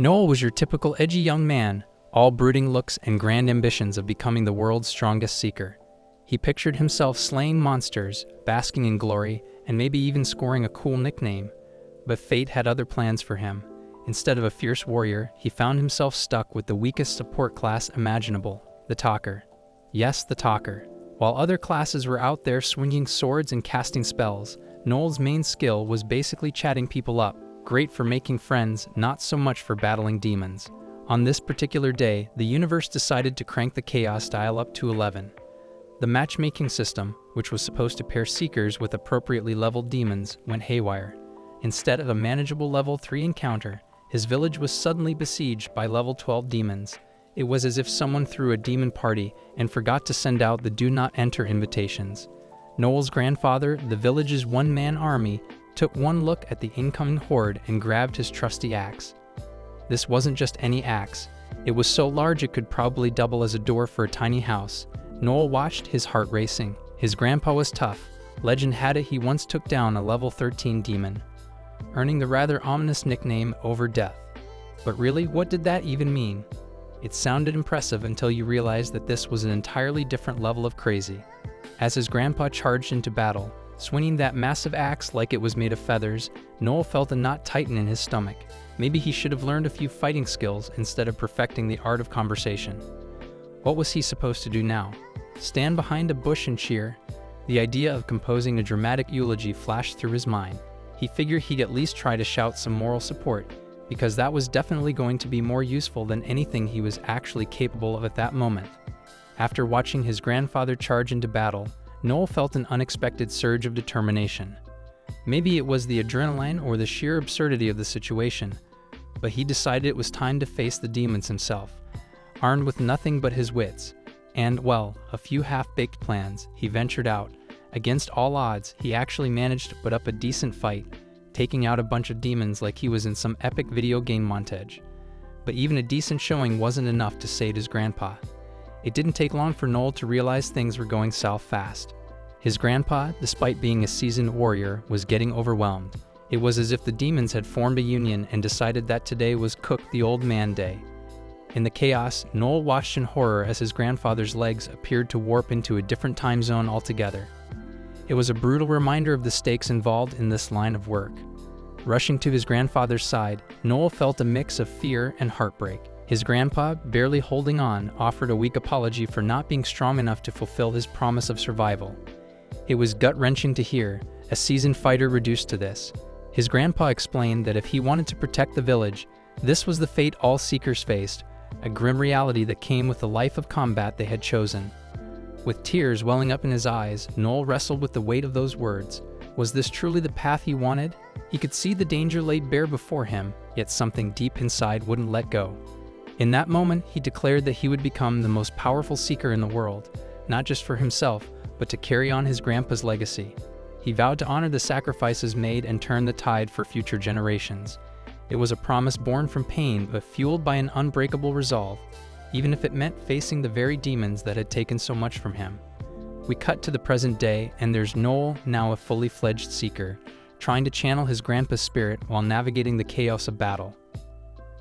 Noel was your typical edgy young man, all brooding looks and grand ambitions of becoming the world's strongest seeker. He pictured himself slaying monsters, basking in glory, and maybe even scoring a cool nickname. But fate had other plans for him. Instead of a fierce warrior, he found himself stuck with the weakest support class imaginable, the talker. Yes, the talker. While other classes were out there swinging swords and casting spells, Noel's main skill was basically chatting people up, great for making friends, not so much for battling demons. On this particular day, the universe decided to crank the chaos dial up to 11. The matchmaking system, which was supposed to pair seekers with appropriately leveled demons, went haywire. Instead of a manageable level 3 encounter, his village was suddenly besieged by level 12 demons. It was as if someone threw a demon party and forgot to send out the do not enter invitations. Noel's grandfather, the village's one-man army, took one look at the incoming horde and grabbed his trusty axe. This wasn't just any axe. It was so large it could probably double as a door for a tiny house. Noel watched, his heart racing. His grandpa was tough. Legend had it he once took down a level 13 demon, earning the rather ominous nickname Over Death. But really, what did that even mean? It sounded impressive until you realized that this was an entirely different level of crazy. As his grandpa charged into battle, swinging that massive axe like it was made of feathers, Noel felt a knot tighten in his stomach. Maybe he should have learned a few fighting skills instead of perfecting the art of conversation. What was he supposed to do now? Stand behind a bush and cheer? The idea of composing a dramatic eulogy flashed through his mind. He figured he'd at least try to shout some moral support, because that was definitely going to be more useful than anything he was actually capable of at that moment. After watching his grandfather charge into battle, Noel felt an unexpected surge of determination. Maybe it was the adrenaline or the sheer absurdity of the situation, but he decided it was time to face the demons himself. Armed with nothing but his wits, and, well, a few half-baked plans, he ventured out. Against all odds, he actually managed to put up a decent fight, taking out a bunch of demons like he was in some epic video game montage. But even a decent showing wasn't enough to save his grandpa. It didn't take long for Noel to realize things were going south fast. His grandpa, despite being a seasoned warrior, was getting overwhelmed. It was as if the demons had formed a union and decided that today was Cook the Old Man Day. In the chaos, Noel watched in horror as his grandfather's legs appeared to warp into a different time zone altogether. It was a brutal reminder of the stakes involved in this line of work. Rushing to his grandfather's side, Noel felt a mix of fear and heartbreak. His grandpa, barely holding on, offered a weak apology for not being strong enough to fulfill his promise of survival. It was gut-wrenching to hear, a seasoned fighter reduced to this. His grandpa explained that if he wanted to protect the village, this was the fate all seekers faced, a grim reality that came with the life of combat they had chosen. With tears welling up in his eyes, Noel wrestled with the weight of those words. Was this truly the path he wanted? He could see the danger laid bare before him, yet something deep inside wouldn't let go. In that moment, he declared that he would become the most powerful seeker in the world, not just for himself, but to carry on his grandpa's legacy. He vowed to honor the sacrifices made and turn the tide for future generations. It was a promise born from pain but fueled by an unbreakable resolve, even if it meant facing the very demons that had taken so much from him. We cut to the present day, and there's Noel, now a fully fledged seeker, trying to channel his grandpa's spirit while navigating the chaos of battle.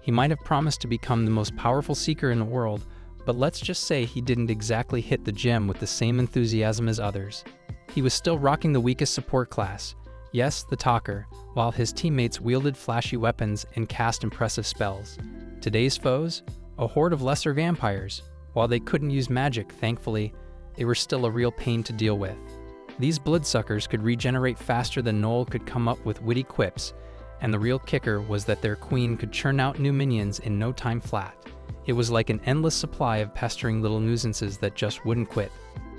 He might have promised to become the most powerful seeker in the world, but let's just say he didn't exactly hit the gym with the same enthusiasm as others. He was still rocking the weakest support class, yes, the talker, while his teammates wielded flashy weapons and cast impressive spells. Today's foes? A horde of lesser vampires. While they couldn't use magic, thankfully, they were still a real pain to deal with. These bloodsuckers could regenerate faster than Noel could come up with witty quips, and the real kicker was that their queen could churn out new minions in no time flat. It was like an endless supply of pestering little nuisances that just wouldn't quit.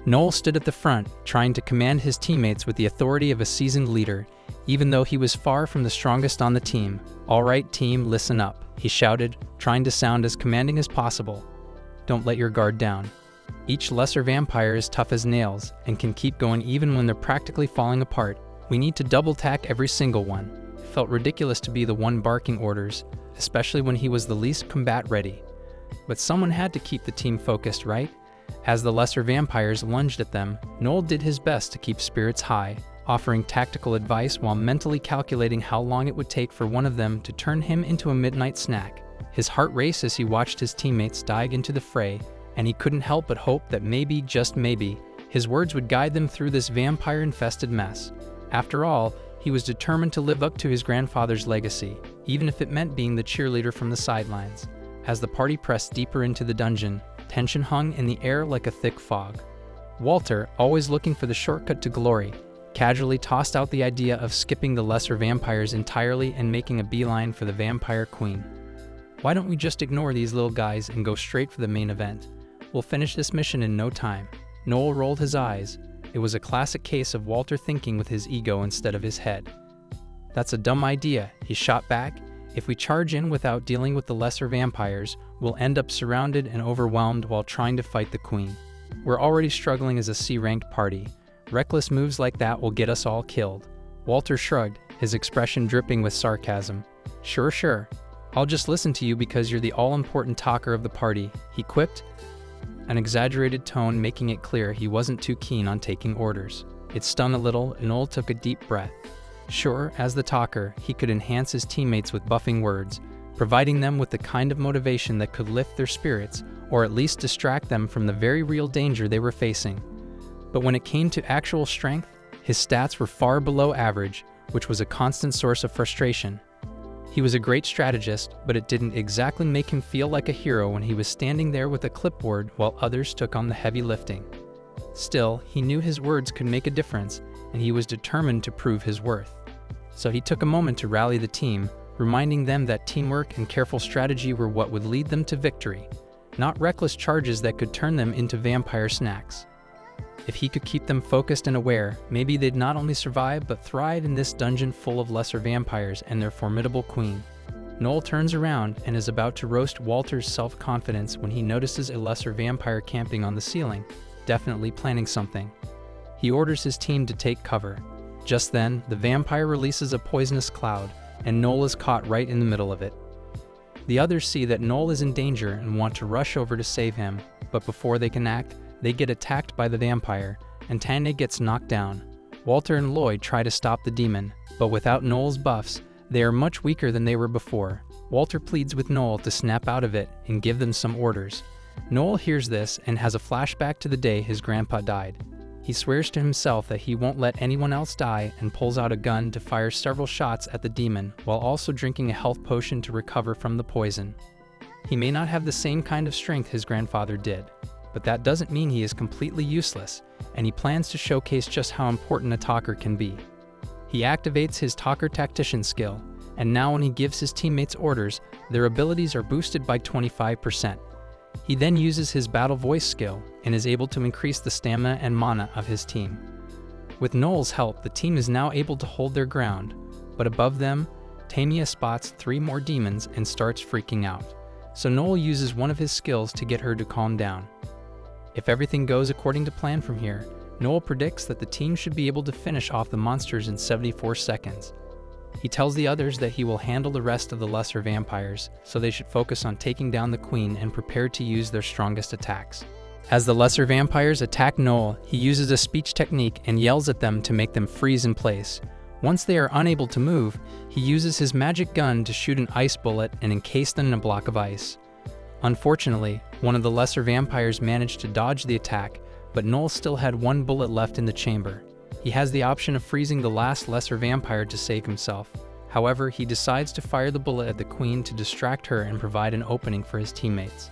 Noel stood at the front, trying to command his teammates with the authority of a seasoned leader, even though he was far from the strongest on the team. "All right, team, listen up," he shouted, trying to sound as commanding as possible. "Don't let your guard down. Each lesser vampire is tough as nails and can keep going even when they're practically falling apart. We need to double-tack every single one." It felt ridiculous to be the one barking orders, especially when he was the least combat-ready. But someone had to keep the team focused, right? As the lesser vampires lunged at them, Noel did his best to keep spirits high, offering tactical advice while mentally calculating how long it would take for one of them to turn him into a midnight snack. His heart raced as he watched his teammates dive into the fray, and he couldn't help but hope that maybe, just maybe, his words would guide them through this vampire-infested mess. After all, he was determined to live up to his grandfather's legacy, even if it meant being the cheerleader from the sidelines. As the party pressed deeper into the dungeon, tension hung in the air like a thick fog. Walter, always looking for the shortcut to glory, casually tossed out the idea of skipping the lesser vampires entirely and making a beeline for the Vampire Queen. "Why don't we just ignore these little guys and go straight for the main event? We'll finish this mission in no time." Noel rolled his eyes. It was a classic case of Walter thinking with his ego instead of his head. "That's a dumb idea," he shot back. "If we charge in without dealing with the lesser vampires, we'll end up surrounded and overwhelmed while trying to fight the Queen. We're already struggling as a C-ranked party. Reckless moves like that will get us all killed." Walter shrugged, his expression dripping with sarcasm. Sure. I'll just listen to you because you're the all-important talker of the party," he quipped, an exaggerated tone making it clear he wasn't too keen on taking orders. It stung a little, and Noel took a deep breath. Sure, as the talker, he could enhance his teammates with buffing words, providing them with the kind of motivation that could lift their spirits, or at least distract them from the very real danger they were facing. But when it came to actual strength, his stats were far below average, which was a constant source of frustration. He was a great strategist, but it didn't exactly make him feel like a hero when he was standing there with a clipboard while others took on the heavy lifting. Still, he knew his words could make a difference, and he was determined to prove his worth. So he took a moment to rally the team, reminding them that teamwork and careful strategy were what would lead them to victory, not reckless charges that could turn them into vampire snacks. If he could keep them focused and aware, maybe they'd not only survive but thrive in this dungeon full of lesser vampires and their formidable queen. Noel turns around and is about to roast Walter's self-confidence when he notices a lesser vampire camping on the ceiling, definitely planning something. He orders his team to take cover. Just then, the vampire releases a poisonous cloud, and Noel is caught right in the middle of it. The others see that Noel is in danger and want to rush over to save him, but before they can act, they get attacked by the vampire, and Tanya gets knocked down. Walter and Lloyd try to stop the demon, but without Noel's buffs, they are much weaker than they were before. Walter pleads with Noel to snap out of it and give them some orders. Noel hears this and has a flashback to the day his grandpa died. He swears to himself that he won't let anyone else die and pulls out a gun to fire several shots at the demon while also drinking a health potion to recover from the poison. He may not have the same kind of strength his grandfather did, but that doesn't mean he is completely useless, and he plans to showcase just how important a talker can be. He activates his talker tactician skill, and now when he gives his teammates orders, their abilities are boosted by 25%. He then uses his battle voice skill and is able to increase the stamina and mana of his team. With Noel's help, the team is now able to hold their ground, but above them, Tamia spots 3 more demons and starts freaking out. So Noel uses one of his skills to get her to calm down. If everything goes according to plan from here, Noel predicts that the team should be able to finish off the monsters in 74 seconds. He tells the others that he will handle the rest of the lesser vampires, so they should focus on taking down the Queen and prepare to use their strongest attacks. As the lesser vampires attack Noel, he uses a speech technique and yells at them to make them freeze in place. Once they are unable to move, he uses his magic gun to shoot an ice bullet and encase them in a block of ice. Unfortunately, one of the lesser vampires managed to dodge the attack, but Noel still had 1 bullet left in the chamber. He has the option of freezing the last lesser vampire to save himself. However, he decides to fire the bullet at the Queen to distract her and provide an opening for his teammates.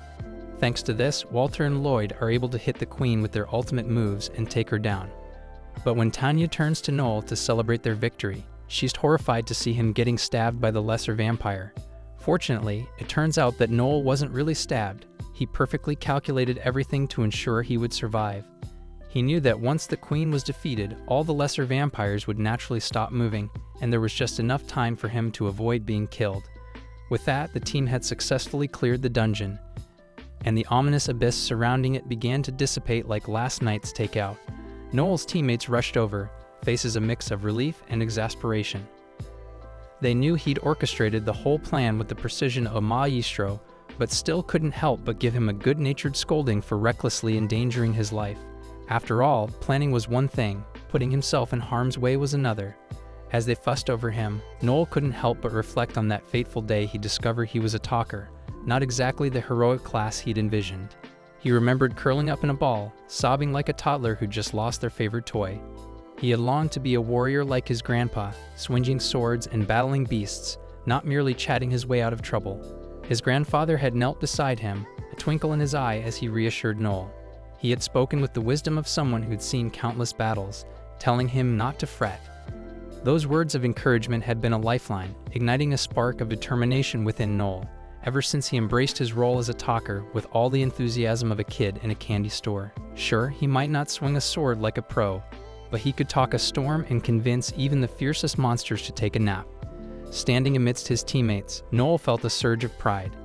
Thanks to this, Walter and Lloyd are able to hit the Queen with their ultimate moves and take her down. But when Tanya turns to Noel to celebrate their victory, she's horrified to see him getting stabbed by the lesser vampire. Fortunately, it turns out that Noel wasn't really stabbed. He perfectly calculated everything to ensure he would survive. He knew that once the Queen was defeated, all the lesser vampires would naturally stop moving, and there was just enough time for him to avoid being killed. With that, the team had successfully cleared the dungeon, and the ominous abyss surrounding it began to dissipate like last night's takeout. Noel's teammates rushed over, faces a mix of relief and exasperation. They knew he'd orchestrated the whole plan with the precision of a maestro, but still couldn't help but give him a good-natured scolding for recklessly endangering his life. After all, planning was one thing, putting himself in harm's way was another. As they fussed over him, Noel couldn't help but reflect on that fateful day he discovered he was a talker, not exactly the heroic class he'd envisioned. He remembered curling up in a ball, sobbing like a toddler who just lost their favorite toy. He had longed to be a warrior like his grandpa, swinging swords and battling beasts, not merely chatting his way out of trouble. His grandfather had knelt beside him, a twinkle in his eye as he reassured Noel. He had spoken with the wisdom of someone who'd seen countless battles, telling him not to fret. Those words of encouragement had been a lifeline, igniting a spark of determination within Noel, ever since he embraced his role as a talker with all the enthusiasm of a kid in a candy store. Sure, he might not swing a sword like a pro, but he could talk a storm and convince even the fiercest monsters to take a nap. Standing amidst his teammates, Noel felt a surge of pride.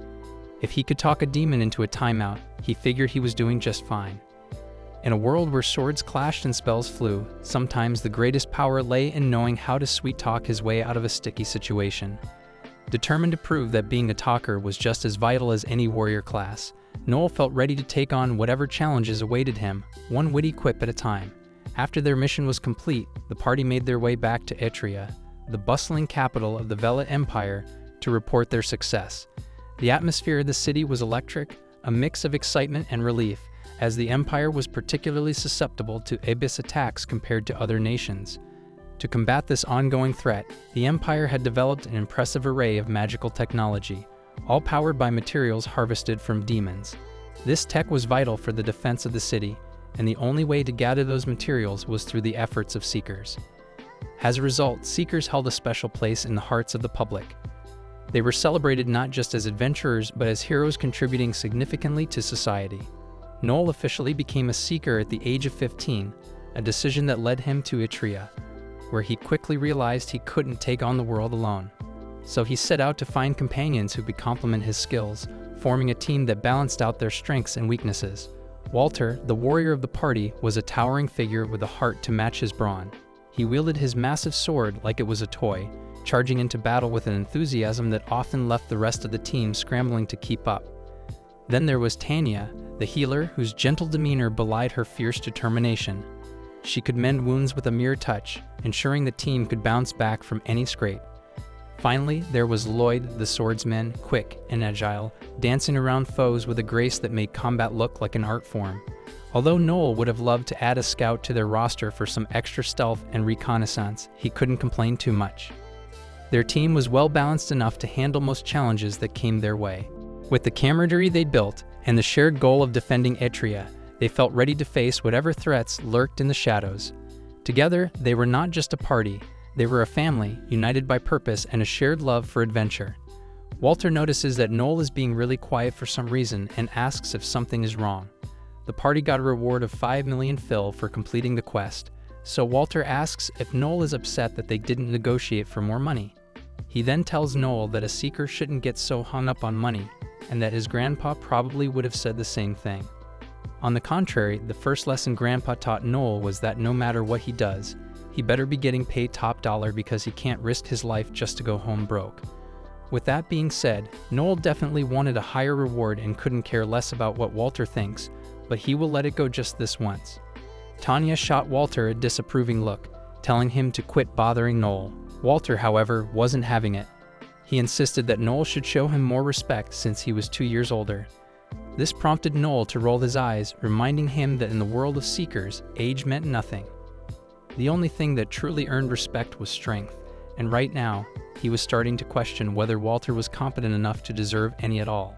If he could talk a demon into a timeout, he figured he was doing just fine. In a world where swords clashed and spells flew, sometimes the greatest power lay in knowing how to sweet-talk his way out of a sticky situation. Determined to prove that being a talker was just as vital as any warrior class, Noel felt ready to take on whatever challenges awaited him, one witty quip at a time. After their mission was complete, the party made their way back to Etria, the bustling capital of the Velet Empire, to report their success. The atmosphere of the city was electric, a mix of excitement and relief, as the Empire was particularly susceptible to abyss attacks compared to other nations. To combat this ongoing threat, the Empire had developed an impressive array of magical technology, all powered by materials harvested from demons. This tech was vital for the defense of the city, and the only way to gather those materials was through the efforts of Seekers. As a result, Seekers held a special place in the hearts of the public. They were celebrated not just as adventurers, but as heroes contributing significantly to society. Noel officially became a Seeker at the age of 15, a decision that led him to Etria, where he quickly realized he couldn't take on the world alone. So he set out to find companions who could complement his skills, forming a team that balanced out their strengths and weaknesses. Walter, the warrior of the party, was a towering figure with a heart to match his brawn. He wielded his massive sword like it was a toy, charging into battle with an enthusiasm that often left the rest of the team scrambling to keep up. Then there was Tanya, the healer, whose gentle demeanor belied her fierce determination. She could mend wounds with a mere touch, ensuring the team could bounce back from any scrape. Finally, there was Lloyd, the swordsman, quick and agile, dancing around foes with a grace that made combat look like an art form. Although Noel would have loved to add a scout to their roster for some extra stealth and reconnaissance, he couldn't complain too much. Their team was well balanced enough to handle most challenges that came their way. With the camaraderie they'd built and the shared goal of defending Etria, they felt ready to face whatever threats lurked in the shadows. Together, they were not just a party, they were a family, united by purpose and a shared love for adventure. Walter notices that Noel is being really quiet for some reason and asks if something is wrong. The party got a reward of 5 million Phil for completing the quest, so Walter asks if Noel is upset that they didn't negotiate for more money. He then tells Noel that a Seeker shouldn't get so hung up on money, and that his grandpa probably would have said the same thing. On the contrary, the first lesson Grandpa taught Noel was that no matter what he does, he better be getting paid top dollar because he can't risk his life just to go home broke. With that being said, Noel definitely wanted a higher reward and couldn't care less about what Walter thinks, but he will let it go just this once. Tanya shot Walter a disapproving look, telling him to quit bothering Noel. Walter, however, wasn't having it. He insisted that Noel should show him more respect since he was 2 years older. This prompted Noel to roll his eyes, reminding him that in the world of Seekers, age meant nothing. The only thing that truly earned respect was strength, and right now, he was starting to question whether Walter was competent enough to deserve any at all.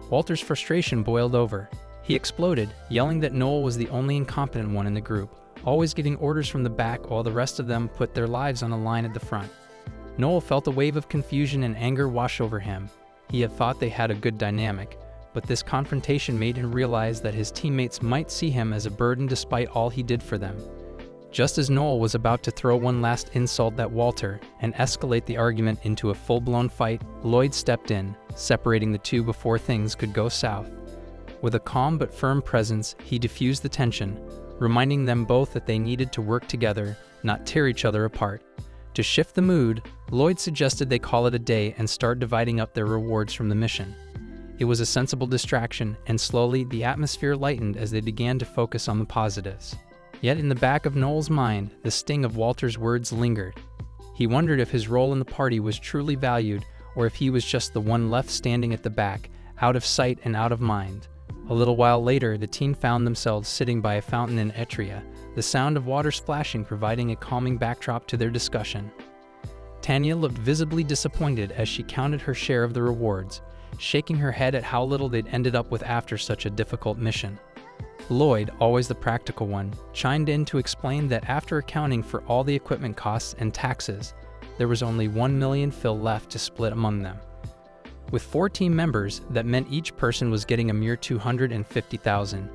Walter's frustration boiled over. He exploded, yelling that Noel was the only incompetent one in the group, always getting orders from the back while the rest of them put their lives on the line at the front. Noel felt a wave of confusion and anger wash over him. He had thought they had a good dynamic, but this confrontation made him realize that his teammates might see him as a burden despite all he did for them. Just as Noel was about to throw one last insult at Walter and escalate the argument into a full-blown fight, Lloyd stepped in, separating the two before things could go south. With a calm but firm presence, he diffused the tension, reminding them both that they needed to work together, not tear each other apart. To shift the mood, Lloyd suggested they call it a day and start dividing up their rewards from the mission. It was a sensible distraction, and slowly the atmosphere lightened as they began to focus on the positives. Yet in the back of Noel's mind, the sting of Walter's words lingered. He wondered if his role in the party was truly valued, or if he was just the one left standing at the back, out of sight and out of mind. A little while later, the team found themselves sitting by a fountain in Etria, the sound of water splashing providing a calming backdrop to their discussion. Tanya looked visibly disappointed as she counted her share of the rewards, shaking her head at how little they'd ended up with after such a difficult mission. Lloyd, always the practical one, chimed in to explain that after accounting for all the equipment costs and taxes, there was only 1 million phil left to split among them. With 4 team members, that meant each person was getting a mere 250,000.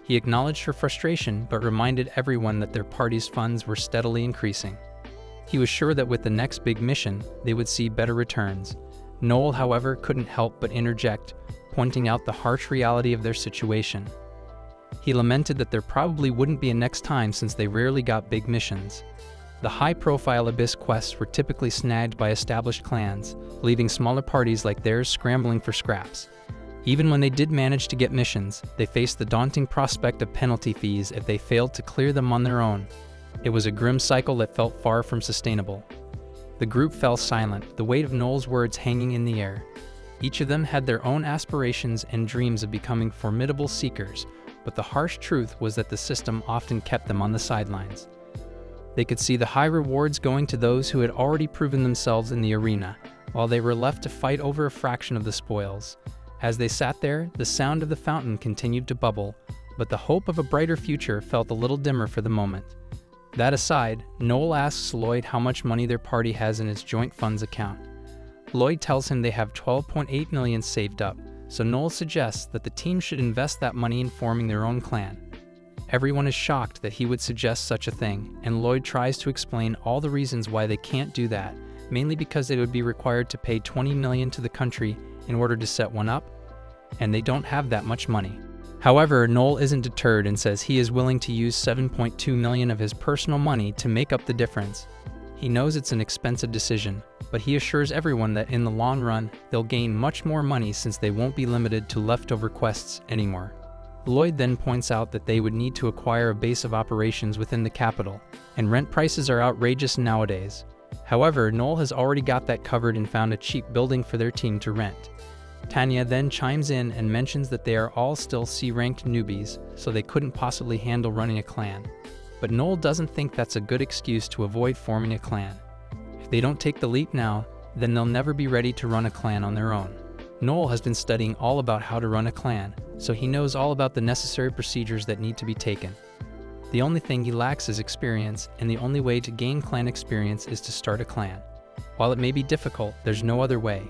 He acknowledged her frustration but reminded everyone that their party's funds were steadily increasing. He was sure that with the next big mission, they would see better returns. Noel, however, couldn't help but interject, pointing out the harsh reality of their situation. He lamented that there probably wouldn't be a next time since they rarely got big missions. The high-profile Abyss quests were typically snagged by established clans, leaving smaller parties like theirs scrambling for scraps. Even when they did manage to get missions, they faced the daunting prospect of penalty fees if they failed to clear them on their own. It was a grim cycle that felt far from sustainable. The group fell silent, the weight of Noel's words hanging in the air. Each of them had their own aspirations and dreams of becoming formidable seekers, but the harsh truth was that the system often kept them on the sidelines. They could see the high rewards going to those who had already proven themselves in the arena, while they were left to fight over a fraction of the spoils. As they sat there, the sound of the fountain continued to bubble, but the hope of a brighter future felt a little dimmer for the moment. That aside, Noel asks Lloyd how much money their party has in its joint funds account. Lloyd tells him they have 12.8 million saved up, so Noel suggests that the team should invest that money in forming their own clan. Everyone is shocked that he would suggest such a thing, and Lloyd tries to explain all the reasons why they can't do that, mainly because they would be required to pay 20 million to the country in order to set one up, and they don't have that much money. However, Noel isn't deterred and says he is willing to use 7.2 million of his personal money to make up the difference. He knows it's an expensive decision, but he assures everyone that in the long run, they'll gain much more money since they won't be limited to leftover quests anymore. Lloyd then points out that they would need to acquire a base of operations within the capital, and rent prices are outrageous nowadays. However, Noel has already got that covered and found a cheap building for their team to rent. Tanya then chimes in and mentions that they are all still C-ranked newbies, so they couldn't possibly handle running a clan. But Noel doesn't think that's a good excuse to avoid forming a clan. If they don't take the leap now, then they'll never be ready to run a clan on their own. Noel has been studying all about how to run a clan, so he knows all about the necessary procedures that need to be taken. The only thing he lacks is experience, and the only way to gain clan experience is to start a clan. While it may be difficult, there's no other way.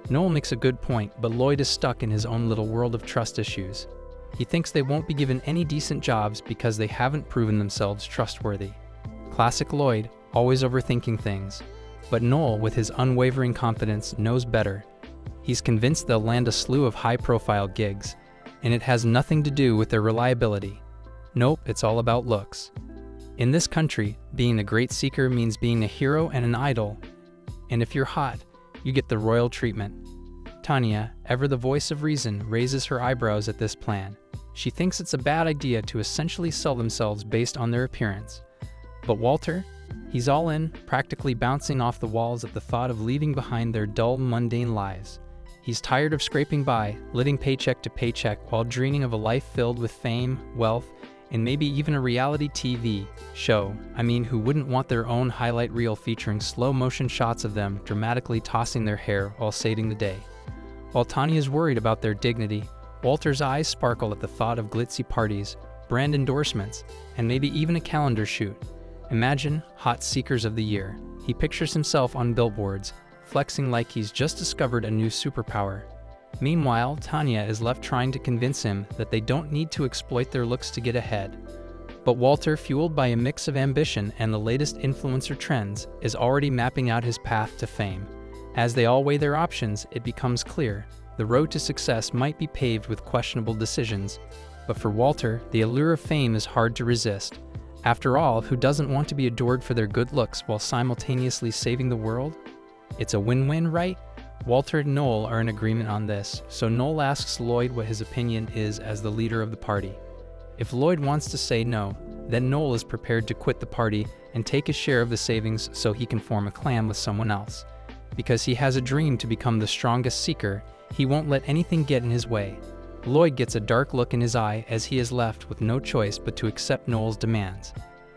Noel makes a good point, but Lloyd is stuck in his own little world of trust issues. He thinks they won't be given any decent jobs because they haven't proven themselves trustworthy. Classic Lloyd, always overthinking things. But Noel, with his unwavering confidence, knows better. He's convinced they'll land a slew of high-profile gigs, and it has nothing to do with their reliability. Nope, it's all about looks. In this country, being a great seeker means being a hero and an idol, and if you're hot, you get the royal treatment. Tanya, ever the voice of reason, raises her eyebrows at this plan. She thinks it's a bad idea to essentially sell themselves based on their appearance. But Walter? He's all in, practically bouncing off the walls at the thought of leaving behind their dull, mundane lives. He's tired of scraping by, living paycheck to paycheck while dreaming of a life filled with fame, wealth, and maybe even a reality TV show. Who wouldn't want their own highlight reel featuring slow-motion shots of them dramatically tossing their hair while saving the day? While Tanya's worried about their dignity, Walter's eyes sparkle at the thought of glitzy parties, brand endorsements, and maybe even a calendar shoot. Imagine Hot Seekers of the Year. He pictures himself on billboards, flexing like he's just discovered a new superpower. Meanwhile, Tanya is left trying to convince him that they don't need to exploit their looks to get ahead. But Walter, fueled by a mix of ambition and the latest influencer trends, is already mapping out his path to fame. As they all weigh their options, it becomes clear the road to success might be paved with questionable decisions. But for Walter, the allure of fame is hard to resist. After all, who doesn't want to be adored for their good looks while simultaneously saving the world? It's a win-win, right? Walter and Noel are in agreement on this, so Noel asks Lloyd what his opinion is as the leader of the party. If Lloyd wants to say no, then Noel is prepared to quit the party and take a share of the savings so he can form a clan with someone else. Because he has a dream to become the strongest seeker, He won't let anything get in his way. Lloyd gets a dark look in his eye as he is left with no choice but to accept Noel's demands.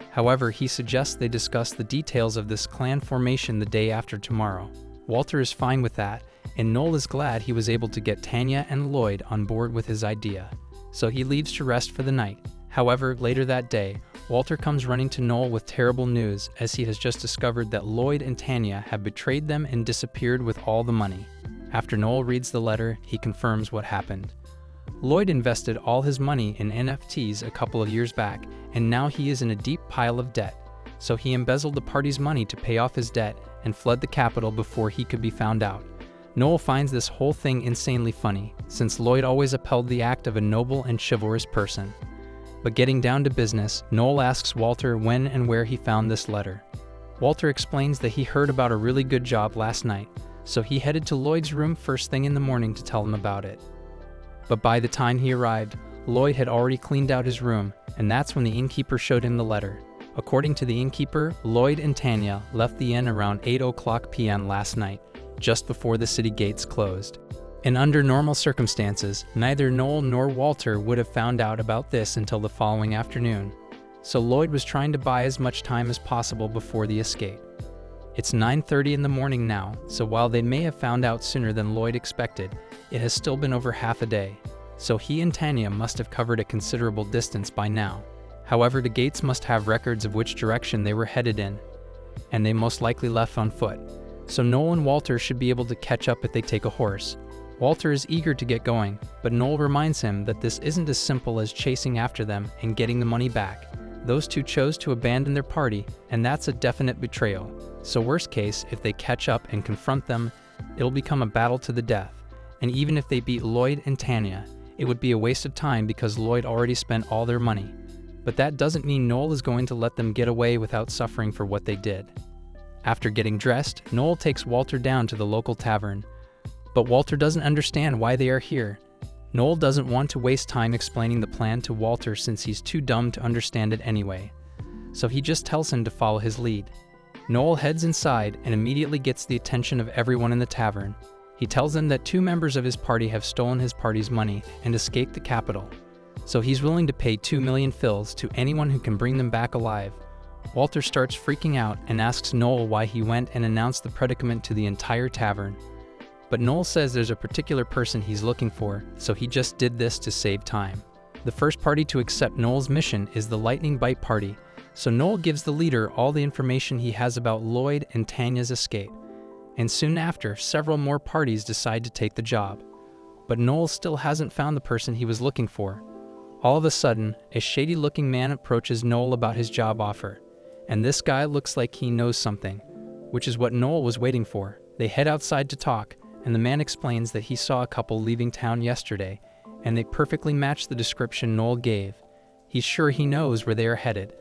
However, he suggests they discuss the details of this clan formation the day after tomorrow. Walter is fine with that, and Noel is glad he was able to get Tanya and Lloyd on board with his idea. So he leaves to rest for the night. However, later that day, Walter comes running to Noel with terrible news as he has just discovered that Lloyd and Tanya have betrayed them and disappeared with all the money. After Noel reads the letter, he confirms what happened. Lloyd invested all his money in NFTs a couple of years back, and now he is in a deep pile of debt. So he embezzled the party's money to pay off his debt and fled the capital before he could be found out. Noel finds this whole thing insanely funny, since Lloyd always upheld the act of a noble and chivalrous person. But getting down to business, Noel asks Walter when and where he found this letter. Walter explains that he heard about a really good job last night, so he headed to Lloyd's room first thing in the morning to tell him about it. But by the time he arrived, Lloyd had already cleaned out his room, and that's when the innkeeper showed him the letter. According to the innkeeper, Lloyd and Tanya left the inn around 8:00 p.m. last night, just before the city gates closed. And under normal circumstances, neither Noel nor Walter would have found out about this until the following afternoon. So Lloyd was trying to buy as much time as possible before the escape. It's 9:30 in the morning now, so while they may have found out sooner than Lloyd expected, it has still been over half a day. So he and Tanya must have covered a considerable distance by now. However, the gates must have records of which direction they were headed in, and they most likely left on foot. So Noel and Walter should be able to catch up if they take a horse. Walter is eager to get going, but Noel reminds him that this isn't as simple as chasing after them and getting the money back. Those two chose to abandon their party, and that's a definite betrayal. So worst case, if they catch up and confront them, it'll become a battle to the death. And even if they beat Lloyd and Tanya, it would be a waste of time because Lloyd already spent all their money. But that doesn't mean Noel is going to let them get away without suffering for what they did. After getting dressed, Noel takes Walter down to the local tavern. But Walter doesn't understand why they are here. Noel doesn't want to waste time explaining the plan to Walter since he's too dumb to understand it anyway. So he just tells him to follow his lead. Noel heads inside and immediately gets the attention of everyone in the tavern. He tells them that 2 members of his party have stolen his party's money and escaped the capital. So he's willing to pay 2 million fils to anyone who can bring them back alive. Walter starts freaking out and asks Noel why he went and announced the predicament to the entire tavern. But Noel says there's a particular person he's looking for, so he just did this to save time. The first party to accept Noel's mission is the Lightning Bite Party, so Noel gives the leader all the information he has about Lloyd and Tanya's escape. And soon after, several more parties decide to take the job. But Noel still hasn't found the person he was looking for. All of a sudden, a shady-looking man approaches Noel about his job offer. And this guy looks like he knows something, which is what Noel was waiting for. They head outside to talk, and the man explains that he saw a couple leaving town yesterday, and they perfectly match the description Noel gave. He's sure he knows where they are headed.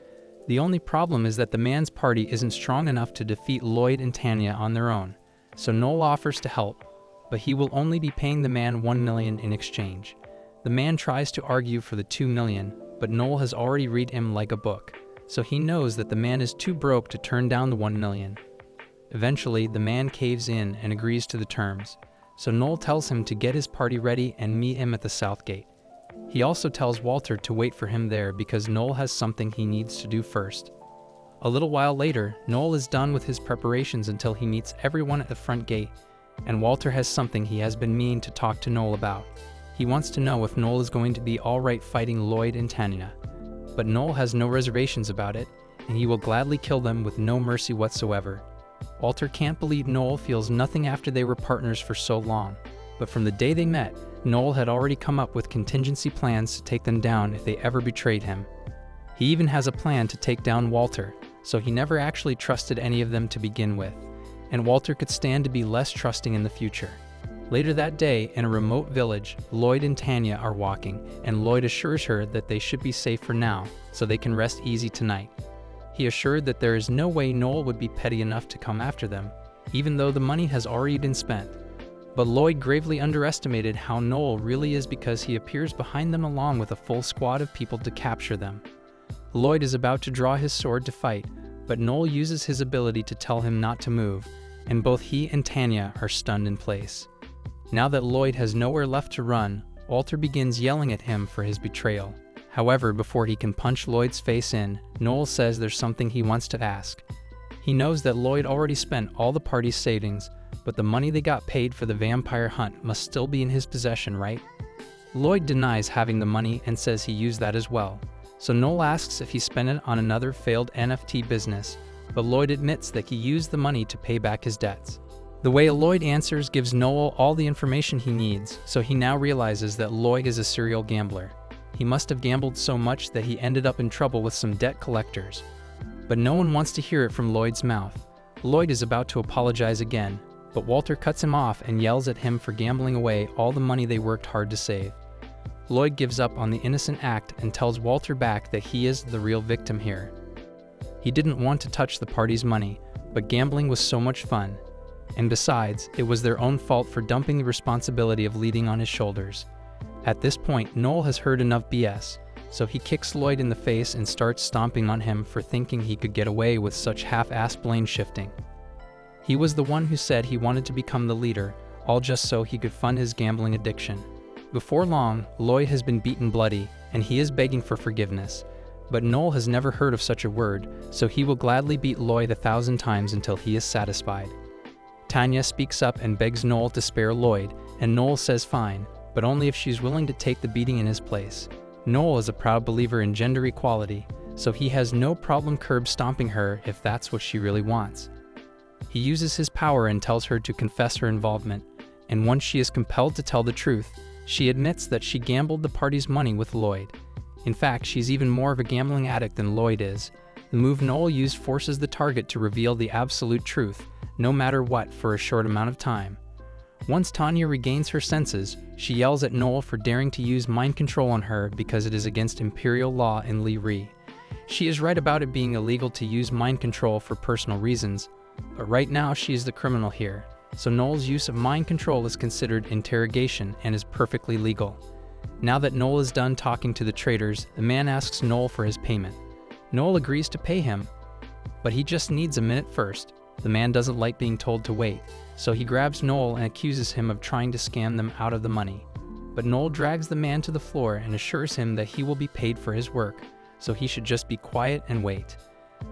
The only problem is that the man's party isn't strong enough to defeat Lloyd and Tanya on their own, so Noel offers to help, but he will only be paying the man 1 million in exchange. The man tries to argue for the 2 million, but Noel has already read him like a book, so he knows that the man is too broke to turn down the 1 million. Eventually, the man caves in and agrees to the terms, so Noel tells him to get his party ready and meet him at the south gate. He also tells Walter to wait for him there because Noel has something he needs to do first. A little while later, Noel is done with his preparations until he meets everyone at the front gate, and Walter has something he has been meaning to talk to Noel about. He wants to know if Noel is going to be alright fighting Lloyd and Tanya. But Noel has no reservations about it, and he will gladly kill them with no mercy whatsoever. Walter can't believe Noel feels nothing after they were partners for so long, but from the day they met, Noel had already come up with contingency plans to take them down if they ever betrayed him. He even has a plan to take down Walter, so he never actually trusted any of them to begin with, and Walter could stand to be less trusting in the future. Later that day, in a remote village, Lloyd and Tanya are walking, and Lloyd assures her that they should be safe for now, so they can rest easy tonight. He assured that there is no way Noel would be petty enough to come after them, even though the money has already been spent. But Lloyd gravely underestimated how Noel really is because he appears behind them along with a full squad of people to capture them. Lloyd is about to draw his sword to fight, but Noel uses his ability to tell him not to move, and both he and Tanya are stunned in place. Now that Lloyd has nowhere left to run, Walter begins yelling at him for his betrayal. However, before he can punch Lloyd's face in, Noel says there's something he wants to ask. He knows that Lloyd already spent all the party's savings, but the money they got paid for the vampire hunt must still be in his possession, right? Lloyd denies having the money and says he used that as well. So Noel asks if he spent it on another failed NFT business, but Lloyd admits that he used the money to pay back his debts. The way Lloyd answers gives Noel all the information he needs, so he now realizes that Lloyd is a serial gambler. He must have gambled so much that he ended up in trouble with some debt collectors. But no one wants to hear it from Lloyd's mouth. Lloyd is about to apologize again, but Walter cuts him off and yells at him for gambling away all the money they worked hard to save. Lloyd gives up on the innocent act and tells Walter back that he is the real victim here. He didn't want to touch the party's money, but gambling was so much fun. And besides, it was their own fault for dumping the responsibility of leading on his shoulders. At this point, Noel has heard enough BS, so he kicks Lloyd in the face and starts stomping on him for thinking he could get away with such half-assed blame shifting. He was the one who said he wanted to become the leader, all just so he could fund his gambling addiction. Before long, Lloyd has been beaten bloody, and he is begging for forgiveness. But Noel has never heard of such a word, so he will gladly beat Lloyd 1,000 times until he is satisfied. Tanya speaks up and begs Noel to spare Lloyd, and Noel says fine, but only if she's willing to take the beating in his place. Noel is a proud believer in gender equality, so he has no problem curb stomping her if that's what she really wants. He uses his power and tells her to confess her involvement, and once she is compelled to tell the truth, she admits that she gambled the party's money with Lloyd. In fact, she's even more of a gambling addict than Lloyd is. The move Noel used forces the target to reveal the absolute truth, no matter what, for a short amount of time. Once Tanya regains her senses, she yells at Noel for daring to use mind control on her because it is against imperial law in Lee. She is right about it being illegal to use mind control for personal reasons, but right now she is the criminal here, so Noel's use of mind control is considered interrogation and is perfectly legal. Now that Noel is done talking to the traitors, the man asks Noel for his payment. Noel agrees to pay him, but he just needs a minute first. The man doesn't like being told to wait, so he grabs Noel and accuses him of trying to scam them out of the money. But Noel drags the man to the floor and assures him that he will be paid for his work, so he should just be quiet and wait.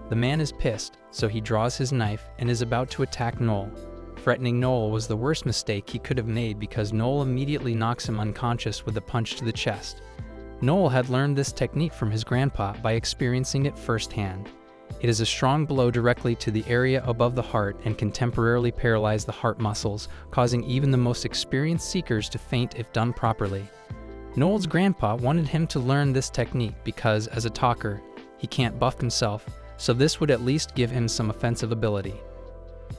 The man is pissed, so he draws his knife and is about to attack Noel. Threatening Noel was the worst mistake he could have made because Noel immediately knocks him unconscious with a punch to the chest. Noel had learned this technique from his grandpa by experiencing it firsthand. It is a strong blow directly to the area above the heart and can temporarily paralyze the heart muscles, causing even the most experienced seekers to faint if done properly. Noel's grandpa wanted him to learn this technique because, as a talker, he can't buff himself, so this would at least give him some offensive ability.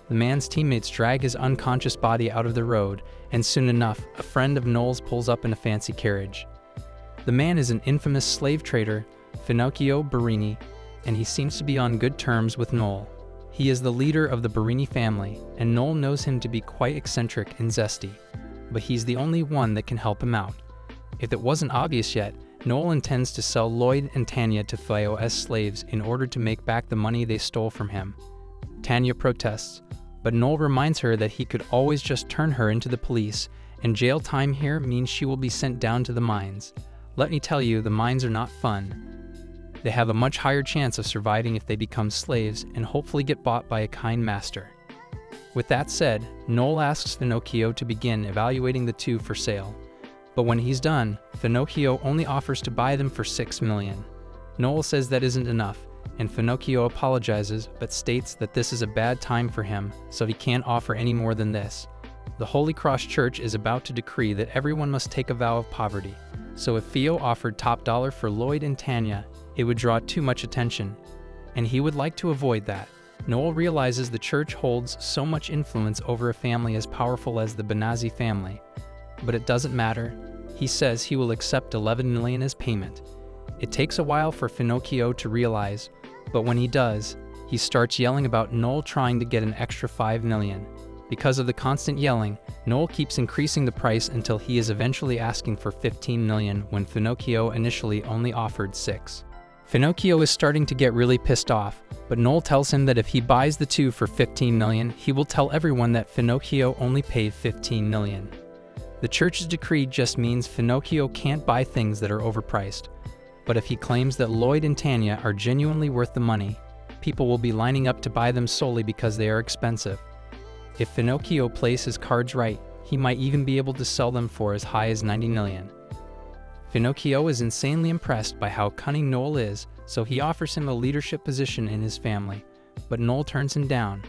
The man's teammates drag his unconscious body out of the road, and soon enough, a friend of Noel's pulls up in a fancy carriage. The man is an infamous slave trader, Finocchio Barini, and he seems to be on good terms with Noel. He is the leader of the Barini family, and Noel knows him to be quite eccentric and zesty, but he's the only one that can help him out. If it wasn't obvious yet, Noel intends to sell Lloyd and Tanya to Theo as slaves in order to make back the money they stole from him. Tanya protests, but Noel reminds her that he could always just turn her into the police, and jail time here means she will be sent down to the mines. Let me tell you, the mines are not fun. They have a much higher chance of surviving if they become slaves and hopefully get bought by a kind master. With that said, Noel asks Finocchio to begin evaluating the two for sale. But when he's done, Finocchio only offers to buy them for $6 million. Noel says that isn't enough, and Finocchio apologizes but states that this is a bad time for him, so he can't offer any more than this. The Holy Cross Church is about to decree that everyone must take a vow of poverty, so if Theo offered top dollar for Lloyd and Tanya, it would draw too much attention, and he would like to avoid that. Noel realizes the church holds so much influence over a family as powerful as the Benazzi family, but it doesn't matter. He says he will accept $11 million as payment. It takes a while for Finocchio to realize, but when he does, he starts yelling about Noel trying to get an extra $5 million. Because of the constant yelling, Noel keeps increasing the price until he is eventually asking for $15 million when Finocchio initially only offered $6 million. Finocchio is starting to get really pissed off, but Noel tells him that if he buys the two for $15 million, he will tell everyone that Finocchio only paid $15 million. The church's decree just means Pinocchio can't buy things that are overpriced. But if he claims that Lloyd and Tanya are genuinely worth the money, people will be lining up to buy them solely because they are expensive. If Pinocchio plays his cards right, he might even be able to sell them for as high as 90 million. Pinocchio is insanely impressed by how cunning Noel is, so he offers him a leadership position in his family. But Noel turns him down.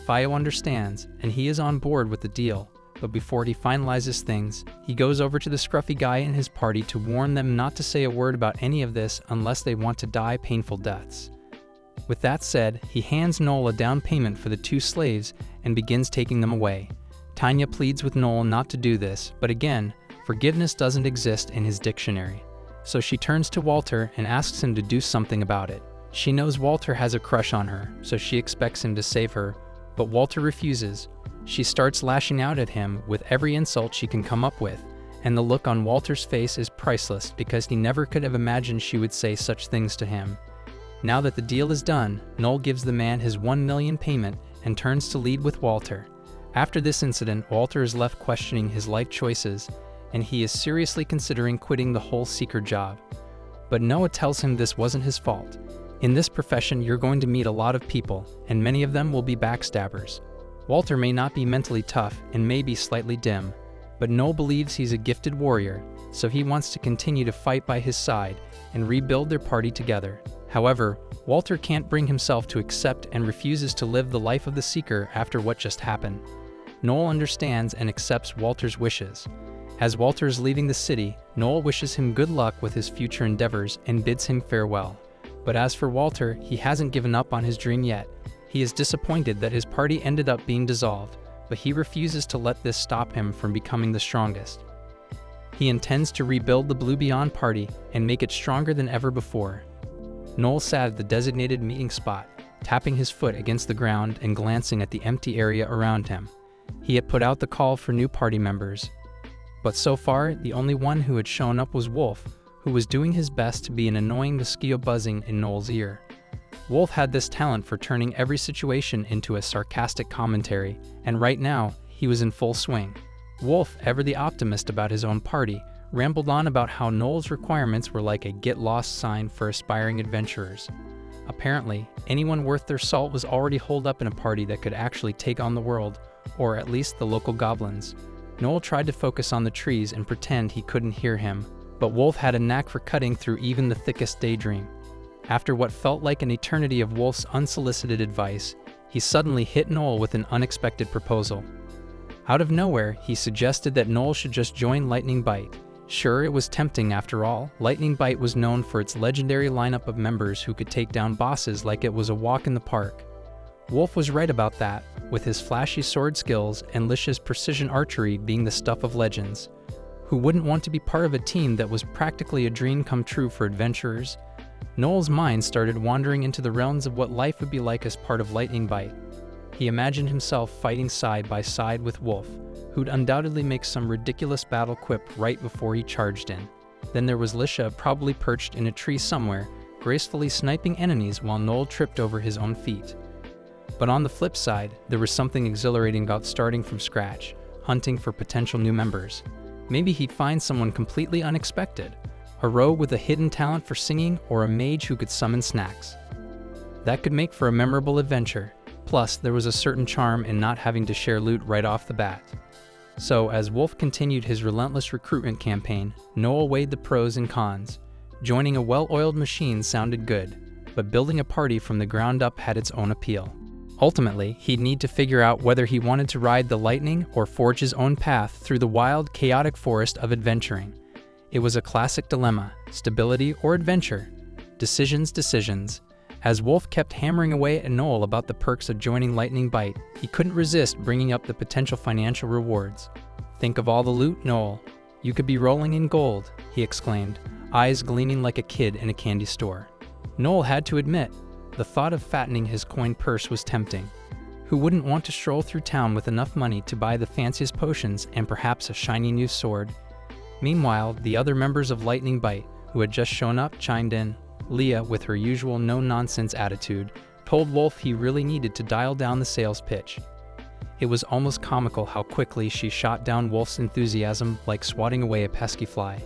Fio understands, and he is on board with the deal. But before he finalizes things, he goes over to the scruffy guy in his party to warn them not to say a word about any of this unless they want to die painful deaths. With that said, he hands Noel a down payment for the 2 slaves and begins taking them away. Tanya pleads with Noel not to do this, but again, forgiveness doesn't exist in his dictionary. So she turns to Walter and asks him to do something about it. She knows Walter has a crush on her, so she expects him to save her, but Walter refuses. She starts lashing out at him with every insult she can come up with, and the look on Walter's face is priceless because he never could have imagined she would say such things to him. Now that the deal is done, Noel gives the man his 1 million payment and turns to lead with Walter. After this incident, Walter is left questioning his life choices, and he is seriously considering quitting the whole seeker job. But Noah tells him this wasn't his fault. In this profession, you're going to meet a lot of people, and many of them will be backstabbers. Walter may not be mentally tough and may be slightly dim, but Noel believes he's a gifted warrior, so he wants to continue to fight by his side and rebuild their party together. However, Walter can't bring himself to accept and refuses to live the life of the Seeker after what just happened. Noel understands and accepts Walter's wishes. As Walter is leaving the city, Noel wishes him good luck with his future endeavors and bids him farewell. But as for Walter, he hasn't given up on his dream yet. He is disappointed that his party ended up being dissolved, but he refuses to let this stop him from becoming the strongest. He intends to rebuild the Blue Beyond party and make it stronger than ever before. Noel sat at the designated meeting spot, tapping his foot against the ground and glancing at the empty area around him. He had put out the call for new party members. But so far, the only one who had shown up was Wolf, who was doing his best to be an annoying mosquito buzzing in Noel's ear. Wolf had this talent for turning every situation into a sarcastic commentary, and right now, he was in full swing. Wolf, ever the optimist about his own party, rambled on about how Noel's requirements were like a get-lost sign for aspiring adventurers. Apparently, anyone worth their salt was already holed up in a party that could actually take on the world, or at least the local goblins. Noel tried to focus on the trees and pretend he couldn't hear him, but Wolf had a knack for cutting through even the thickest daydream. After what felt like an eternity of Wolf's unsolicited advice, he suddenly hit Noel with an unexpected proposal. Out of nowhere, he suggested that Noel should just join Lightning Bite. Sure, it was tempting after all. Lightning Bite was known for its legendary lineup of members who could take down bosses like it was a walk in the park. Wolf was right about that, with his flashy sword skills and Lish's precision archery being the stuff of legends. Who wouldn't want to be part of a team that was practically a dream come true for adventurers? Noel's mind started wandering into the realms of what life would be like as part of Lightning Bite. He imagined himself fighting side by side with Wolf, who'd undoubtedly make some ridiculous battle quip right before he charged in. Then there was Lisha, probably perched in a tree somewhere, gracefully sniping enemies while Noel tripped over his own feet. But on the flip side, there was something exhilarating about starting from scratch, hunting for potential new members. Maybe he'd find someone completely unexpected, a rogue with a hidden talent for singing or a mage who could summon snacks. That could make for a memorable adventure. Plus, there was a certain charm in not having to share loot right off the bat. So, as Wolf continued his relentless recruitment campaign, Noel weighed the pros and cons. Joining a well-oiled machine sounded good, but building a party from the ground up had its own appeal. Ultimately, he'd need to figure out whether he wanted to ride the lightning or forge his own path through the wild, chaotic forest of adventuring. It was a classic dilemma: stability or adventure? Decisions. As Wolf kept hammering away at Noel about the perks of joining Lightning Bite, he couldn't resist bringing up the potential financial rewards. "Think of all the loot, Noel. You could be rolling in gold," he exclaimed, eyes gleaming like a kid in a candy store. Noel had to admit, the thought of fattening his coin purse was tempting. Who wouldn't want to stroll through town with enough money to buy the fanciest potions and perhaps a shiny new sword? Meanwhile, the other members of Lightning Bite, who had just shown up, chimed in. Leah, with her usual no-nonsense attitude, told Wolf he really needed to dial down the sales pitch. It was almost comical how quickly she shot down Wolf's enthusiasm like swatting away a pesky fly.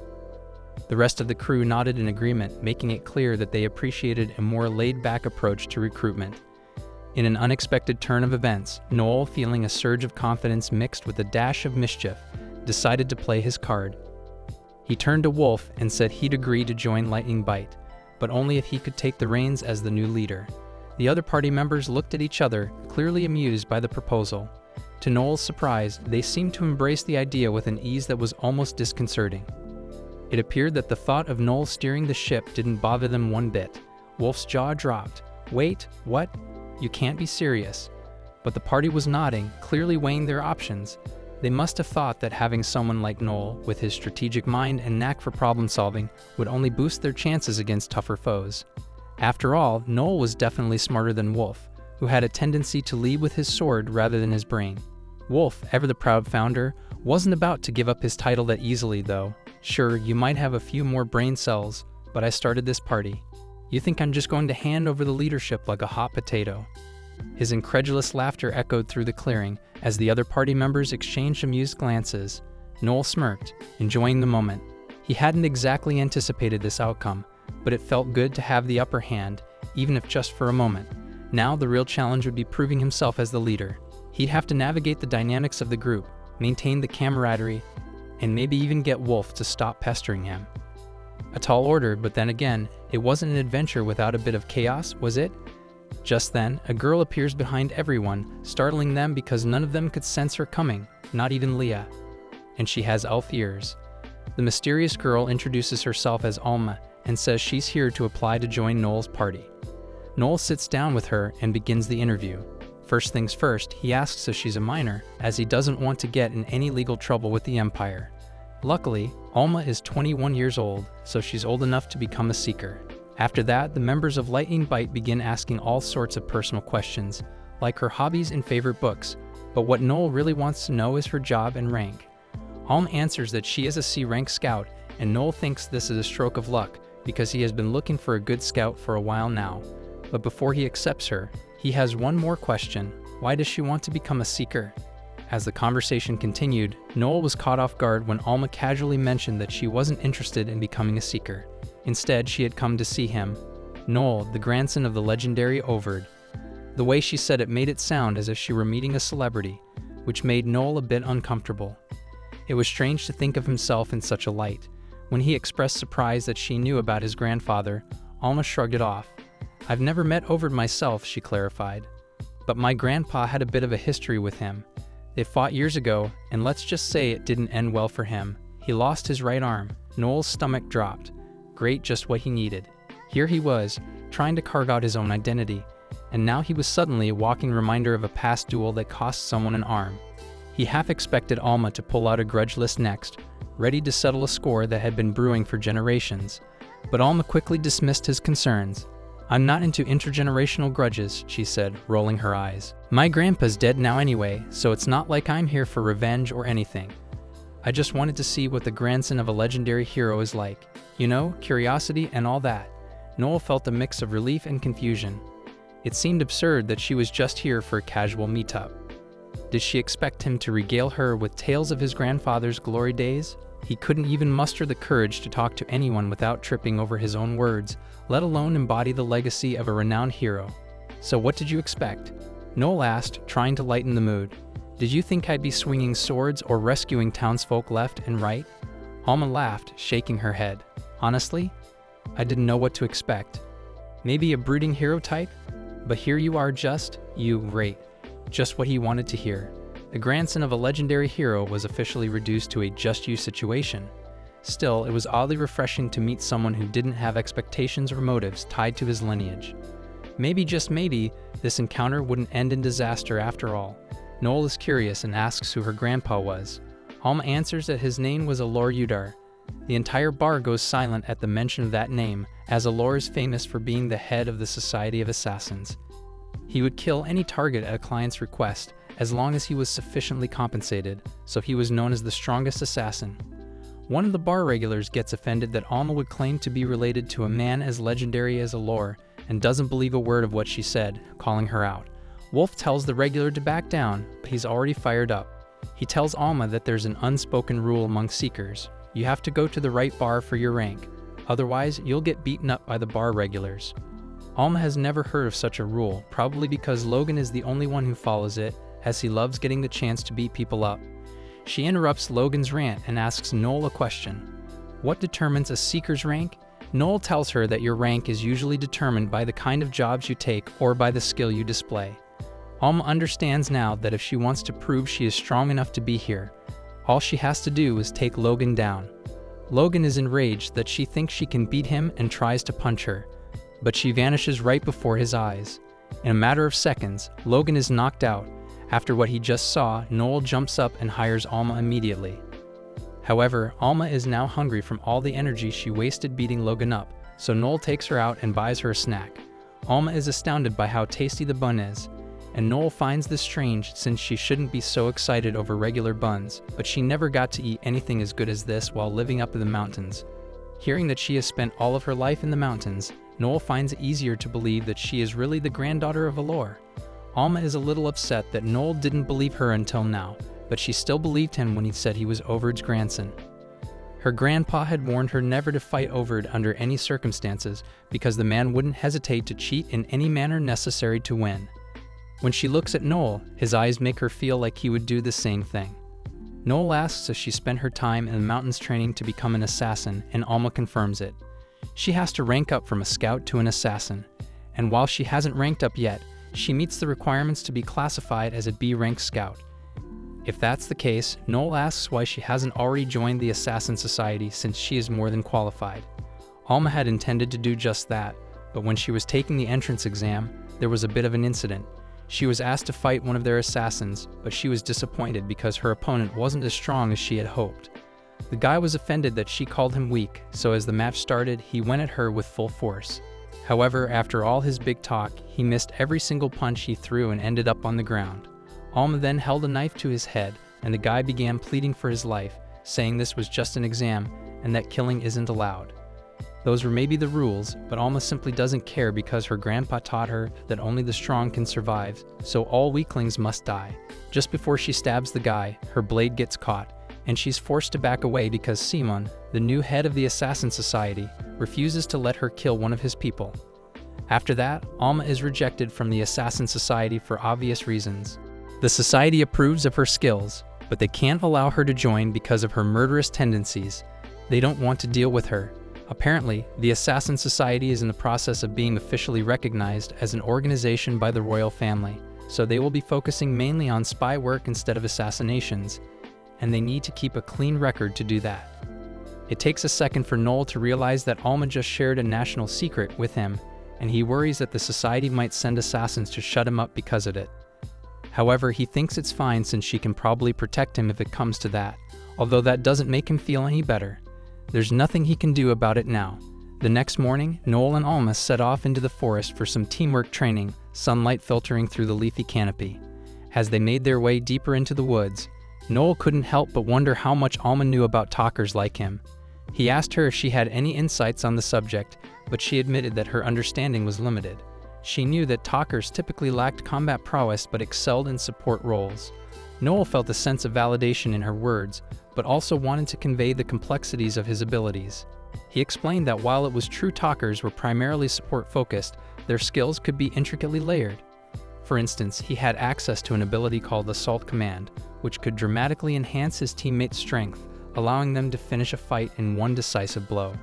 The rest of the crew nodded in agreement, making it clear that they appreciated a more laid-back approach to recruitment. In an unexpected turn of events, Noel, feeling a surge of confidence mixed with a dash of mischief, decided to play his card. He turned to Wolf and said he'd agree to join Lightning Bite, but only if he could take the reins as the new leader. The other party members looked at each other, clearly amused by the proposal. To Noel's surprise, they seemed to embrace the idea with an ease that was almost disconcerting. It appeared that the thought of Noel steering the ship didn't bother them one bit. Wolf's jaw dropped. "Wait, what? You can't be serious." But the party was nodding, clearly weighing their options. They must have thought that having someone like Noel, with his strategic mind and knack for problem-solving, would only boost their chances against tougher foes. After all, Noel was definitely smarter than Wolf, who had a tendency to lead with his sword rather than his brain. Wolf, ever the proud founder, wasn't about to give up his title that easily, though. "Sure, you might have a few more brain cells, but I started this party. You think I'm just going to hand over the leadership like a hot potato?" His incredulous laughter echoed through the clearing as the other party members exchanged amused glances. Noel smirked, enjoying the moment. He hadn't exactly anticipated this outcome, but it felt good to have the upper hand, even if just for a moment. Now the real challenge would be proving himself as the leader. He'd have to navigate the dynamics of the group, maintain the camaraderie, and maybe even get Wolf to stop pestering him. A tall order, but then again, it wasn't an adventure without a bit of chaos, was it? Just then, a girl appears behind everyone, startling them because none of them could sense her coming, not even Leah. And she has elf ears. The mysterious girl introduces herself as Alma and says she's here to apply to join Noel's party. Noel sits down with her and begins the interview. First things first, he asks if she's a minor, as he doesn't want to get in any legal trouble with the Empire. Luckily, Alma is 21 years old, so she's old enough to become a seeker. After that, the members of Lightning Bite begin asking all sorts of personal questions, like her hobbies and favorite books, but what Noel really wants to know is her job and rank. Alma answers that she is a C-rank scout, and Noel thinks this is a stroke of luck, because he has been looking for a good scout for a while now. But before he accepts her, he has one more question. Why does she want to become a seeker? As the conversation continued, Noel was caught off guard when Alma casually mentioned that she wasn't interested in becoming a seeker. Instead, she had come to see him, Noel, the grandson of the legendary Overd. The way she said it made it sound as if she were meeting a celebrity, which made Noel a bit uncomfortable. It was strange to think of himself in such a light. When he expressed surprise that she knew about his grandfather, Alma shrugged it off. "I've never met Overd myself," she clarified. "But my grandpa had a bit of a history with him. They fought years ago, and let's just say it didn't end well for him. He lost his right arm." Noel's stomach dropped. Great, just what he needed. Here he was, trying to carve out his own identity, and now he was suddenly a walking reminder of a past duel that cost someone an arm. He half expected Alma to pull out a grudge list next, ready to settle a score that had been brewing for generations. But Alma quickly dismissed his concerns. "I'm not into intergenerational grudges," she said, rolling her eyes. "My grandpa's dead now anyway, so it's not like I'm here for revenge or anything. I just wanted to see what the grandson of a legendary hero is like. You know, curiosity and all that." Noel felt a mix of relief and confusion. It seemed absurd that she was just here for a casual meetup. Did she expect him to regale her with tales of his grandfather's glory days? He couldn't even muster the courage to talk to anyone without tripping over his own words, let alone embody the legacy of a renowned hero. "So what did you expect?" Noel asked, trying to lighten the mood. "Did you think I'd be swinging swords or rescuing townsfolk left and right?" Alma laughed, shaking her head. "Honestly, I didn't know what to expect. Maybe a brooding hero type? But here you are great. Just what he wanted to hear. The grandson of a legendary hero was officially reduced to a just-you situation. Still, it was oddly refreshing to meet someone who didn't have expectations or motives tied to his lineage. Maybe, just maybe, this encounter wouldn't end in disaster after all. Noel is curious and asks who her grandpa was. Alma answers that his name was Alor Udar. The entire bar goes silent at the mention of that name, as Alor is famous for being the head of the Society of Assassins. He would kill any target at a client's request, as long as he was sufficiently compensated, so he was known as the strongest assassin. One of the bar regulars gets offended that Alma would claim to be related to a man as legendary as Alor, and doesn't believe a word of what she said, calling her out. Wolf tells the regular to back down, but he's already fired up. He tells Alma that there's an unspoken rule among Seekers. You have to go to the right bar for your rank, otherwise you'll get beaten up by the bar regulars. Alma has never heard of such a rule, probably because Logan is the only one who follows it, as he loves getting the chance to beat people up. She interrupts Logan's rant and asks Noel a question. What determines a Seeker's rank? Noel tells her that your rank is usually determined by the kind of jobs you take or by the skill you display. Alma understands now that if she wants to prove she is strong enough to be here, all she has to do is take Logan down. Logan is enraged that she thinks she can beat him and tries to punch her, but she vanishes right before his eyes. In a matter of seconds, Logan is knocked out. After what he just saw, Noel jumps up and hires Alma immediately. However, Alma is now hungry from all the energy she wasted beating Logan up, so Noel takes her out and buys her a snack. Alma is astounded by how tasty the bun is, and Noel finds this strange since she shouldn't be so excited over regular buns, but she never got to eat anything as good as this while living up in the mountains. Hearing that she has spent all of her life in the mountains, Noel finds it easier to believe that she is really the granddaughter of Valor. Alma is a little upset that Noel didn't believe her until now, but she still believed him when he said he was Overd's grandson. Her grandpa had warned her never to fight Overd under any circumstances because the man wouldn't hesitate to cheat in any manner necessary to win. When she looks at Noel, his eyes make her feel like he would do the same thing. Noel asks if she spent her time in the mountains training to become an assassin, and Alma confirms it. She has to rank up from a scout to an assassin, and while she hasn't ranked up yet, she meets the requirements to be classified as a B-rank scout. If that's the case, Noel asks why she hasn't already joined the Assassin Society since she is more than qualified. Alma had intended to do just that, but when she was taking the entrance exam, there was a bit of an incident. She was asked to fight one of their assassins, but she was disappointed because her opponent wasn't as strong as she had hoped. The guy was offended that she called him weak, so as the match started, he went at her with full force. However, after all his big talk, he missed every single punch he threw and ended up on the ground. Alma then held a knife to his head, and the guy began pleading for his life, saying this was just an exam and that killing isn't allowed. Those were maybe the rules, but Alma simply doesn't care because her grandpa taught her that only the strong can survive, so all weaklings must die. Just before she stabs the guy, her blade gets caught, and she's forced to back away because Simon, the new head of the Assassin Society, refuses to let her kill one of his people. After that, Alma is rejected from the Assassin Society for obvious reasons. The society approves of her skills, but they can't allow her to join because of her murderous tendencies. They don't want to deal with her. Apparently, the Assassin Society is in the process of being officially recognized as an organization by the royal family, so they will be focusing mainly on spy work instead of assassinations, and they need to keep a clean record to do that. It takes a second for Noel to realize that Alma just shared a national secret with him, and he worries that the society might send assassins to shut him up because of it. However, he thinks it's fine since she can probably protect him if it comes to that, although that doesn't make him feel any better. There's nothing he can do about it now. The next morning, Noel and Alma set off into the forest for some teamwork training, sunlight filtering through the leafy canopy. As they made their way deeper into the woods, Noel couldn't help but wonder how much Alma knew about talkers like him. He asked her if she had any insights on the subject, but she admitted that her understanding was limited. She knew that talkers typically lacked combat prowess but excelled in support roles. Noel felt a sense of validation in her words, but also wanted to convey the complexities of his abilities. He explained that while it was true talkers were primarily support-focused, their skills could be intricately layered. For instance, he had access to an ability called Assault Command, which could dramatically enhance his teammates' strength, allowing them to finish a fight in one decisive blow.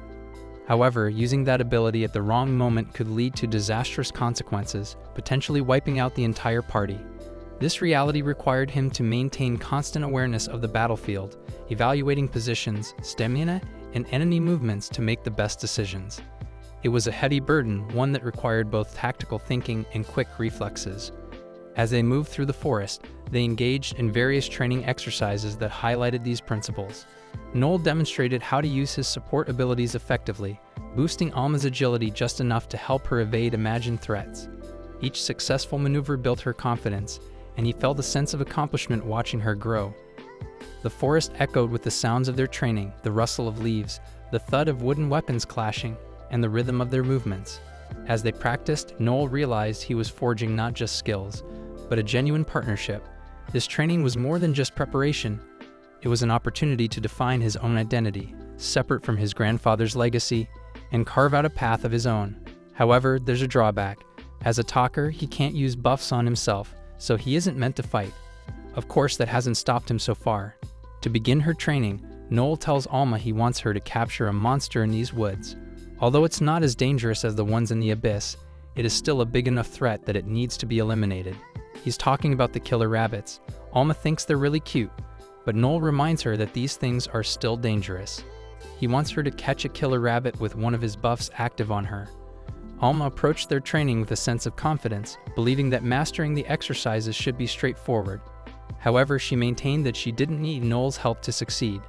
However, using that ability at the wrong moment could lead to disastrous consequences, potentially wiping out the entire party. This reality required him to maintain constant awareness of the battlefield, evaluating positions, stamina, and enemy movements to make the best decisions. It was a heavy burden, one that required both tactical thinking and quick reflexes. As they moved through the forest, they engaged in various training exercises that highlighted these principles. Noel demonstrated how to use his support abilities effectively, boosting Alma's agility just enough to help her evade imagined threats. Each successful maneuver built her confidence, and he felt a sense of accomplishment watching her grow. The forest echoed with the sounds of their training, the rustle of leaves, the thud of wooden weapons clashing, and the rhythm of their movements. As they practiced, Noel realized he was forging not just skills, but a genuine partnership. This training was more than just preparation. It was an opportunity to define his own identity, separate from his grandfather's legacy, and carve out a path of his own. However, there's a drawback. As a talker, he can't use buffs on himself, so he isn't meant to fight. Of course, that hasn't stopped him so far. To begin her training, Noel tells Alma he wants her to capture a monster in these woods. Although it's not as dangerous as the ones in the abyss, it is still a big enough threat that it needs to be eliminated. He's talking about the killer rabbits. Alma thinks they're really cute, but Noel reminds her that these things are still dangerous. He wants her to catch a killer rabbit with one of his buffs active on her. Alma approached their training with a sense of confidence, believing that mastering the exercises should be straightforward. However, she maintained that she didn't need Noel's help to succeed.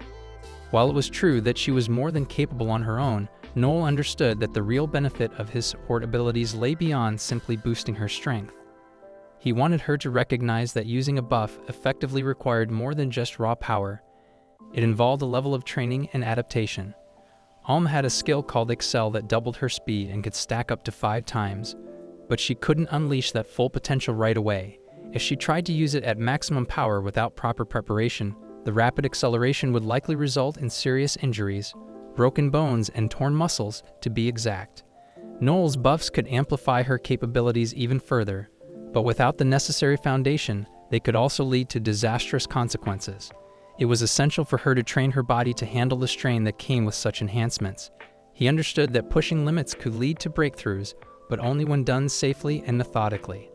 While it was true that she was more than capable on her own, Noel understood that the real benefit of his support abilities lay beyond simply boosting her strength. He wanted her to recognize that using a buff effectively required more than just raw power. It involved a level of training and adaptation. Alma had a skill called Excel that doubled her speed and could stack up to 5 times, but she couldn't unleash that full potential right away. If she tried to use it at maximum power without proper preparation, the rapid acceleration would likely result in serious injuries, broken bones and torn muscles, to be exact. Noel's buffs could amplify her capabilities even further, but without the necessary foundation, they could also lead to disastrous consequences. It was essential for her to train her body to handle the strain that came with such enhancements. He understood that pushing limits could lead to breakthroughs, but only when done safely and methodically.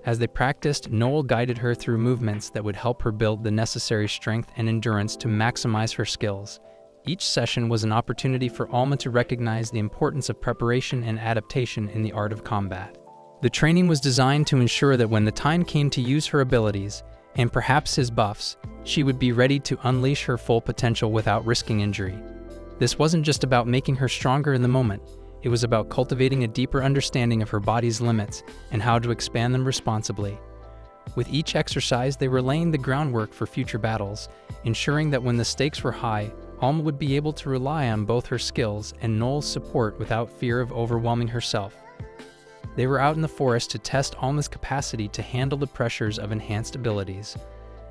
As they practiced, Noel guided her through movements that would help her build the necessary strength and endurance to maximize her skills. Each session was an opportunity for Alma to recognize the importance of preparation and adaptation in the art of combat. The training was designed to ensure that when the time came to use her abilities, and perhaps his buffs, she would be ready to unleash her full potential without risking injury. This wasn't just about making her stronger in the moment, it was about cultivating a deeper understanding of her body's limits and how to expand them responsibly. With each exercise, they were laying the groundwork for future battles, ensuring that when the stakes were high, Alma would be able to rely on both her skills and Noel's support without fear of overwhelming herself. They were out in the forest to test Alma's capacity to handle the pressures of enhanced abilities.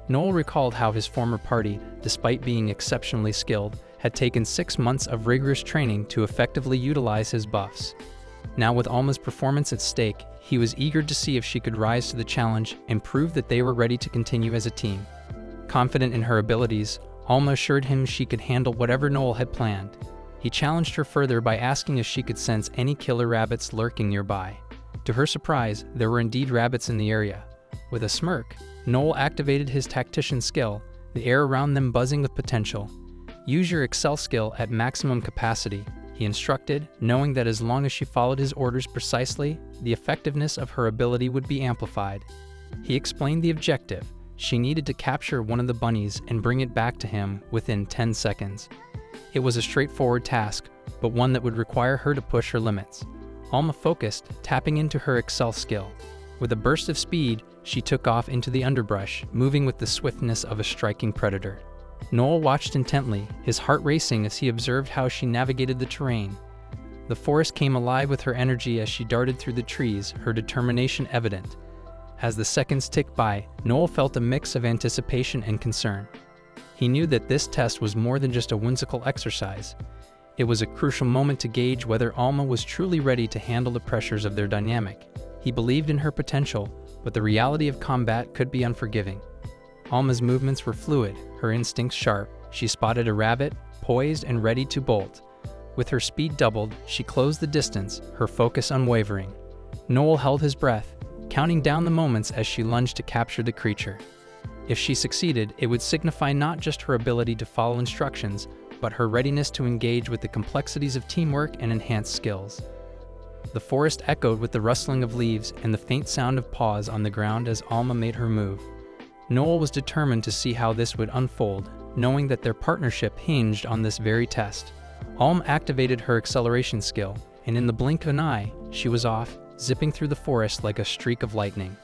Noel recalled how his former party, despite being exceptionally skilled, had taken 6 months of rigorous training to effectively utilize his buffs. Now with Alma's performance at stake, he was eager to see if she could rise to the challenge and prove that they were ready to continue as a team. Confident in her abilities, Alma assured him she could handle whatever Noel had planned. He challenged her further by asking if she could sense any killer rabbits lurking nearby. To her surprise, there were indeed rabbits in the area. With a smirk, Noel activated his tactician skill, the air around them buzzing with potential. Use your Excel skill at maximum capacity, he instructed, knowing that as long as she followed his orders precisely, the effectiveness of her ability would be amplified. He explained the objective. She needed to capture one of the bunnies and bring it back to him within 10 seconds. It was a straightforward task, but one that would require her to push her limits. Alma focused, tapping into her Excel skill. With a burst of speed, she took off into the underbrush, moving with the swiftness of a striking predator. Noel watched intently, his heart racing as he observed how she navigated the terrain. The forest came alive with her energy as she darted through the trees, her determination evident. As the seconds ticked by, Noel felt a mix of anticipation and concern. He knew that this test was more than just a whimsical exercise. It was a crucial moment to gauge whether Alma was truly ready to handle the pressures of their dynamic. He believed in her potential, but the reality of combat could be unforgiving. Alma's movements were fluid, her instincts sharp. She spotted a rabbit, poised and ready to bolt. With her speed doubled, she closed the distance, her focus unwavering. Noel held his breath, counting down the moments as she lunged to capture the creature. If she succeeded, it would signify not just her ability to follow instructions, but her readiness to engage with the complexities of teamwork and enhanced skills. The forest echoed with the rustling of leaves and the faint sound of paws on the ground as Alma made her move. Noel was determined to see how this would unfold, knowing that their partnership hinged on this very test. Alma activated her acceleration skill, and in the blink of an eye, she was off, zipping through the forest like a streak of lightning.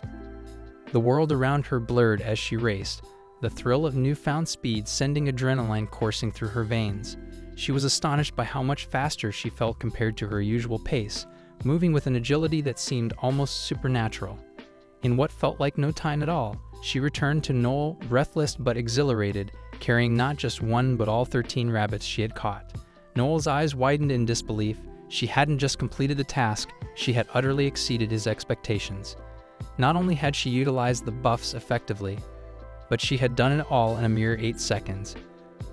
The world around her blurred as she raced, the thrill of newfound speed sending adrenaline coursing through her veins. She was astonished by how much faster she felt compared to her usual pace, moving with an agility that seemed almost supernatural. In what felt like no time at all, she returned to Noel, breathless but exhilarated, carrying not just one but all 13 rabbits she had caught. Noel's eyes widened in disbelief. She hadn't just completed the task, she had utterly exceeded his expectations. Not only had she utilized the buffs effectively, but she had done it all in a mere 8 seconds.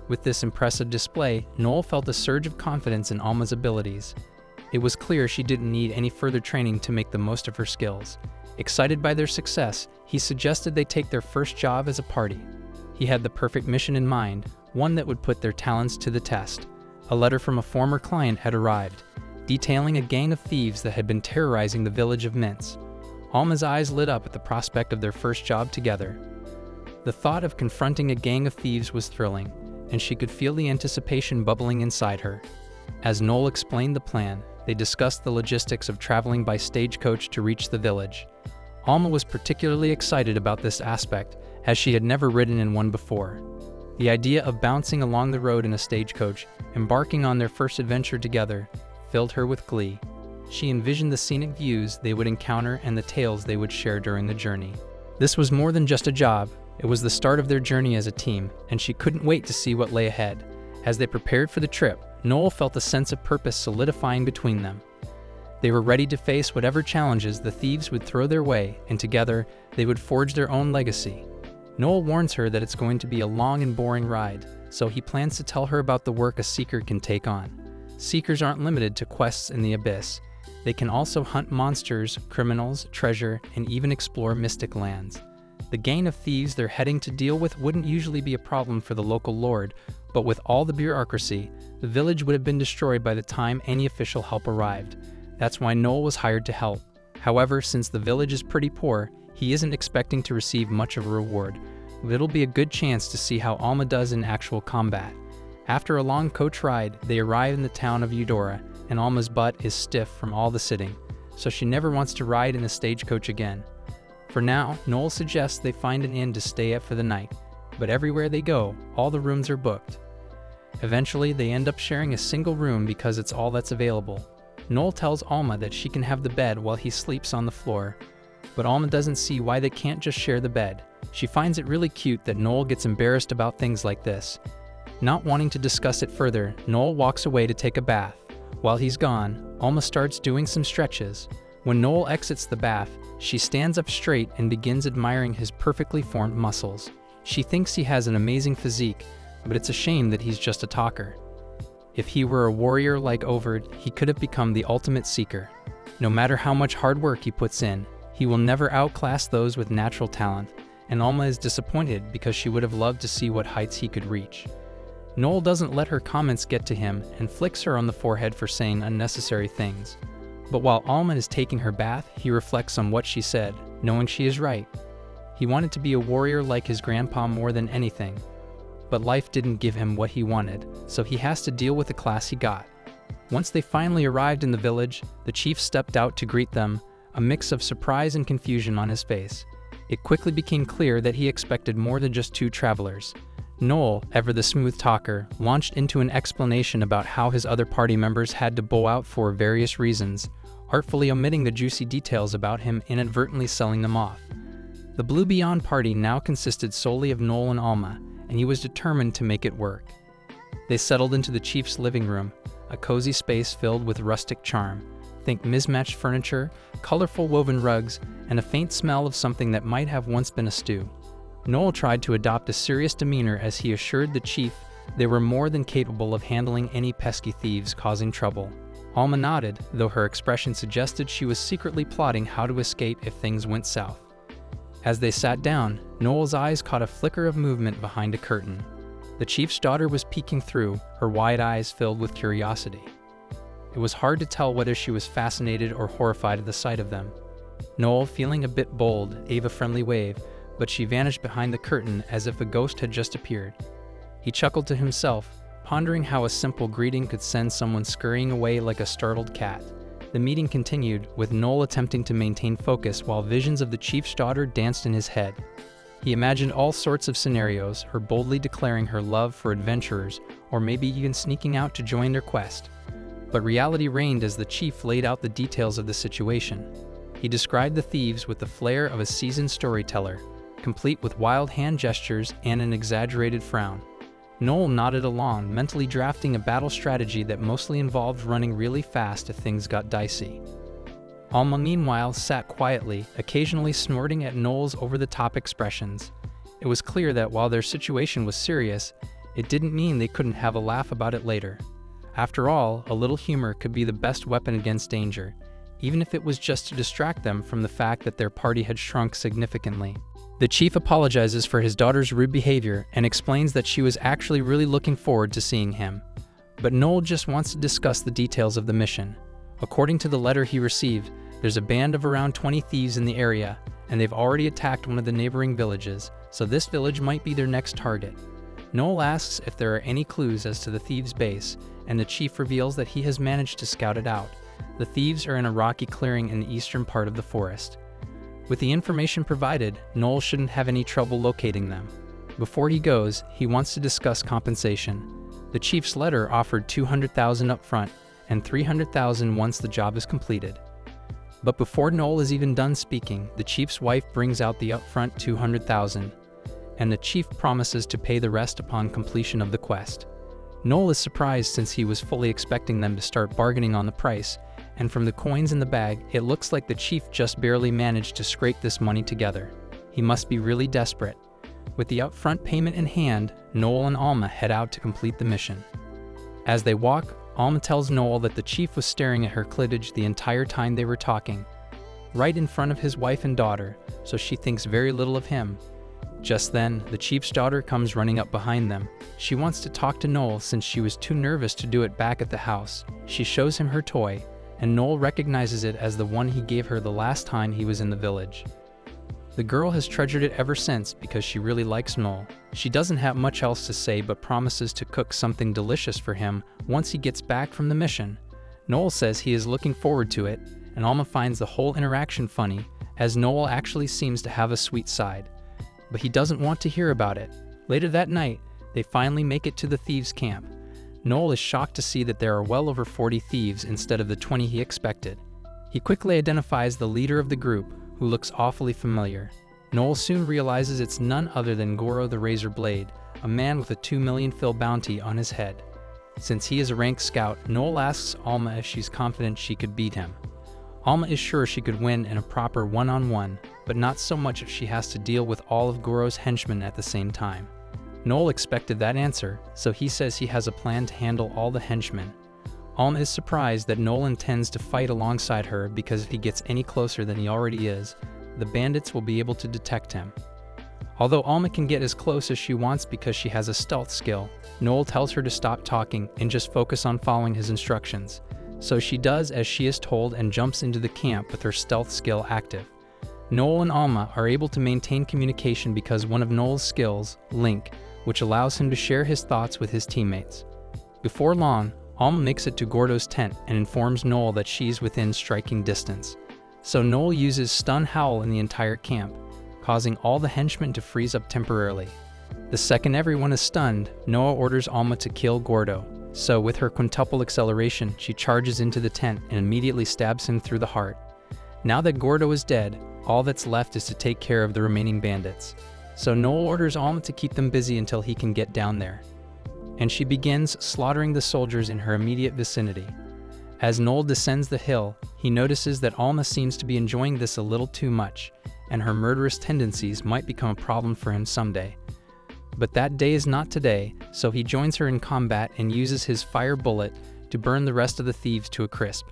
With this impressive display, Noel felt a surge of confidence in Alma's abilities. It was clear she didn't need any further training to make the most of her skills. Excited by their success, he suggested they take their first job as a party. He had the perfect mission in mind, one that would put their talents to the test. A letter from a former client had arrived, detailing a gang of thieves that had been terrorizing the village of Mince. Alma's eyes lit up at the prospect of their first job together. The thought of confronting a gang of thieves was thrilling, and she could feel the anticipation bubbling inside her. As Noel explained the plan, they discussed the logistics of traveling by stagecoach to reach the village. Alma was particularly excited about this aspect, as she had never ridden in one before. The idea of bouncing along the road in a stagecoach, embarking on their first adventure together, filled her with glee. She envisioned the scenic views they would encounter and the tales they would share during the journey. This was more than just a job, it was the start of their journey as a team, and she couldn't wait to see what lay ahead. As they prepared for the trip, Noel felt a sense of purpose solidifying between them. They were ready to face whatever challenges the thieves would throw their way, and together, they would forge their own legacy. Noel warns her that it's going to be a long and boring ride, so he plans to tell her about the work a seeker can take on. Seekers aren't limited to quests in the abyss. They can also hunt monsters, criminals, treasure, and even explore mystic lands. The gang of thieves they're heading to deal with wouldn't usually be a problem for the local lord, but with all the bureaucracy, the village would have been destroyed by the time any official help arrived. That's why Noel was hired to help. However, since the village is pretty poor, he isn't expecting to receive much of a reward, but it'll be a good chance to see how Alma does in actual combat. After a long coach ride, they arrive in the town of Eudora, and Alma's butt is stiff from all the sitting, so she never wants to ride in the stagecoach again. For now, Noel suggests they find an inn to stay at for the night, but everywhere they go, all the rooms are booked. Eventually, they end up sharing a single room because it's all that's available. Noel tells Alma that she can have the bed while he sleeps on the floor, but Alma doesn't see why they can't just share the bed. She finds it really cute that Noel gets embarrassed about things like this. Not wanting to discuss it further, Noel walks away to take a bath. While he's gone, Alma starts doing some stretches. When Noel exits the bath, she stands up straight and begins admiring his perfectly formed muscles. She thinks he has an amazing physique, but it's a shame that he's just a talker. If he were a warrior like Overd, he could have become the ultimate seeker. No matter how much hard work he puts in, he will never outclass those with natural talent, and Alma is disappointed because she would have loved to see what heights he could reach. Noel doesn't let her comments get to him and flicks her on the forehead for saying unnecessary things. But while Alma is taking her bath, he reflects on what she said, knowing she is right. He wanted to be a warrior like his grandpa more than anything. But life didn't give him what he wanted, so he has to deal with the class he got. Once they finally arrived in the village, the chief stepped out to greet them, a mix of surprise and confusion on his face. It quickly became clear that he expected more than just 2 travelers. Noel, ever the smooth talker, launched into an explanation about how his other party members had to bow out for various reasons, artfully omitting the juicy details about him inadvertently selling them off. The Blue Beyond party now consisted solely of Noel and Alma, and he was determined to make it work. They settled into the chief's living room, a cozy space filled with rustic charm. Think mismatched furniture, colorful woven rugs, and a faint smell of something that might have once been a stew. Noel tried to adopt a serious demeanor as he assured the chief they were more than capable of handling any pesky thieves causing trouble. Alma nodded, though her expression suggested she was secretly plotting how to escape if things went south. As they sat down, Noel's eyes caught a flicker of movement behind a curtain. The chief's daughter was peeking through, her wide eyes filled with curiosity. It was hard to tell whether she was fascinated or horrified at the sight of them. Noel, feeling a bit bold, gave a friendly wave, but she vanished behind the curtain as if a ghost had just appeared. He chuckled to himself, pondering how a simple greeting could send someone scurrying away like a startled cat. The meeting continued, with Noel attempting to maintain focus while visions of the chief's daughter danced in his head. He imagined all sorts of scenarios, her boldly declaring her love for adventurers, or maybe even sneaking out to join their quest. But reality reigned as the chief laid out the details of the situation. He described the thieves with the flair of a seasoned storyteller, complete with wild hand gestures and an exaggerated frown. Noel nodded along, mentally drafting a battle strategy that mostly involved running really fast if things got dicey. Alma, meanwhile, sat quietly, occasionally snorting at Noel's over-the-top expressions. It was clear that while their situation was serious, it didn't mean they couldn't have a laugh about it later. After all, a little humor could be the best weapon against danger, even if it was just to distract them from the fact that their party had shrunk significantly. The chief apologizes for his daughter's rude behavior and explains that she was actually really looking forward to seeing him. But Noel just wants to discuss the details of the mission. According to the letter he received, there's a band of around 20 thieves in the area, and they've already attacked one of the neighboring villages, so this village might be their next target. Noel asks if there are any clues as to the thieves' base, and the chief reveals that he has managed to scout it out. The thieves are in a rocky clearing in the eastern part of the forest. With the information provided, Noel shouldn't have any trouble locating them. Before he goes, he wants to discuss compensation. The chief's letter offered $200,000 up front and $300,000 once the job is completed. But before Noel is even done speaking, the chief's wife brings out the upfront $200,000, and the chief promises to pay the rest upon completion of the quest. Noel is surprised since he was fully expecting them to start bargaining on the price, and from the coins in the bag, it looks like the chief just barely managed to scrape this money together. He must be really desperate. With the upfront payment in hand, Noel and Alma head out to complete the mission. As they walk, Alma tells Noel that the chief was staring at her cleavage the entire time they were talking, right in front of his wife and daughter, so she thinks very little of him. Just then, the chief's daughter comes running up behind them. She wants to talk to Noel since she was too nervous to do it back at the house. She shows him her toy, and Noel recognizes it as the one he gave her the last time he was in the village. The girl has treasured it ever since because she really likes Noel. She doesn't have much else to say but promises to cook something delicious for him once he gets back from the mission. Noel says he is looking forward to it, and Alma finds the whole interaction funny, as Noel actually seems to have a sweet side. But he doesn't want to hear about it. Later that night, they finally make it to the thieves' camp. Noel is shocked to see that there are well over 40 thieves instead of the 20 he expected. He quickly identifies the leader of the group, who looks awfully familiar. Noel soon realizes it's none other than Goro the Razor Blade, a man with a 2 million fil bounty on his head. Since he is a ranked scout, Noel asks Alma if she's confident she could beat him. Alma is sure she could win in a proper one-on-one, but not so much if she has to deal with all of Goro's henchmen at the same time. Noel expected that answer, so he says he has a plan to handle all the henchmen. Alma is surprised that Noel intends to fight alongside her because if he gets any closer than he already is, the bandits will be able to detect him. Although Alma can get as close as she wants because she has a stealth skill, Noel tells her to stop talking and just focus on following his instructions. So she does as she is told and jumps into the camp with her stealth skill active. Noel and Alma are able to maintain communication because one of Noel's skills, Link, which allows him to share his thoughts with his teammates. Before long, Alma makes it to Gordo's tent and informs Noel that she's within striking distance. So Noel uses Stun Howl in the entire camp, causing all the henchmen to freeze up temporarily. The second everyone is stunned, Noah orders Alma to kill Gordo. So with her quintuple acceleration, she charges into the tent and immediately stabs him through the heart. Now that Gordo is dead, all that's left is to take care of the remaining bandits. So Noel orders Alma to keep them busy until he can get down there. And she begins slaughtering the soldiers in her immediate vicinity. As Noel descends the hill, he notices that Alma seems to be enjoying this a little too much, and her murderous tendencies might become a problem for him someday. But that day is not today, so he joins her in combat and uses his fire bullet to burn the rest of the thieves to a crisp.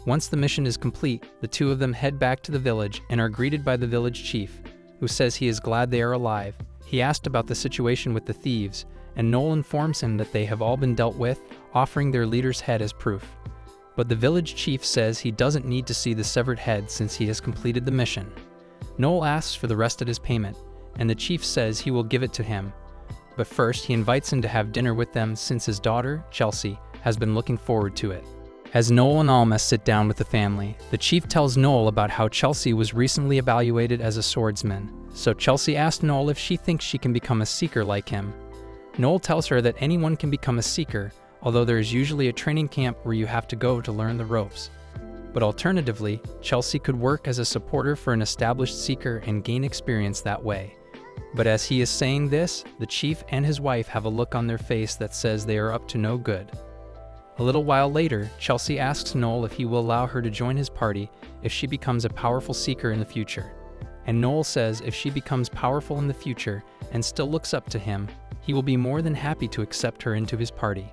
Once the mission is complete, the two of them head back to the village and are greeted by the village chief, who says he is glad they are alive. He asked about the situation with the thieves, and Noel informs him that they have all been dealt with, offering their leader's head as proof. But the village chief says he doesn't need to see the severed head since he has completed the mission. Noel asks for the rest of his payment, and the chief says he will give it to him. But first, he invites him to have dinner with them since his daughter, Chelsea, has been looking forward to it. As Noel and Alma sit down with the family, the chief tells Noel about how Chelsea was recently evaluated as a swordsman. So Chelsea asks Noel if she thinks she can become a seeker like him. Noel tells her that anyone can become a seeker, although there is usually a training camp where you have to go to learn the ropes. But alternatively, Chelsea could work as a supporter for an established seeker and gain experience that way. But as he is saying this, the chief and his wife have a look on their face that says they are up to no good. A little while later, Chelsea asks Noel if he will allow her to join his party if she becomes a powerful seeker in the future. And Noel says if she becomes powerful in the future and still looks up to him, he will be more than happy to accept her into his party.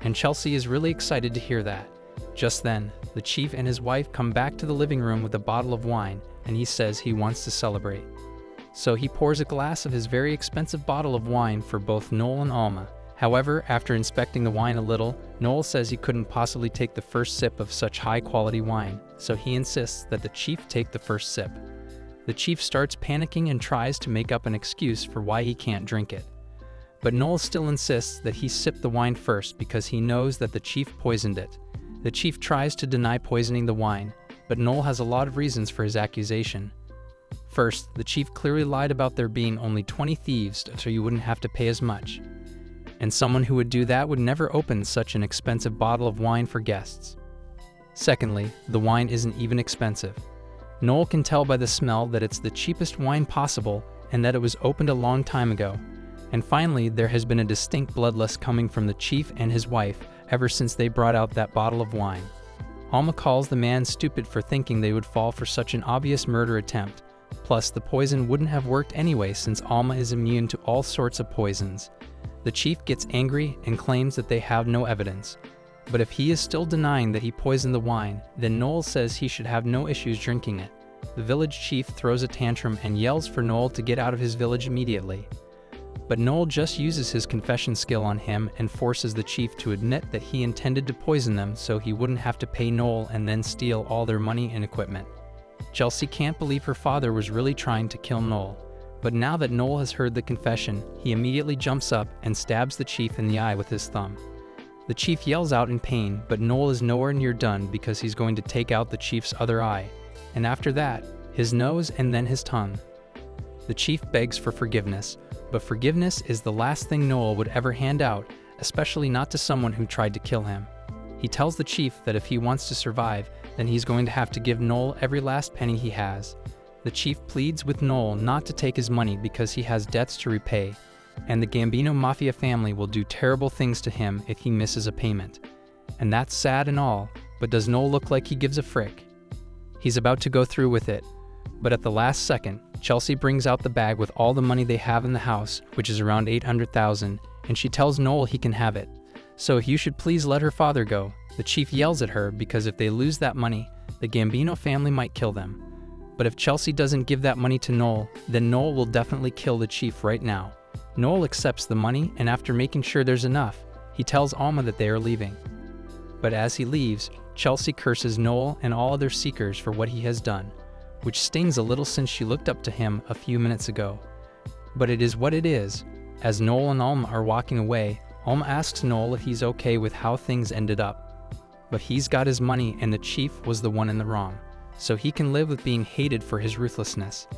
And Chelsea is really excited to hear that. Just then, the chief and his wife come back to the living room with a bottle of wine, and he says he wants to celebrate. So he pours a glass of his very expensive bottle of wine for both Noel and Alma. However, after inspecting the wine a little, Noel says he couldn't possibly take the first sip of such high-quality wine, so he insists that the chief take the first sip. The chief starts panicking and tries to make up an excuse for why he can't drink it. But Noel still insists that he sip the wine first because he knows that the chief poisoned it. The chief tries to deny poisoning the wine, but Noel has a lot of reasons for his accusation. First, the chief clearly lied about there being only 20 thieves, so you wouldn't have to pay as much. And someone who would do that would never open such an expensive bottle of wine for guests. Secondly, the wine isn't even expensive. Noel can tell by the smell that it's the cheapest wine possible and that it was opened a long time ago. And finally, there has been a distinct bloodlust coming from the chief and his wife ever since they brought out that bottle of wine. Alma calls the man stupid for thinking they would fall for such an obvious murder attempt. Plus, the poison wouldn't have worked anyway since Alma is immune to all sorts of poisons. The chief gets angry and claims that they have no evidence. But if he is still denying that he poisoned the wine, then Noel says he should have no issues drinking it. The village chief throws a tantrum and yells for Noel to get out of his village immediately. But Noel just uses his confession skill on him and forces the chief to admit that he intended to poison them so he wouldn't have to pay Noel and then steal all their money and equipment. Chelsea can't believe her father was really trying to kill Noel. But now that Noel has heard the confession, he immediately jumps up and stabs the chief in the eye with his thumb. The chief yells out in pain, but Noel is nowhere near done because he's going to take out the chief's other eye, and after that, his nose and then his tongue. The chief begs for forgiveness, but forgiveness is the last thing Noel would ever hand out, especially not to someone who tried to kill him. He tells the chief that if he wants to survive, then he's going to have to give Noel every last penny he has. The chief pleads with Noel not to take his money because he has debts to repay, and the Gambino Mafia family will do terrible things to him if he misses a payment. And that's sad and all, but does Noel look like he gives a frick? He's about to go through with it, but at the last second, Chelsea brings out the bag with all the money they have in the house, which is around $800,000, and she tells Noel he can have it. So if you should please let her father go. The chief yells at her because if they lose that money, the Gambino family might kill them. But if Chelsea doesn't give that money to Noel, then Noel will definitely kill the chief right now. Noel accepts the money, and after making sure there's enough, he tells Alma that they are leaving. But as he leaves, Chelsea curses Noel and all other seekers for what he has done, which stings a little since she looked up to him a few minutes ago. But it is what it is. As Noel and Alma are walking away, Alma asks Noel if he's okay with how things ended up. But he's got his money and the chief was the one in the wrong, so he can live with being hated for his ruthlessness.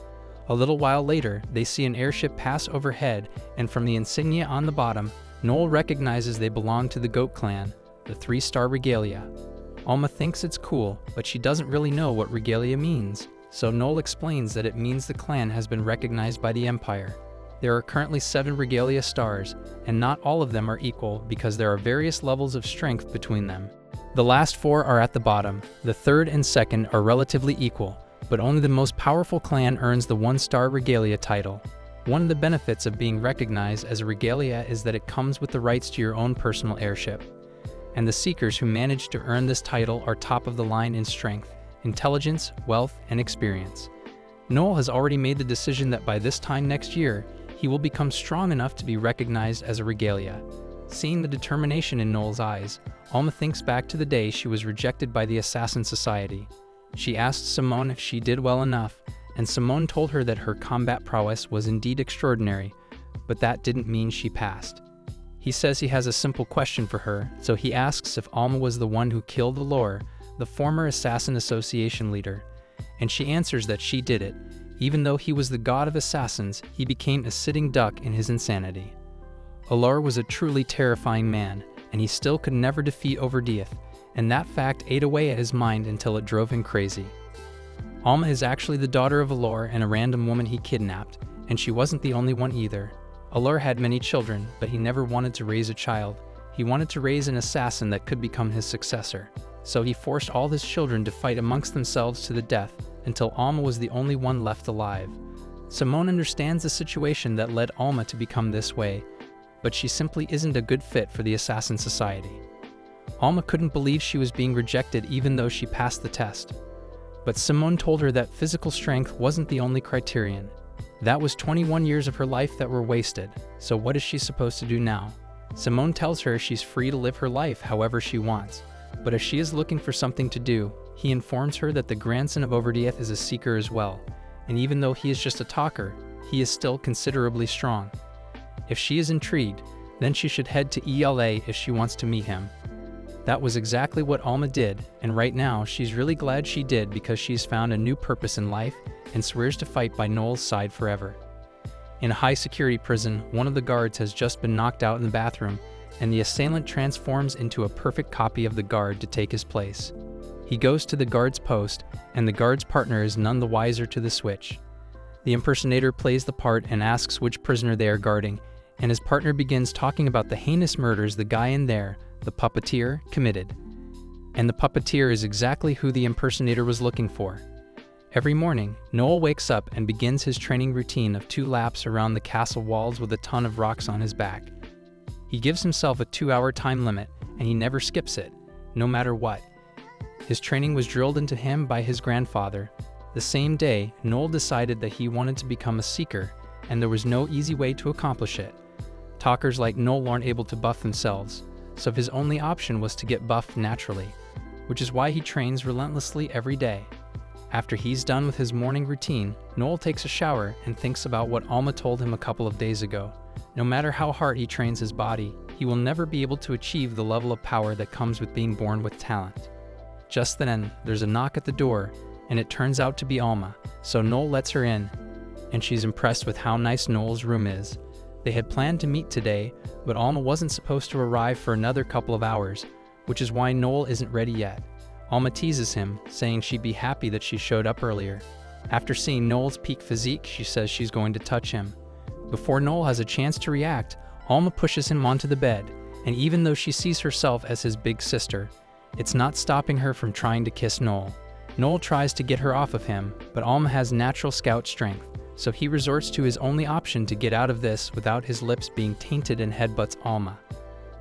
A little while later, they see an airship pass overhead, and from the insignia on the bottom, Noel recognizes they belong to the Goat Clan, the 3-star regalia. Alma thinks it's cool, but she doesn't really know what regalia means, so Noel explains that it means the clan has been recognized by the Empire. There are currently 7 regalia stars, and not all of them are equal because there are various levels of strength between them. The last 4 are at the bottom. The 3rd and 2nd are relatively equal, but only the most powerful clan earns the 1-star regalia title. One of the benefits of being recognized as a regalia is that it comes with the rights to your own personal airship. And the seekers who manage to earn this title are top of the line in strength, intelligence, wealth, and experience. Noel has already made the decision that by this time next year, he will become strong enough to be recognized as a regalia. Seeing the determination in Noel's eyes, Alma thinks back to the day she was rejected by the Assassin Society. She asked Simone if she did well enough, and Simone told her that her combat prowess was indeed extraordinary, but that didn't mean she passed. He says he has a simple question for her, so he asks if Alma was the one who killed Valor, the former Assassin Association leader, and she answers that she did it. Even though he was the god of assassins, he became a sitting duck in his insanity. Allure was a truly terrifying man, and he still could never defeat Overdeath, and that fact ate away at his mind until it drove him crazy. Alma is actually the daughter of Allure and a random woman he kidnapped, and she wasn't the only one either. Allure had many children, but he never wanted to raise a child. He wanted to raise an assassin that could become his successor. So he forced all his children to fight amongst themselves to the death, until Alma was the only one left alive. Simone understands the situation that led Alma to become this way, but she simply isn't a good fit for the assassin society. Alma couldn't believe she was being rejected even though she passed the test. But Simone told her that physical strength wasn't the only criterion. That was 21 years of her life that were wasted, so what is she supposed to do now? Simone tells her she's free to live her life however she wants, but if she is looking for something to do, he informs her that the grandson of Overdieth is a seeker as well, and even though he is just a talker, he is still considerably strong. If she is intrigued, then she should head to ELA if she wants to meet him. That was exactly what Alma did, and right now she's really glad she did because she's found a new purpose in life and swears to fight by Noel's side forever. In a high-security prison, one of the guards has just been knocked out in the bathroom, and the assailant transforms into a perfect copy of the guard to take his place. He goes to the guard's post, and the guard's partner is none the wiser to the switch. The impersonator plays the part and asks which prisoner they are guarding, and his partner begins talking about the heinous murders the guy in there, the puppeteer, committed. And the puppeteer is exactly who the impersonator was looking for. Every morning, Noel wakes up and begins his training routine of 2 laps around the castle walls with a ton of rocks on his back. He gives himself a 2-hour time limit, and he never skips it, no matter what. His training was drilled into him by his grandfather. The same day, Noel decided that he wanted to become a seeker, and there was no easy way to accomplish it. Talkers like Noel aren't able to buff themselves, so his only option was to get buffed naturally, which is why he trains relentlessly every day. After he's done with his morning routine, Noel takes a shower and thinks about what Alma told him a couple of days ago. No matter how hard he trains his body, he will never be able to achieve the level of power that comes with being born with talent. Just then, there's a knock at the door, and it turns out to be Alma, so Noel lets her in, and she's impressed with how nice Noel's room is. They had planned to meet today, but Alma wasn't supposed to arrive for another couple of hours, which is why Noel isn't ready yet. Alma teases him, saying she'd be happy that she showed up earlier. After seeing Noel's peak physique, she says she's going to touch him. Before Noel has a chance to react, Alma pushes him onto the bed, and even though she sees herself as his big sister, it's not stopping her from trying to kiss Noel. Noel tries to get her off of him, but Alma has natural scout strength, so he resorts to his only option to get out of this without his lips being tainted and headbutts Alma.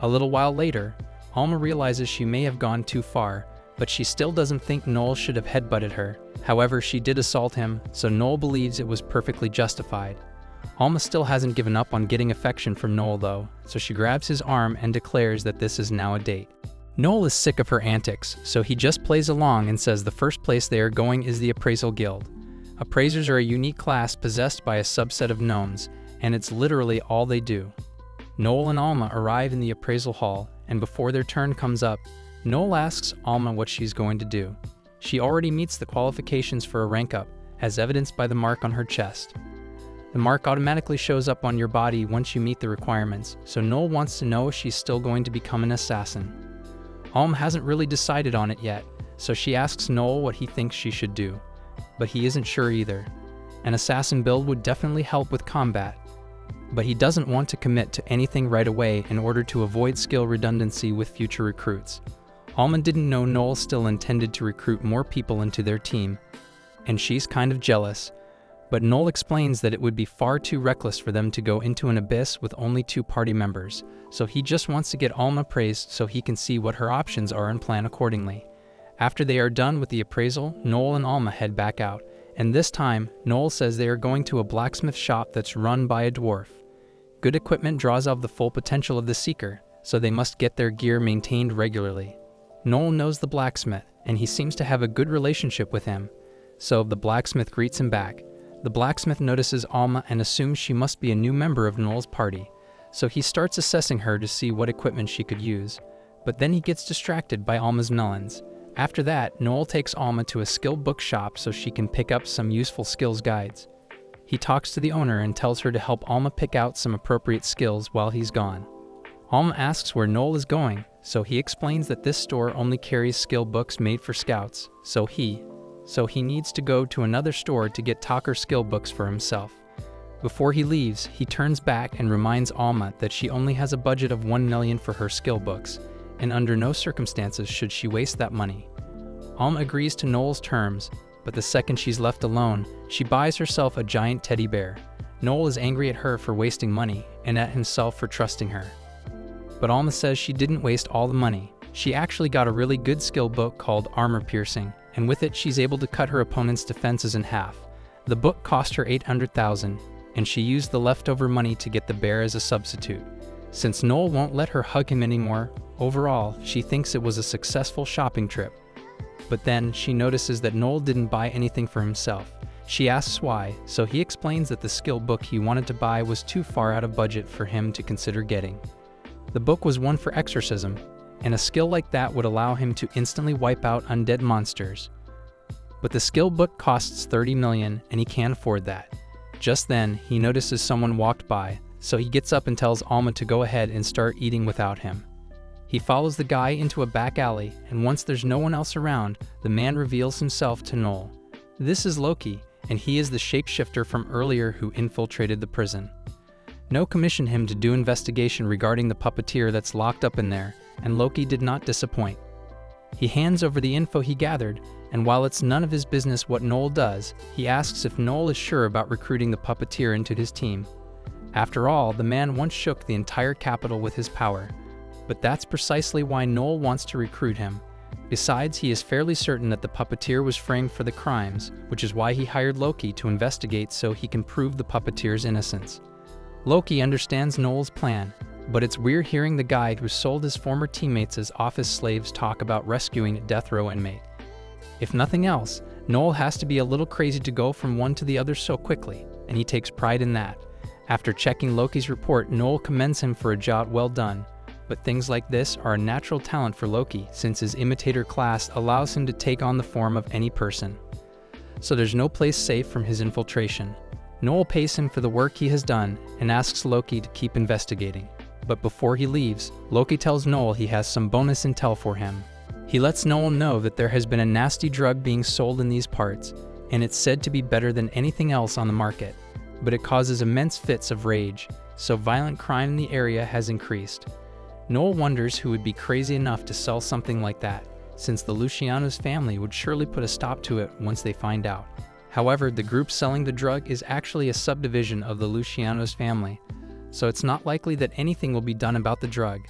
A little while later, Alma realizes she may have gone too far, but she still doesn't think Noel should have headbutted her. However, she did assault him, so Noel believes it was perfectly justified. Alma still hasn't given up on getting affection from Noel though, so she grabs his arm and declares that this is now a date. Noel is sick of her antics, so he just plays along and says the first place they are going is the Appraisal Guild. Appraisers are a unique class possessed by a subset of gnomes, and it's literally all they do. Noel and Alma arrive in the appraisal hall, and before their turn comes up, Noel asks Alma what she's going to do. She already meets the qualifications for a rank up, as evidenced by the mark on her chest. The mark automatically shows up on your body once you meet the requirements, so Noel wants to know if she's still going to become an assassin. Alma hasn't really decided on it yet, so she asks Noel what he thinks she should do, but he isn't sure either. An assassin build would definitely help with combat, but he doesn't want to commit to anything right away in order to avoid skill redundancy with future recruits. Alma didn't know Noel still intended to recruit more people into their team, and she's kind of jealous, but Noel explains that it would be far too reckless for them to go into an abyss with only 2 party members, so he just wants to get Alma praised so he can see what her options are and plan accordingly. After they are done with the appraisal, Noel and Alma head back out, and this time, Noel says they are going to a blacksmith shop that's run by a dwarf. Good equipment draws out the full potential of the seeker, so they must get their gear maintained regularly. Noel knows the blacksmith, and he seems to have a good relationship with him, so the blacksmith greets him back. The blacksmith notices Alma and assumes she must be a new member of Noel's party, so he starts assessing her to see what equipment she could use, but then he gets distracted by Alma's melons. After that, Noel takes Alma to a skill bookshop so she can pick up some useful skills guides. He talks to the owner and tells her to help Alma pick out some appropriate skills while he's gone. Alma asks where Noel is going, so he explains that this store only carries skill books made for scouts, so he needs to go to another store to get Talker skill books for himself. Before he leaves, he turns back and reminds Alma that she only has a budget of 1 million for her skill books, and under no circumstances should she waste that money. Alma agrees to Noel's terms, but the second she's left alone, she buys herself a giant teddy bear. Noel is angry at her for wasting money and at himself for trusting her. But Alma says she didn't waste all the money. She actually got a really good skill book called Armor Piercing, and with it she's able to cut her opponent's defenses in half. The book cost her 800,000, and she used the leftover money to get the bear as a substitute. Since Noel won't let her hug him anymore, overall, she thinks it was a successful shopping trip. But then, she notices that Noel didn't buy anything for himself. She asks why, so he explains that the skill book he wanted to buy was too far out of budget for him to consider getting. The book was one for exorcism, and a skill like that would allow him to instantly wipe out undead monsters. But the skill book costs 30 million, and he can't afford that. Just then, he notices someone walked by, so he gets up and tells Alma to go ahead and start eating without him. He follows the guy into a back alley, and once there's no one else around, the man reveals himself to Noel. This is Loki, and he is the shapeshifter from earlier who infiltrated the prison. Noel commissioned him to do investigation regarding the puppeteer that's locked up in there, and Loki did not disappoint. He hands over the info he gathered, and while it's none of his business what Noel does, he asks if Noel is sure about recruiting the puppeteer into his team. After all, the man once shook the entire capital with his power. But that's precisely why Noel wants to recruit him. Besides, he is fairly certain that the puppeteer was framed for the crimes, which is why he hired Loki to investigate so he can prove the puppeteer's innocence. Loki understands Noel's plan, but it's weird hearing the guy who sold his former teammates as office slaves talk about rescuing a death row inmate. If nothing else, Noel has to be a little crazy to go from one to the other so quickly, and he takes pride in that. After checking Loki's report, Noel commends him for a job well done. But things like this are a natural talent for Loki, since his imitator class allows him to take on the form of any person. So there's no place safe from his infiltration. Noel pays him for the work he has done and asks Loki to keep investigating. But before he leaves, Loki tells Noel he has some bonus intel for him. He lets Noel know that there has been a nasty drug being sold in these parts, and it's said to be better than anything else on the market. But it causes immense fits of rage, so violent crime in the area has increased. Noel wonders who would be crazy enough to sell something like that, since the Luciano's family would surely put a stop to it once they find out. However, the group selling the drug is actually a subdivision of the Luciano's family, so it's not likely that anything will be done about the drug.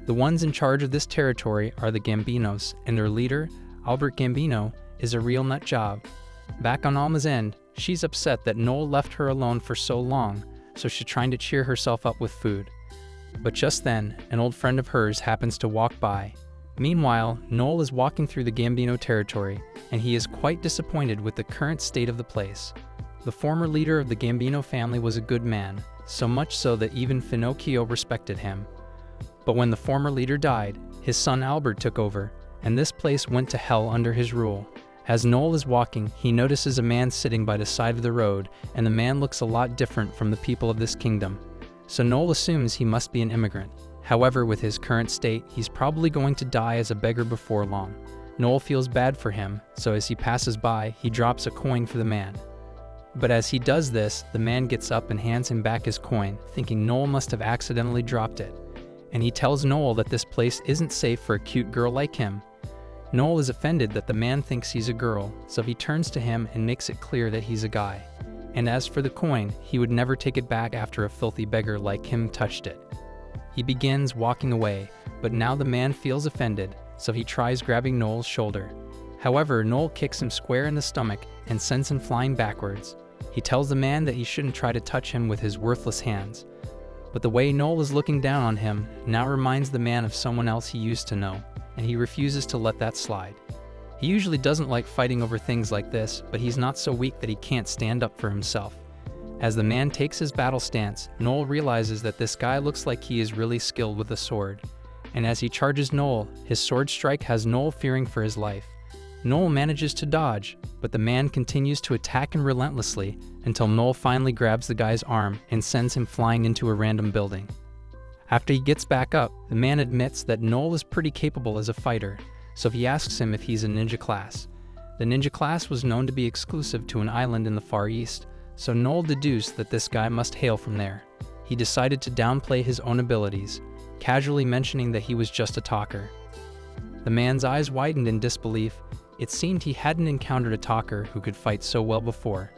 The ones in charge of this territory are the Gambinos, and their leader, Albert Gambino, is a real nut job. Back on Alma's end, she's upset that Noel left her alone for so long, so she's trying to cheer herself up with food. But just then, an old friend of hers happens to walk by. Meanwhile, Noel is walking through the Gambino territory, and he is quite disappointed with the current state of the place. The former leader of the Gambino family was a good man, so much so that even Finocchio respected him. But when the former leader died, his son Albert took over, and this place went to hell under his rule. As Noel is walking, he notices a man sitting by the side of the road, and the man looks a lot different from the people of this kingdom. So Noel assumes he must be an immigrant. However, with his current state, he's probably going to die as a beggar before long. Noel feels bad for him, so as he passes by, he drops a coin for the man. But as he does this, the man gets up and hands him back his coin, thinking Noel must have accidentally dropped it. And he tells Noel that this place isn't safe for a cute girl like him. Noel is offended that the man thinks he's a girl, so he turns to him and makes it clear that he's a guy. And as for the coin, he would never take it back after a filthy beggar like him touched it. He begins walking away, but now the man feels offended, so he tries grabbing Noel's shoulder. However, Noel kicks him square in the stomach and sends him flying backwards. He tells the man that he shouldn't try to touch him with his worthless hands. But the way Noel is looking down on him now reminds the man of someone else he used to know, and he refuses to let that slide. He usually doesn't like fighting over things like this, but he's not so weak that he can't stand up for himself. As the man takes his battle stance, Noel realizes that this guy looks like he is really skilled with a sword. And as he charges Noel, his sword strike has Noel fearing for his life. Noel manages to dodge, but the man continues to attack him relentlessly until Noel finally grabs the guy's arm and sends him flying into a random building. After he gets back up, the man admits that Noel is pretty capable as a fighter, so he asks him if he's a ninja class. The ninja class was known to be exclusive to an island in the Far East, so Noel deduced that this guy must hail from there. He decided to downplay his own abilities, casually mentioning that he was just a talker. The man's eyes widened in disbelief. It seemed he hadn't encountered a talker who could fight so well before.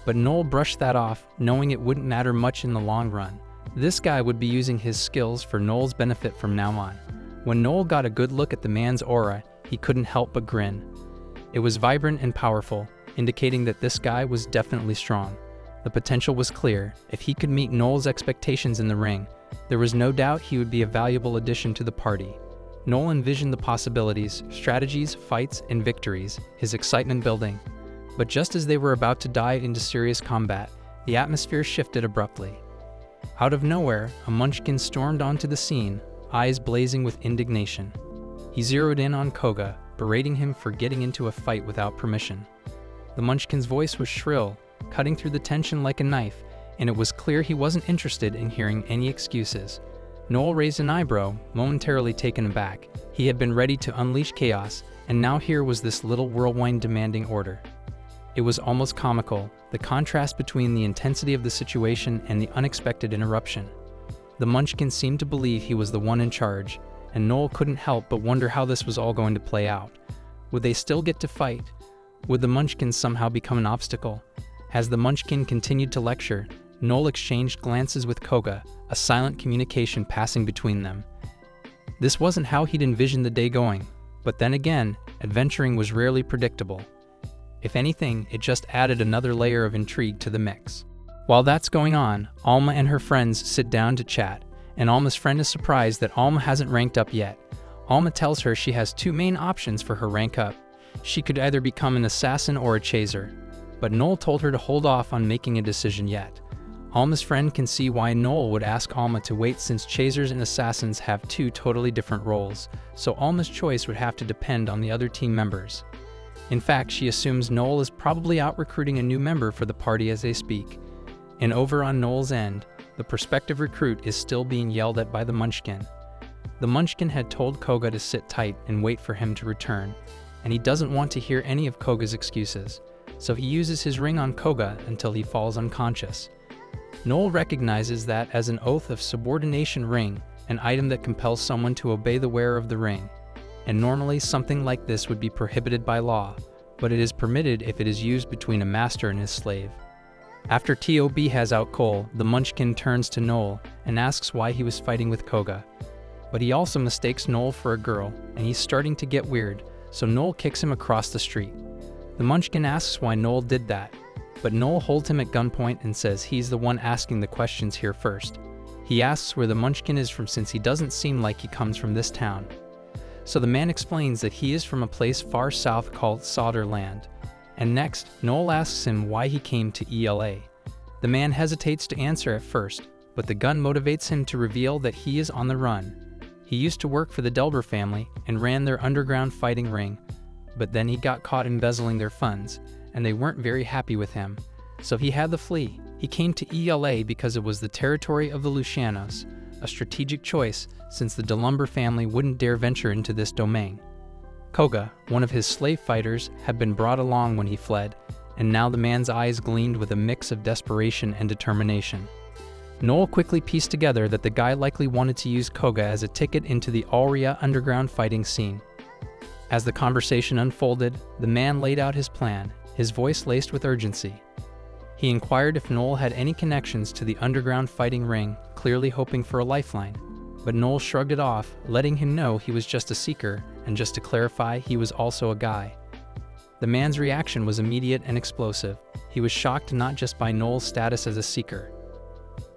But Noel brushed that off, knowing it wouldn't matter much in the long run. This guy would be using his skills for Noel's benefit from now on. When Noel got a good look at the man's aura, he couldn't help but grin. It was vibrant and powerful, indicating that this guy was definitely strong. The potential was clear. If he could meet Noel's expectations in the ring, there was no doubt he would be a valuable addition to the party. Noel envisioned the possibilities, strategies, fights, and victories, his excitement building. But just as they were about to dive into serious combat, the atmosphere shifted abruptly. Out of nowhere, a munchkin stormed onto the scene, eyes blazing with indignation. He zeroed in on Koga, berating him for getting into a fight without permission. The munchkin's voice was shrill, cutting through the tension like a knife, and it was clear he wasn't interested in hearing any excuses. Noel raised an eyebrow, momentarily taken aback. He had been ready to unleash chaos, and now here was this little whirlwind demanding order. It was almost comical, the contrast between the intensity of the situation and the unexpected interruption. The munchkin seemed to believe he was the one in charge, and Noel couldn't help but wonder how this was all going to play out. Would they still get to fight? Would the munchkin somehow become an obstacle? As the munchkin continued to lecture, Noel exchanged glances with Koga, a silent communication passing between them. This wasn't how he'd envisioned the day going, but then again, adventuring was rarely predictable. If anything, it just added another layer of intrigue to the mix. While that's going on, Alma and her friends sit down to chat, and Alma's friend is surprised that Alma hasn't ranked up yet. Alma tells her she has two main options for her rank up. She could either become an assassin or a chaser, but Noel told her to hold off on making a decision yet. Alma's friend can see why Noel would ask Alma to wait, since chasers and assassins have two totally different roles, so Alma's choice would have to depend on the other team members. In fact, she assumes Noel is probably out recruiting a new member for the party as they speak. And over on Noel's end, the prospective recruit is still being yelled at by the munchkin. The munchkin had told Koga to sit tight and wait for him to return, and he doesn't want to hear any of Koga's excuses, so he uses his ring on Koga until he falls unconscious. Noel recognizes that as an oath of subordination ring, an item that compels someone to obey the wearer of the ring. And normally something like this would be prohibited by law, but it is permitted if it is used between a master and his slave. After Tob has out Cole, the munchkin turns to Noel and asks why he was fighting with Koga. But he also mistakes Noel for a girl, and he's starting to get weird, so Noel kicks him across the street. The munchkin asks why Noel did that, but Noel holds him at gunpoint and says he's the one asking the questions here first. He asks where the munchkin is from, since he doesn't seem like he comes from this town. So the man explains that he is from a place far south called Solderland. And next, Noel asks him why he came to ELA. The man hesitates to answer at first, but the gun motivates him to reveal that he is on the run. He used to work for the Delbert family and ran their underground fighting ring, but then he got caught embezzling their funds, and they weren't very happy with him. So he had to flee. He came to ELA because it was the territory of the Lucianos, a strategic choice since the Delumber family wouldn't dare venture into this domain. Koga, one of his slave fighters, had been brought along when he fled, and now the man's eyes gleamed with a mix of desperation and determination. Noel quickly pieced together that the guy likely wanted to use Koga as a ticket into the Aurea underground fighting scene. As the conversation unfolded, the man laid out his plan, his voice laced with urgency. He inquired if Noel had any connections to the underground fighting ring, clearly hoping for a lifeline. But Noel shrugged it off, letting him know he was just a seeker, and just to clarify, he was also a guy. The man's reaction was immediate and explosive. He was shocked not just by Noel's status as a seeker,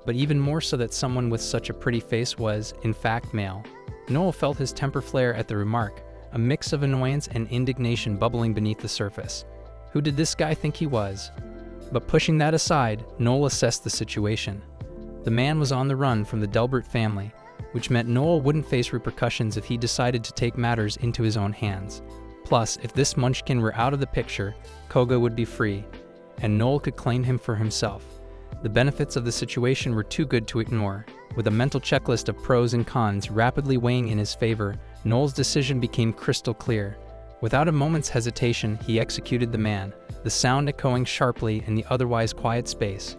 but even more so that someone with such a pretty face was, in fact, male. Noel felt his temper flare at the remark, a mix of annoyance and indignation bubbling beneath the surface. Who did this guy think he was? But pushing that aside, Noel assessed the situation. The man was on the run from the Delbert family, which meant Noel wouldn't face repercussions if he decided to take matters into his own hands. Plus, if this munchkin were out of the picture, Koga would be free, and Noel could claim him for himself. The benefits of the situation were too good to ignore. With a mental checklist of pros and cons rapidly weighing in his favor, Noel's decision became crystal clear. Without a moment's hesitation, he executed the man, the sound echoing sharply in the otherwise quiet space.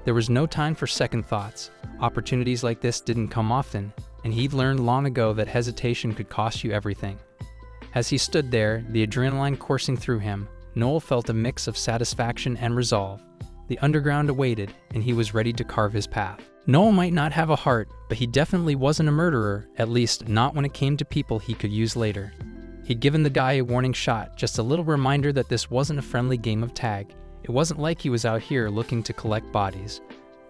There was no time for second thoughts. Opportunities like this didn't come often, and he'd learned long ago that hesitation could cost you everything. As he stood there, the adrenaline coursing through him, Noel felt a mix of satisfaction and resolve. The underground awaited, and he was ready to carve his path. Noel might not have a heart, but he definitely wasn't a murderer, at least not when it came to people he could use later. He'd given the guy a warning shot, just a little reminder that this wasn't a friendly game of tag. It wasn't like he was out here looking to collect bodies.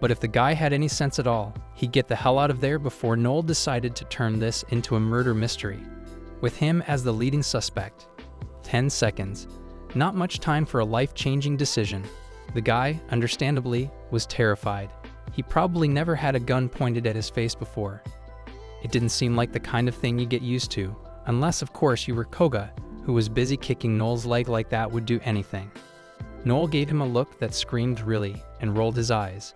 But if the guy had any sense at all, he'd get the hell out of there before Noel decided to turn this into a murder mystery. With him as the leading suspect. 10 seconds. Not much time for a life-changing decision. The guy, understandably, was terrified. He probably never had a gun pointed at his face before. It didn't seem like the kind of thing you get used to, unless of course you were Koga, who was busy kicking Noel's leg like that would do anything. Noel gave him a look that screamed really, and rolled his eyes.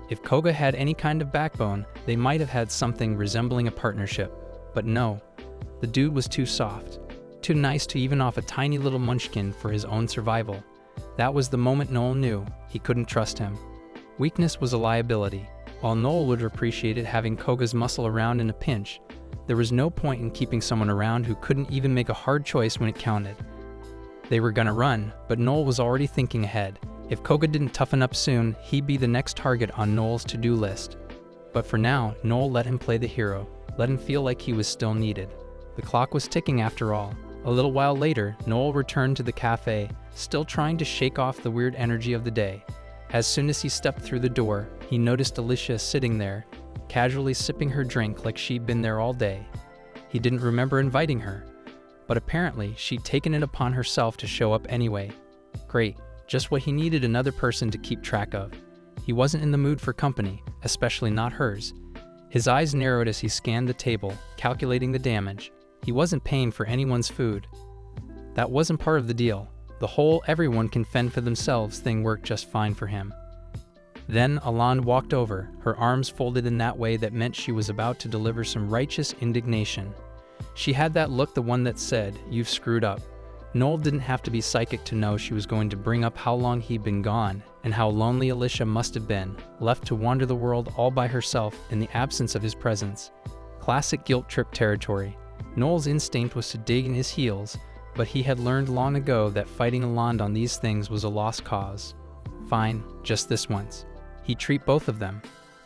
If Koga had any kind of backbone, they might have had something resembling a partnership. But no, the dude was too soft, too nice to even off a tiny little munchkin for his own survival. That was the moment Noel knew he couldn't trust him. Weakness was a liability. While Noel would have appreciated having Koga's muscle around in a pinch, there was no point in keeping someone around who couldn't even make a hard choice when it counted. They were gonna run, but Noel was already thinking ahead. If Koga didn't toughen up soon, he'd be the next target on Noel's to-do list. But for now, Noel let him play the hero, let him feel like he was still needed. The clock was ticking after all. A little while later, Noel returned to the cafe, still trying to shake off the weird energy of the day. As soon as he stepped through the door, he noticed Alicia sitting there, casually sipping her drink like she'd been there all day. He didn't remember inviting her, but apparently she'd taken it upon herself to show up anyway. Great, just what he needed, another person to keep track of. He wasn't in the mood for company, especially not hers. His eyes narrowed as he scanned the table, calculating the damage. He wasn't paying for anyone's food. That wasn't part of the deal. The whole everyone can fend for themselves thing worked just fine for him. Then Alon walked over, her arms folded in that way that meant she was about to deliver some righteous indignation. She had that look, the one that said, "You've screwed up." Noel didn't have to be psychic to know she was going to bring up how long he'd been gone, and how lonely Alicia must have been, left to wander the world all by herself in the absence of his presence. Classic guilt trip territory. Noel's instinct was to dig in his heels, but he had learned long ago that fighting Alon on these things was a lost cause. Fine, just this once. He'd treat both of them,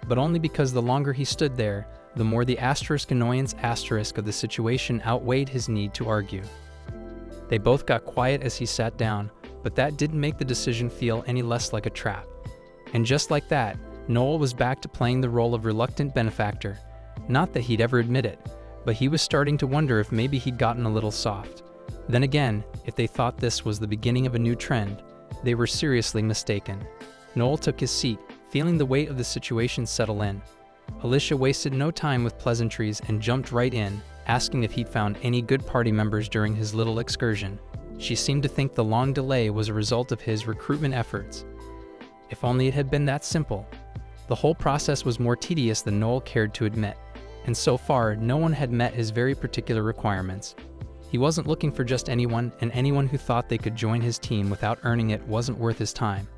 but only because the longer he stood there, the more the annoyance of the situation outweighed his need to argue. They both got quiet as he sat down, but that didn't make the decision feel any less like a trap. And just like that, Noel was back to playing the role of reluctant benefactor. Not that he'd ever admit it, but he was starting to wonder if maybe he'd gotten a little soft. Then again, if they thought this was the beginning of a new trend, they were seriously mistaken. Noel took his seat, feeling the weight of the situation settle in. Alicia wasted no time with pleasantries and jumped right in, asking if he'd found any good party members during his little excursion. She seemed to think the long delay was a result of his recruitment efforts. If only it had been that simple. The whole process was more tedious than Noel cared to admit, and so far no one had met his very particular requirements. He wasn't looking for just anyone, and anyone who thought they could join his team without earning it wasn't worth his time.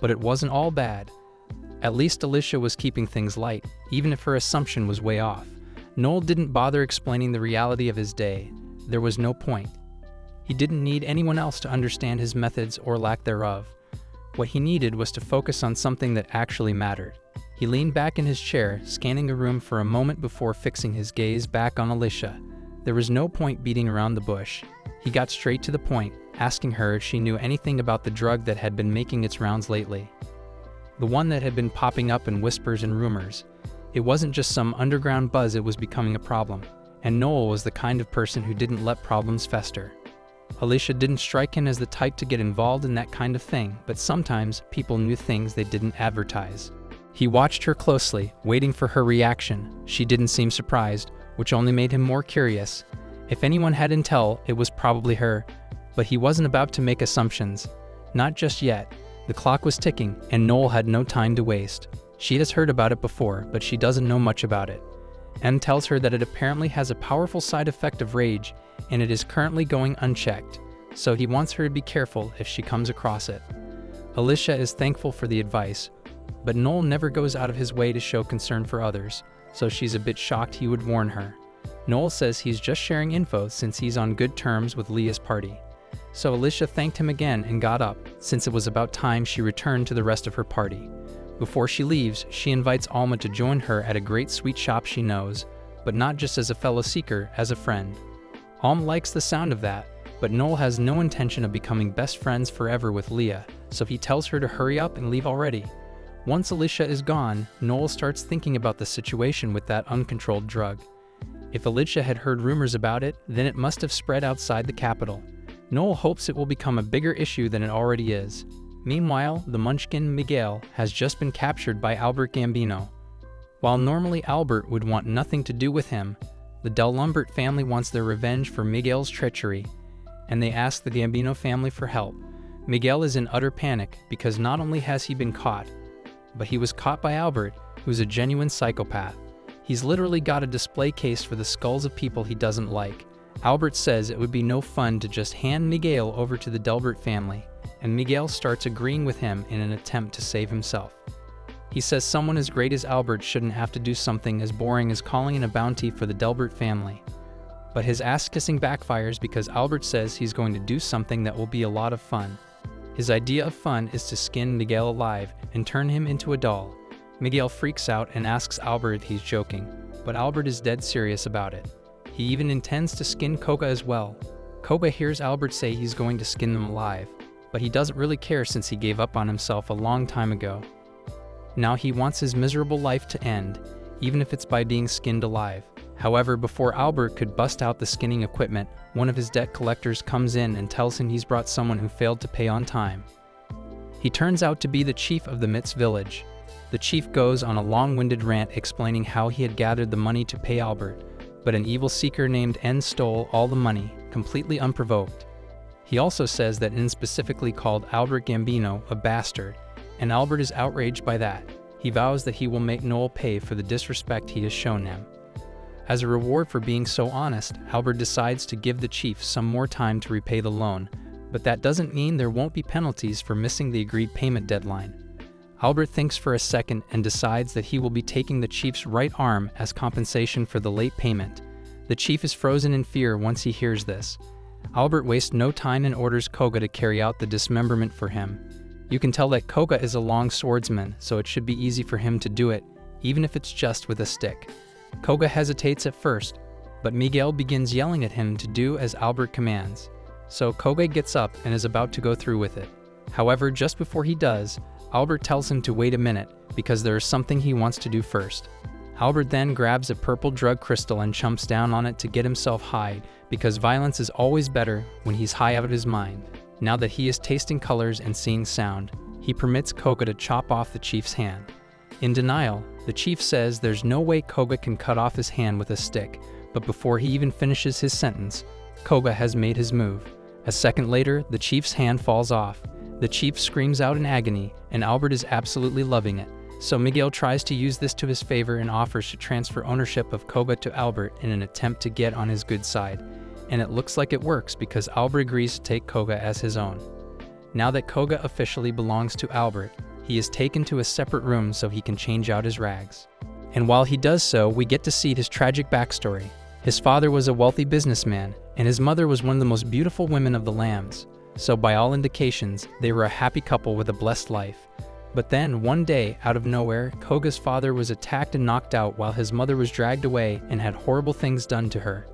But it wasn't all bad. At least Alicia was keeping things light, even if her assumption was way off. Noel didn't bother explaining the reality of his day. There was no point. He didn't need anyone else to understand his methods or lack thereof. What he needed was to focus on something that actually mattered. He leaned back in his chair, scanning the room for a moment before fixing his gaze back on Alicia. There was no point beating around the bush. He got straight to the point, asking her if she knew anything about the drug that had been making its rounds lately. The one that had been popping up in whispers and rumors. It wasn't just some underground buzz, it was becoming a problem. And Noel was the kind of person who didn't let problems fester. Alicia didn't strike him as the type to get involved in that kind of thing, but sometimes people knew things they didn't advertise. He watched her closely, waiting for her reaction. She didn't seem surprised, which only made him more curious. If anyone had intel, it was probably her, but he wasn't about to make assumptions. Not just yet. The clock was ticking, and Noel had no time to waste. She has heard about it before, but she doesn't know much about it. M tells her that it apparently has a powerful side effect of rage, and it is currently going unchecked, so he wants her to be careful if she comes across it. Alicia is thankful for the advice, but Noel never goes out of his way to show concern for others, so she's a bit shocked he would warn her. Noel says he's just sharing info since he's on good terms with Leah's party. So Alicia thanked him again and got up, since it was about time she returned to the rest of her party. Before she leaves, she invites Alma to join her at a great sweet shop she knows, but not just as a fellow seeker, as a friend. Alma likes the sound of that, but Noel has no intention of becoming best friends forever with Leah, so he tells her to hurry up and leave already. Once Alicia is gone, Noel starts thinking about the situation with that uncontrolled drug. If Alicia had heard rumors about it, then it must have spread outside the capital. Noel hopes it will become a bigger issue than it already is. Meanwhile, the munchkin Miguel has just been captured by Albert Gambino. While normally Albert would want nothing to do with him, the Del Lumbert family wants their revenge for Miguel's treachery, and they ask the Gambino family for help. Miguel is in utter panic because not only has he been caught, but he was caught by Albert, who's a genuine psychopath. He's literally got a display case for the skulls of people he doesn't like. Albert says it would be no fun to just hand Miguel over to the Delbert family, and Miguel starts agreeing with him in an attempt to save himself. He says someone as great as Albert shouldn't have to do something as boring as calling in a bounty for the Delbert family. But his ass-kissing backfires because Albert says he's going to do something that will be a lot of fun. His idea of fun is to skin Miguel alive and turn him into a doll. Miguel freaks out and asks Albert if he's joking, but Albert is dead serious about it. He even intends to skin Koga as well. Koga hears Albert say he's going to skin them alive, but he doesn't really care since he gave up on himself a long time ago. Now he wants his miserable life to end, even if it's by being skinned alive. However, before Albert could bust out the skinning equipment, one of his debt collectors comes in and tells him he's brought someone who failed to pay on time. He turns out to be the chief of the Mitz village. The chief goes on a long-winded rant explaining how he had gathered the money to pay Albert, but an evil seeker named N stole all the money, completely unprovoked. He also says that N specifically called Albert Gambino a bastard, and Albert is outraged by that. He vows that he will make Noel pay for the disrespect he has shown him. As a reward for being so honest, Albert decides to give the chief some more time to repay the loan, but that doesn't mean there won't be penalties for missing the agreed payment deadline. Albert thinks for a second and decides that he will be taking the chief's right arm as compensation for the late payment. The chief is frozen in fear once he hears this. Albert wastes no time and orders Koga to carry out the dismemberment for him. You can tell that Koga is a long swordsman, so it should be easy for him to do it, even if it's just with a stick. Koga hesitates at first, but Miguel begins yelling at him to do as Albert commands. So Koga gets up and is about to go through with it. However, just before he does, Albert tells him to wait a minute because there is something he wants to do first. Albert then grabs a purple drug crystal and chomps down on it to get himself high, because violence is always better when he's high out of his mind. Now that he is tasting colors and seeing sound, he permits Koga to chop off the chief's hand. In denial, the chief says there's no way Koga can cut off his hand with a stick, but before he even finishes his sentence, Koga has made his move. A second later, the chief's hand falls off. The chief screams out in agony, and Albert is absolutely loving it. So Miguel tries to use this to his favor and offers to transfer ownership of Koga to Albert in an attempt to get on his good side. And it looks like it works because Albert agrees to take Koga as his own. Now that Koga officially belongs to Albert, he is taken to a separate room so he can change out his rags. And while he does so, we get to see his tragic backstory. His father was a wealthy businessman, and his mother was one of the most beautiful women of the Lambs. So by all indications, they were a happy couple with a blessed life. But then, one day, out of nowhere, Koga's father was attacked and knocked out while his mother was dragged away and had horrible things done to her.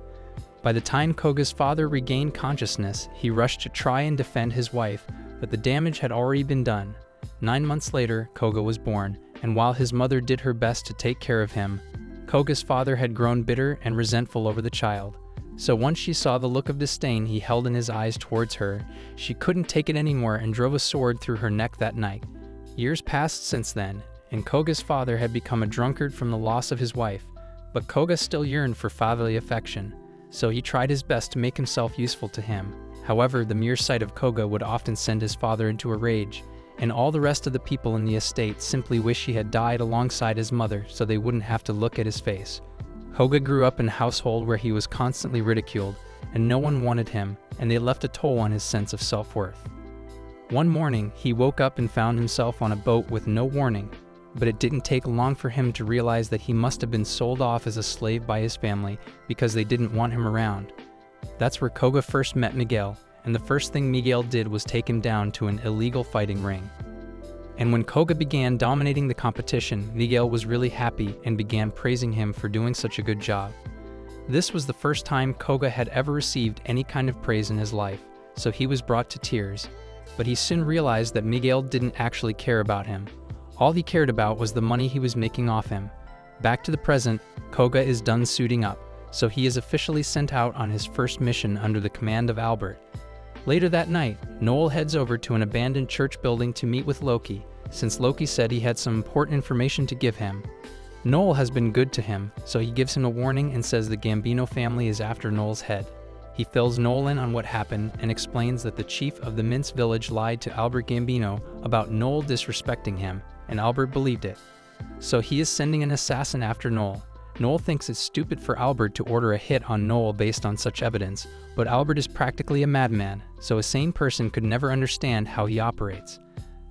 By the time Koga's father regained consciousness, he rushed to try and defend his wife, but the damage had already been done. 9 months later, Koga was born, and while his mother did her best to take care of him, Koga's father had grown bitter and resentful over the child. So once she saw the look of disdain he held in his eyes towards her, she couldn't take it anymore and drove a sword through her neck that night. Years passed since then, and Koga's father had become a drunkard from the loss of his wife, but Koga still yearned for fatherly affection, so he tried his best to make himself useful to him. However, the mere sight of Koga would often send his father into a rage, and all the rest of the people in the estate simply wish he had died alongside his mother so they wouldn't have to look at his face. Koga grew up in a household where he was constantly ridiculed, and no one wanted him, and they left a toll on his sense of self-worth. One morning, he woke up and found himself on a boat with no warning, but it didn't take long for him to realize that he must have been sold off as a slave by his family because they didn't want him around. That's where Koga first met Miguel, and the first thing Miguel did was take him down to an illegal fighting ring. And when Koga began dominating the competition, Miguel was really happy and began praising him for doing such a good job. This was the first time Koga had ever received any kind of praise in his life, so he was brought to tears. But he soon realized that Miguel didn't actually care about him. All he cared about was the money he was making off him. Back to the present, Koga is done suiting up, so he is officially sent out on his first mission under the command of Albert. Later that night, Noel heads over to an abandoned church building to meet with Loki, since Loki said he had some important information to give him. Noel has been good to him, so he gives him a warning and says the Gambino family is after Noel's head. He fills Noel in on what happened and explains that the chief of the Mince village lied to Albert Gambino about Noel disrespecting him, and Albert believed it. So he is sending an assassin after Noel. Noel thinks it's stupid for Albert to order a hit on Noel based on such evidence, but Albert is practically a madman, so a sane person could never understand how he operates.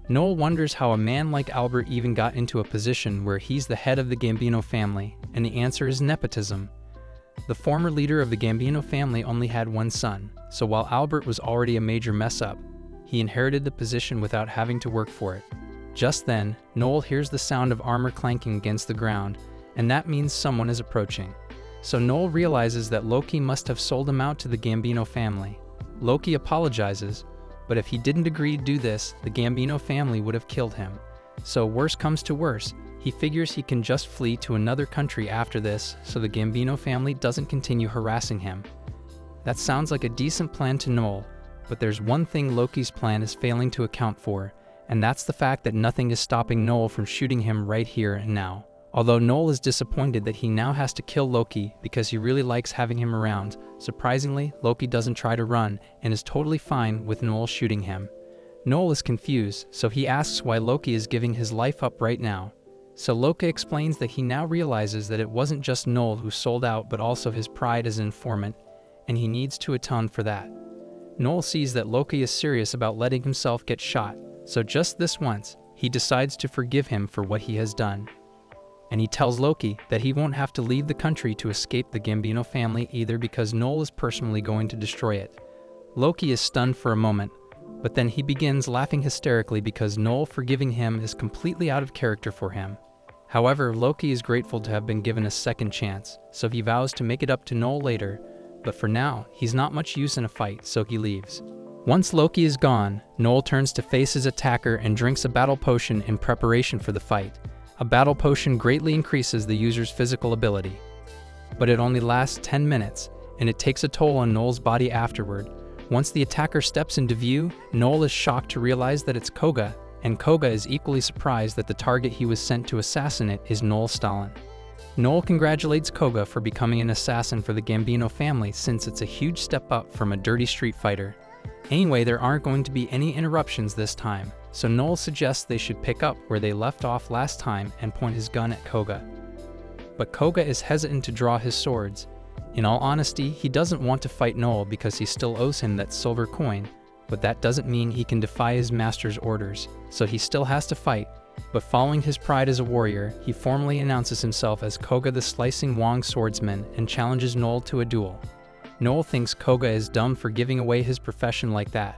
Noel wonders how a man like Albert even got into a position where he's the head of the Gambino family, and the answer is nepotism. The former leader of the Gambino family only had one son, so while Albert was already a major mess-up, he inherited the position without having to work for it. Just then, Noel hears the sound of armor clanking against the ground, and that means someone is approaching. So Noel realizes that Loki must have sold him out to the Gambino family. Loki apologizes, but if he didn't agree to do this, the Gambino family would have killed him. So worse comes to worse, he figures he can just flee to another country after this so the Gambino family doesn't continue harassing him. That sounds like a decent plan to Noel, but there's one thing Loki's plan is failing to account for, and that's the fact that nothing is stopping Noel from shooting him right here and now. Although Noel is disappointed that he now has to kill Loki because he really likes having him around, surprisingly, Loki doesn't try to run and is totally fine with Noel shooting him. Noel is confused, so he asks why Loki is giving his life up right now. So Loki explains that he now realizes that it wasn't just Noel who sold out but also his pride as an informant, and he needs to atone for that. Noel sees that Loki is serious about letting himself get shot, so just this once, he decides to forgive him for what he has done. And he tells Loki that he won't have to leave the country to escape the Gambino family either because Noel is personally going to destroy it. Loki is stunned for a moment, but then he begins laughing hysterically because Noel forgiving him is completely out of character for him. However, Loki is grateful to have been given a second chance, so he vows to make it up to Noel later, but for now, he's not much use in a fight, so he leaves. Once Loki is gone, Noel turns to face his attacker and drinks a battle potion in preparation for the fight. A battle potion greatly increases the user's physical ability, but it only lasts 10 minutes, and it takes a toll on Noel's body afterward. Once the attacker steps into view, Noel is shocked to realize that it's Koga, and Koga is equally surprised that the target he was sent to assassinate is Noel Stalin. Noel congratulates Koga for becoming an assassin for the Gambino family since it's a huge step up from a dirty street fighter. Anyway, there aren't going to be any interruptions this time, so Noel suggests they should pick up where they left off last time and point his gun at Koga. But Koga is hesitant to draw his swords. In all honesty, he doesn't want to fight Noel because he still owes him that silver coin, but that doesn't mean he can defy his master's orders, so he still has to fight. But following his pride as a warrior, he formally announces himself as Koga the Slicing Wong Swordsman and challenges Noel to a duel. Noel thinks Koga is dumb for giving away his profession like that,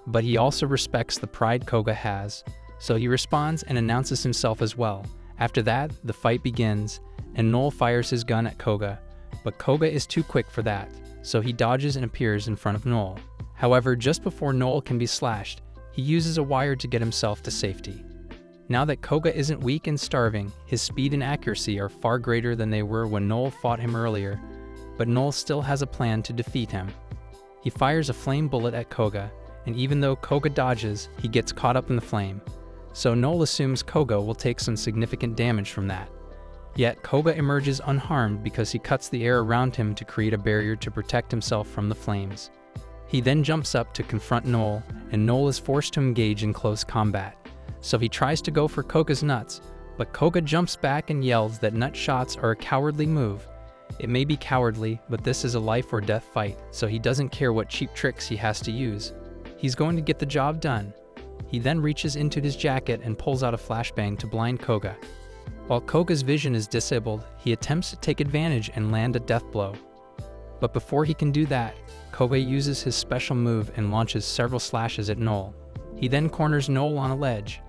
but he also respects the pride Koga has, so he responds and announces himself as well. After that, the fight begins, and Noel fires his gun at Koga, but Koga is too quick for that, so he dodges and appears in front of Noel. However, just before Noel can be slashed, he uses a wire to get himself to safety. Now that Koga isn't weak and starving, his speed and accuracy are far greater than they were when Noel fought him earlier, but Noel still has a plan to defeat him. He fires a flame bullet at Koga, and even though Koga dodges, he gets caught up in the flame. So Noel assumes Koga will take some significant damage from that. Yet Koga emerges unharmed because he cuts the air around him to create a barrier to protect himself from the flames. He then jumps up to confront Noel, and Noel is forced to engage in close combat. So he tries to go for Koga's nuts, but Koga jumps back and yells that nut shots are a cowardly move. It may be cowardly, but this is a life or death fight, so he doesn't care what cheap tricks he has to use. He's going to get the job done. He then reaches into his jacket and pulls out a flashbang to blind Koga. While Koga's vision is disabled, he attempts to take advantage and land a death blow. But before he can do that, Koga uses his special move and launches several slashes at Noel. He then corners Noel on a ledge.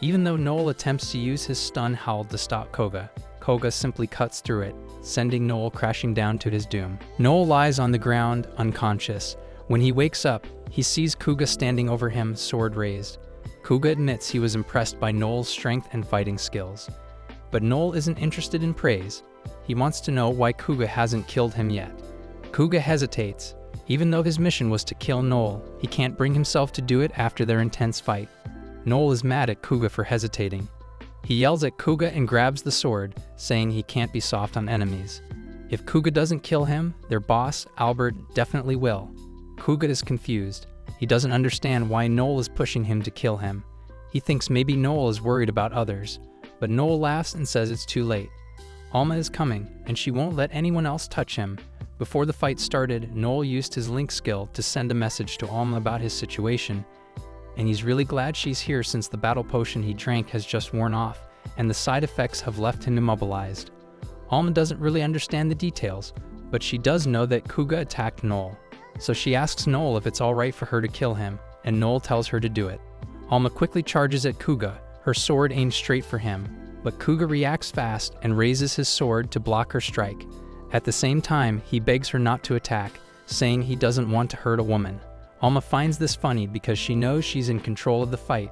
Even though Noel attempts to use his stun howl to stop Koga, Koga simply cuts through it, sending Noel crashing down to his doom. Noel lies on the ground, unconscious. When he wakes up, he sees Kuga standing over him, sword raised. Kuga admits he was impressed by Noel's strength and fighting skills. But Noel isn't interested in praise. He wants to know why Kuga hasn't killed him yet. Kuga hesitates. Even though his mission was to kill Noel, he can't bring himself to do it after their intense fight. Noel is mad at Kuga for hesitating. He yells at Kuga and grabs the sword, saying he can't be soft on enemies. If Kuga doesn't kill him, their boss, Albert, definitely will. Kuga is confused. He doesn't understand why Noel is pushing him to kill him. He thinks maybe Noel is worried about others, but Noel laughs and says it's too late. Alma is coming, and she won't let anyone else touch him. Before the fight started, Noel used his link skill to send a message to Alma about his situation, and he's really glad she's here since the battle potion he drank has just worn off, and the side effects have left him immobilized. Alma doesn't really understand the details, but she does know that Kuga attacked Noel. So she asks Noel if it's alright for her to kill him, and Noel tells her to do it. Alma quickly charges at Kuga, her sword aimed straight for him, but Kuga reacts fast and raises his sword to block her strike. At the same time, he begs her not to attack, saying he doesn't want to hurt a woman. Alma finds this funny because she knows she's in control of the fight,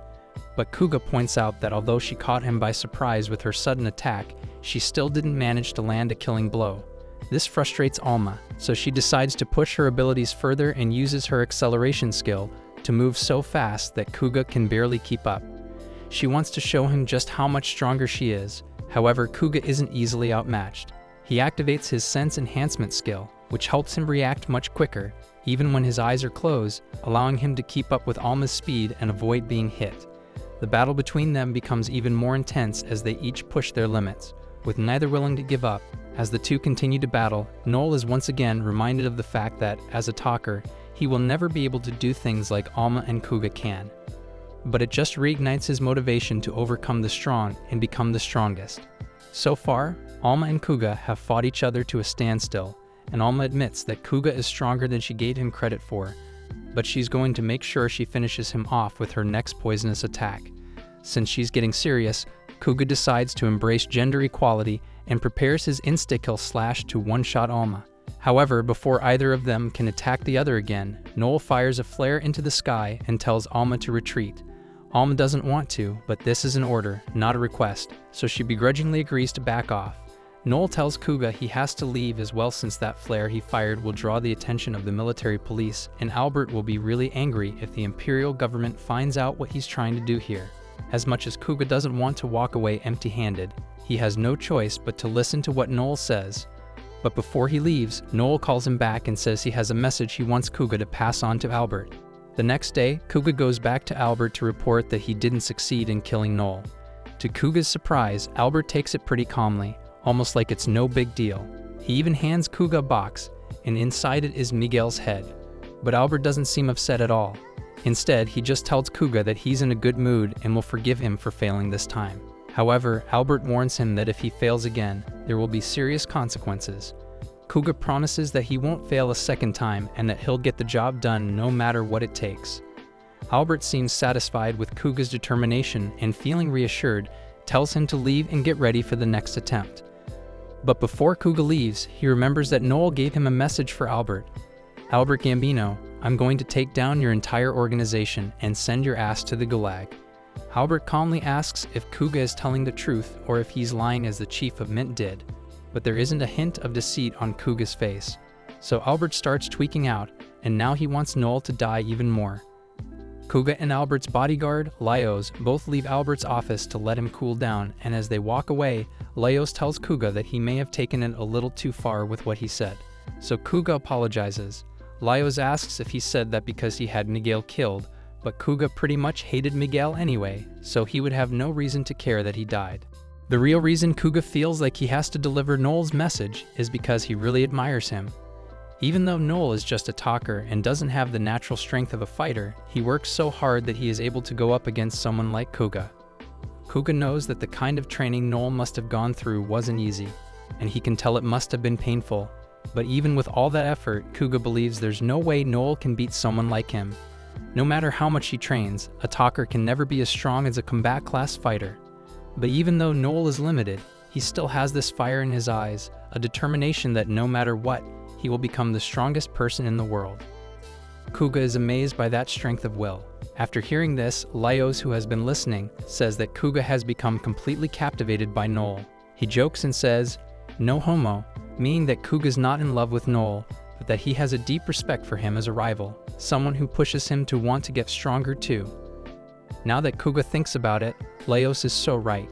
but Kuga points out that although she caught him by surprise with her sudden attack, she still didn't manage to land a killing blow. This frustrates Alma, so she decides to push her abilities further and uses her acceleration skill to move so fast that Kuga can barely keep up. She wants to show him just how much stronger she is. However, Kuga isn't easily outmatched. He activates his sense enhancement skill, which helps him react much quicker, even when his eyes are closed, allowing him to keep up with Alma's speed and avoid being hit. The battle between them becomes even more intense as they each push their limits, with neither willing to give up. As the two continue to battle, Noel is once again reminded of the fact that, as a talker, he will never be able to do things like Alma and Kuga can. But it just reignites his motivation to overcome the strong and become the strongest. So far, Alma and Kuga have fought each other to a standstill, and Alma admits that Kuga is stronger than she gave him credit for, but she's going to make sure she finishes him off with her next poisonous attack. Since she's getting serious, Kuga decides to embrace gender equality and prepares his insta-kill slash to one-shot Alma. However, before either of them can attack the other again, Noel fires a flare into the sky and tells Alma to retreat. Alma doesn't want to, but this is an order, not a request, so she begrudgingly agrees to back off. Noel tells Kuga he has to leave as well since that flare he fired will draw the attention of the military police, and Albert will be really angry if the Imperial government finds out what he's trying to do here. As much as Kuga doesn't want to walk away empty-handed, he has no choice but to listen to what Noel says. But before he leaves, Noel calls him back and says he has a message he wants Kuga to pass on to Albert. The next day, Kuga goes back to Albert to report that he didn't succeed in killing Noel. To Kuga's surprise, Albert takes it pretty calmly, almost like it's no big deal. He even hands Kuga a box, and inside it is Miguel's head. But Albert doesn't seem upset at all. Instead, he just tells Kuga that he's in a good mood and will forgive him for failing this time. However, Albert warns him that if he fails again, there will be serious consequences. Kuga promises that he won't fail a second time and that he'll get the job done no matter what it takes. Albert seems satisfied with Kuga's determination and, feeling reassured, tells him to leave and get ready for the next attempt. But before Kuga leaves, he remembers that Noel gave him a message for Albert. "Albert Gambino, I'm going to take down your entire organization and send your ass to the Gulag." Albert calmly asks if Kuga is telling the truth or if he's lying as the chief of Mint did, but there isn't a hint of deceit on Kuga's face. So Albert starts tweaking out, and now he wants Noel to die even more. Kuga and Albert's bodyguard, Laios, both leave Albert's office to let him cool down, and as they walk away, Laios tells Kuga that he may have taken it a little too far with what he said. So Kuga apologizes. Laios asks if he said that because he had Miguel killed, but Kuga pretty much hated Miguel anyway, so he would have no reason to care that he died. The real reason Kuga feels like he has to deliver Noel's message is because he really admires him. Even though Noel is just a talker and doesn't have the natural strength of a fighter, he works so hard that he is able to go up against someone like Kuga. Kuga knows that the kind of training Noel must have gone through wasn't easy, and he can tell it must have been painful. But even with all that effort, Kuga believes there's no way Noel can beat someone like him. No matter how much he trains, a talker can never be as strong as a combat class fighter. But even though Noel is limited, he still has this fire in his eyes, a determination that no matter what, he will become the strongest person in the world. Kuga is amazed by that strength of will. After hearing this, Laios, who has been listening, says that Kuga has become completely captivated by Noel. He jokes and says, "No homo," meaning that Kuga's not in love with Noel, but that he has a deep respect for him as a rival, someone who pushes him to want to get stronger too. Now that Kuga thinks about it, Laios is so right,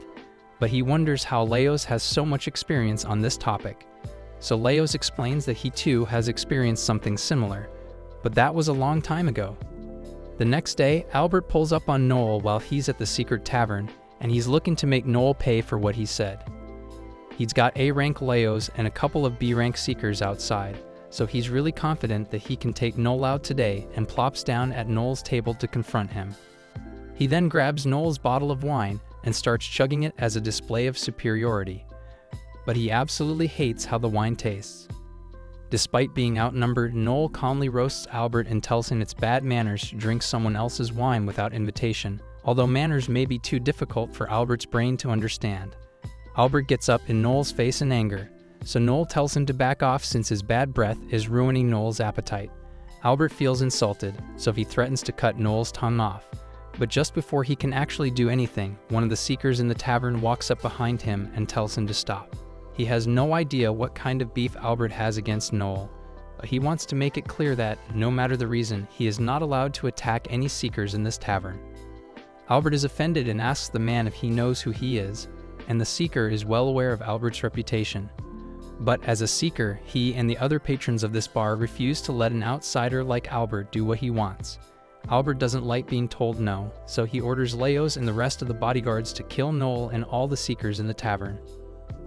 but he wonders how Laios has so much experience on this topic. So Laios explains that he too has experienced something similar, but that was a long time ago. The next day, Albert pulls up on Noel while he's at the secret tavern, and he's looking to make Noel pay for what he said. He's got A-rank Laios and a couple of B-rank seekers outside, so he's really confident that he can take Noel out today and plops down at Noel's table to confront him. He then grabs Noel's bottle of wine and starts chugging it as a display of superiority. But he absolutely hates how the wine tastes. Despite being outnumbered, Noel calmly roasts Albert and tells him it's bad manners to drink someone else's wine without invitation, although manners may be too difficult for Albert's brain to understand. Albert gets up in Noel's face in anger, so Noel tells him to back off since his bad breath is ruining Noel's appetite. Albert feels insulted, so he threatens to cut Noel's tongue off. But just before he can actually do anything, one of the seekers in the tavern walks up behind him and tells him to stop. He has no idea what kind of beef Albert has against Noel, but he wants to make it clear that, no matter the reason, he is not allowed to attack any seekers in this tavern. Albert is offended and asks the man if he knows who he is, and the seeker is well aware of Albert's reputation. But as a seeker, he and the other patrons of this bar refuse to let an outsider like Albert do what he wants. Albert doesn't like being told no, so he orders Laios and the rest of the bodyguards to kill Noel and all the seekers in the tavern.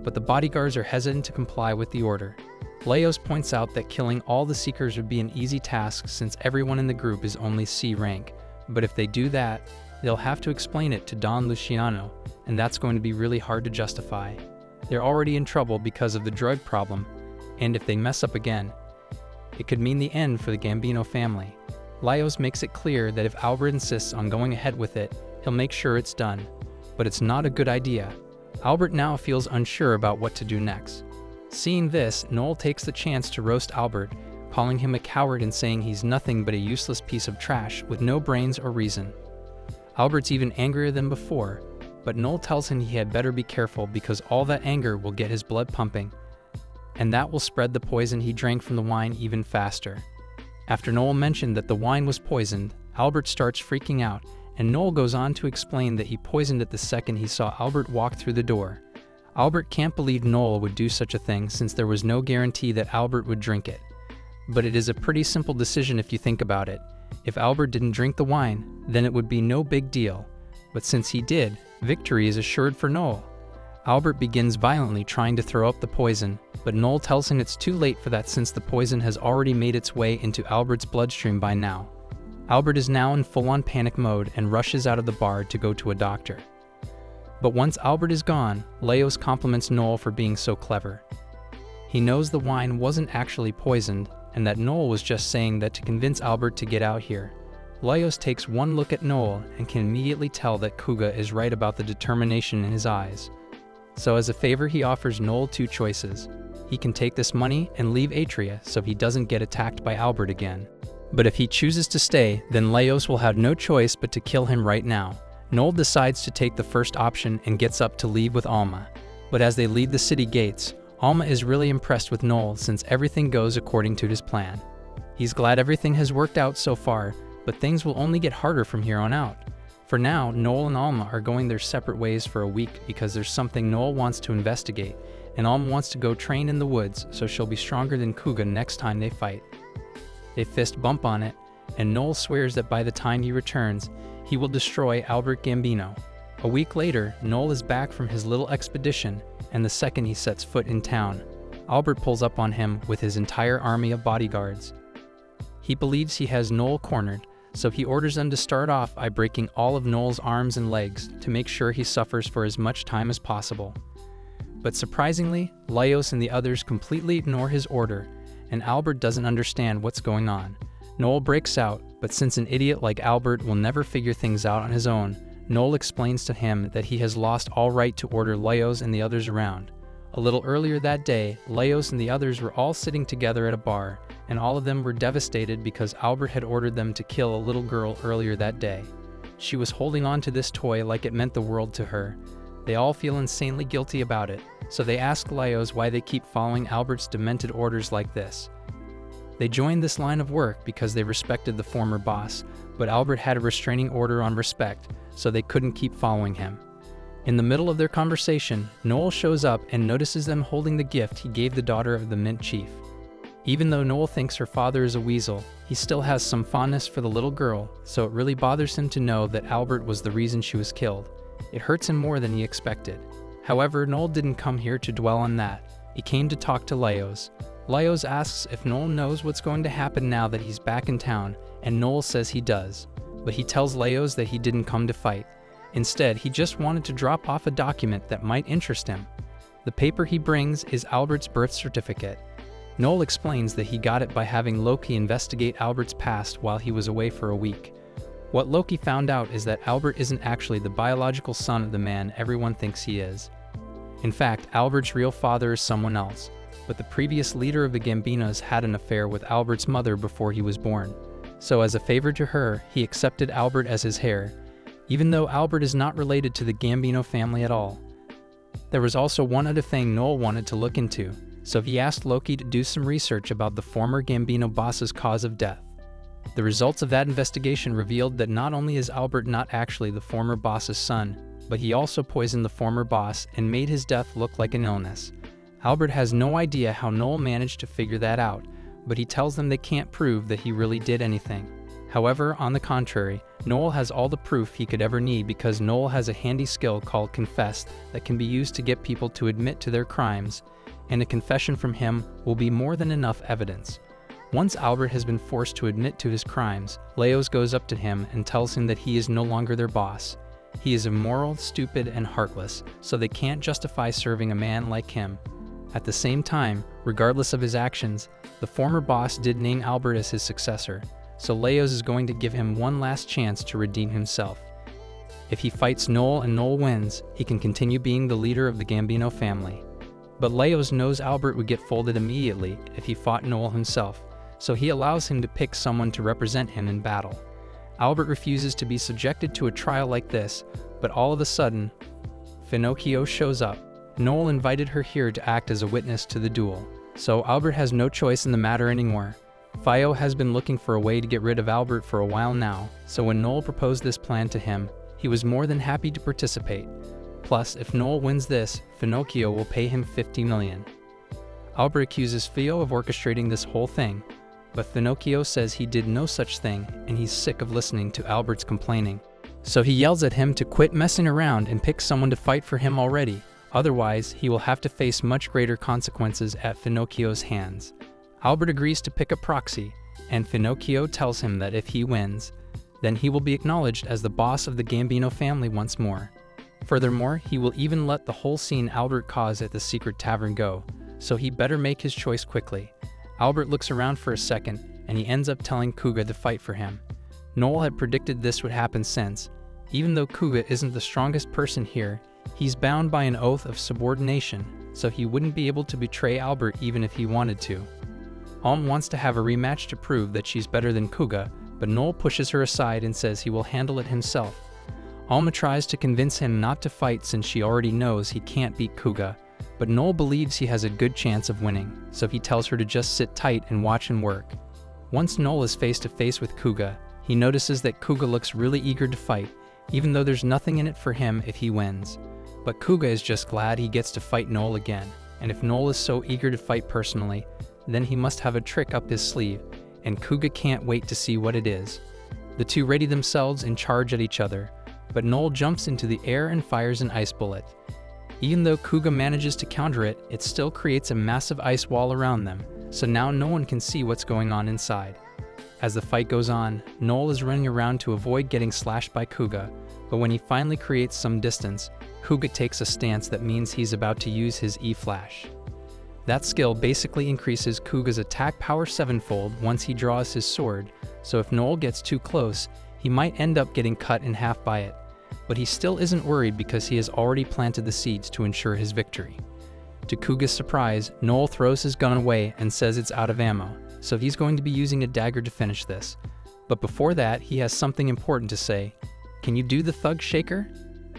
But the bodyguards are hesitant to comply with the order. Laios points out that killing all the seekers would be an easy task since everyone in the group is only C rank, but if they do that, they'll have to explain it to Don Luciano, and that's going to be really hard to justify. They're already in trouble because of the drug problem, and if they mess up again, it could mean the end for the Gambino family. Laios makes it clear that if Albert insists on going ahead with it, he'll make sure it's done, but it's not a good idea. Albert now feels unsure about what to do next. Seeing this, Noel takes the chance to roast Albert, calling him a coward and saying he's nothing but a useless piece of trash with no brains or reason. Albert's even angrier than before, but Noel tells him he had better be careful because all that anger will get his blood pumping, and that will spread the poison he drank from the wine even faster. After Noel mentioned that the wine was poisoned, Albert starts freaking out, and Noel goes on to explain that he poisoned it the second he saw Albert walk through the door. Albert can't believe Noel would do such a thing since there was no guarantee that Albert would drink it. But it is a pretty simple decision if you think about it. If Albert didn't drink the wine, then it would be no big deal. But since he did, victory is assured for Noel. Albert begins violently trying to throw up the poison, but Noel tells him it's too late for that since the poison has already made its way into Albert's bloodstream by now. Albert is now in full-on panic mode and rushes out of the bar to go to a doctor. But once Albert is gone, Laios compliments Noel for being so clever. He knows the wine wasn't actually poisoned, and that Noel was just saying that to convince Albert to get out here. Laios takes one look at Noel and can immediately tell that Kuga is right about the determination in his eyes. So as a favor, he offers Noel two choices. He can take this money and leave Atria so he doesn't get attacked by Albert again. But if he chooses to stay, then Laios will have no choice but to kill him right now. Noel decides to take the first option and gets up to leave with Alma. But as they leave the city gates, Alma is really impressed with Noel since everything goes according to his plan. He's glad everything has worked out so far, but things will only get harder from here on out. For now, Noel and Alma are going their separate ways for a week because there's something Noel wants to investigate, and Alma wants to go train in the woods so she'll be stronger than Kuga next time they fight. They fist bump on it, and Noel swears that by the time he returns, he will destroy Albert Gambino. A week later, Noel is back from his little expedition, and the second he sets foot in town, Albert pulls up on him with his entire army of bodyguards. He believes he has Noel cornered, so he orders them to start off by breaking all of Noel's arms and legs to make sure he suffers for as much time as possible. But surprisingly, Laios and the others completely ignore his order, and Albert doesn't understand what's going on. Noel breaks out, but since an idiot like Albert will never figure things out on his own, Noel explains to him that he has lost all right to order Laios and the others around. A little earlier that day, Laios and the others were all sitting together at a bar, and all of them were devastated because Albert had ordered them to kill a little girl earlier that day. She was holding on to this toy like it meant the world to her. They all feel insanely guilty about it, so they ask Laios why they keep following Albert's demented orders like this. They joined this line of work because they respected the former boss, but Albert had a restraining order on respect, so they couldn't keep following him. In the middle of their conversation, Noel shows up and notices them holding the gift he gave the daughter of the Mint Chief. Even though Noel thinks her father is a weasel, he still has some fondness for the little girl, so it really bothers him to know that Albert was the reason she was killed. It hurts him more than he expected. However, Noel didn't come here to dwell on that. He came to talk to Laios. Laios asks if Noel knows what's going to happen now that he's back in town, and Noel says he does. But he tells Laios that he didn't come to fight. Instead, he just wanted to drop off a document that might interest him. The paper he brings is Albert's birth certificate. Noel explains that he got it by having Loki investigate Albert's past while he was away for a week. What Loki found out is that Albert isn't actually the biological son of the man everyone thinks he is. In fact, Albert's real father is someone else, but the previous leader of the Gambinos had an affair with Albert's mother before he was born. So as a favor to her, he accepted Albert as his heir, even though Albert is not related to the Gambino family at all. There was also one other thing Noel wanted to look into, so he asked Loki to do some research about the former Gambino boss's cause of death. The results of that investigation revealed that not only is Albert not actually the former boss's son, but he also poisoned the former boss and made his death look like an illness. Albert has no idea how Noel managed to figure that out, but he tells them they can't prove that he really did anything. However, on the contrary, Noel has all the proof he could ever need because Noel has a handy skill called Confess that can be used to get people to admit to their crimes, and a confession from him will be more than enough evidence. Once Albert has been forced to admit to his crimes, Laios goes up to him and tells him that he is no longer their boss. He is immoral, stupid, and heartless, so they can't justify serving a man like him. At the same time, regardless of his actions, the former boss did name Albert as his successor, so Laios is going to give him one last chance to redeem himself. If he fights Noel and Noel wins, he can continue being the leader of the Gambino family. But Laios knows Albert would get folded immediately if he fought Noel himself, so he allows him to pick someone to represent him in battle. Albert refuses to be subjected to a trial like this, but all of a sudden, Pinocchio shows up. Noel invited her here to act as a witness to the duel, so Albert has no choice in the matter anymore. Fio has been looking for a way to get rid of Albert for a while now, so when Noel proposed this plan to him, he was more than happy to participate. Plus, if Noel wins this, Pinocchio will pay him 50 million. Albert accuses Fio of orchestrating this whole thing, but Pinocchio says he did no such thing and he's sick of listening to Albert's complaining. So he yells at him to quit messing around and pick someone to fight for him already, otherwise he will have to face much greater consequences at Pinocchio's hands. Albert agrees to pick a proxy, and Pinocchio tells him that if he wins, then he will be acknowledged as the boss of the Gambino family once more. Furthermore, he will even let the whole scene Albert caused at the secret tavern go, so he better make his choice quickly. Albert looks around for a second, and he ends up telling Kuga to fight for him. Noel had predicted this would happen since, even though Kuga isn't the strongest person here, he's bound by an oath of subordination, so he wouldn't be able to betray Albert even if he wanted to. Alm wants to have a rematch to prove that she's better than Kuga, but Noel pushes her aside and says he will handle it himself. Alma tries to convince him not to fight since she already knows he can't beat Kuga, but Noel believes he has a good chance of winning, so he tells her to just sit tight and watch him work. Once Noel is face to face with Kuga, he notices that Kuga looks really eager to fight, even though there's nothing in it for him if he wins. But Kuga is just glad he gets to fight Noel again, and if Noel is so eager to fight personally, then he must have a trick up his sleeve, and Kuga can't wait to see what it is. The two ready themselves and charge at each other, but Noel jumps into the air and fires an ice bullet. Even though Kuga manages to counter it, it still creates a massive ice wall around them, so now no one can see what's going on inside. As the fight goes on, Noel is running around to avoid getting slashed by Kuga, but when he finally creates some distance, Kuga takes a stance that means he's about to use his E-Flash. That skill basically increases Kuga's attack power sevenfold once he draws his sword, so if Noel gets too close, he might end up getting cut in half by it. But he still isn't worried because he has already planted the seeds to ensure his victory. To Kuga's surprise, Noel throws his gun away and says it's out of ammo, so he's going to be using a dagger to finish this. But before that, he has something important to say. "Can you do the thug shaker?"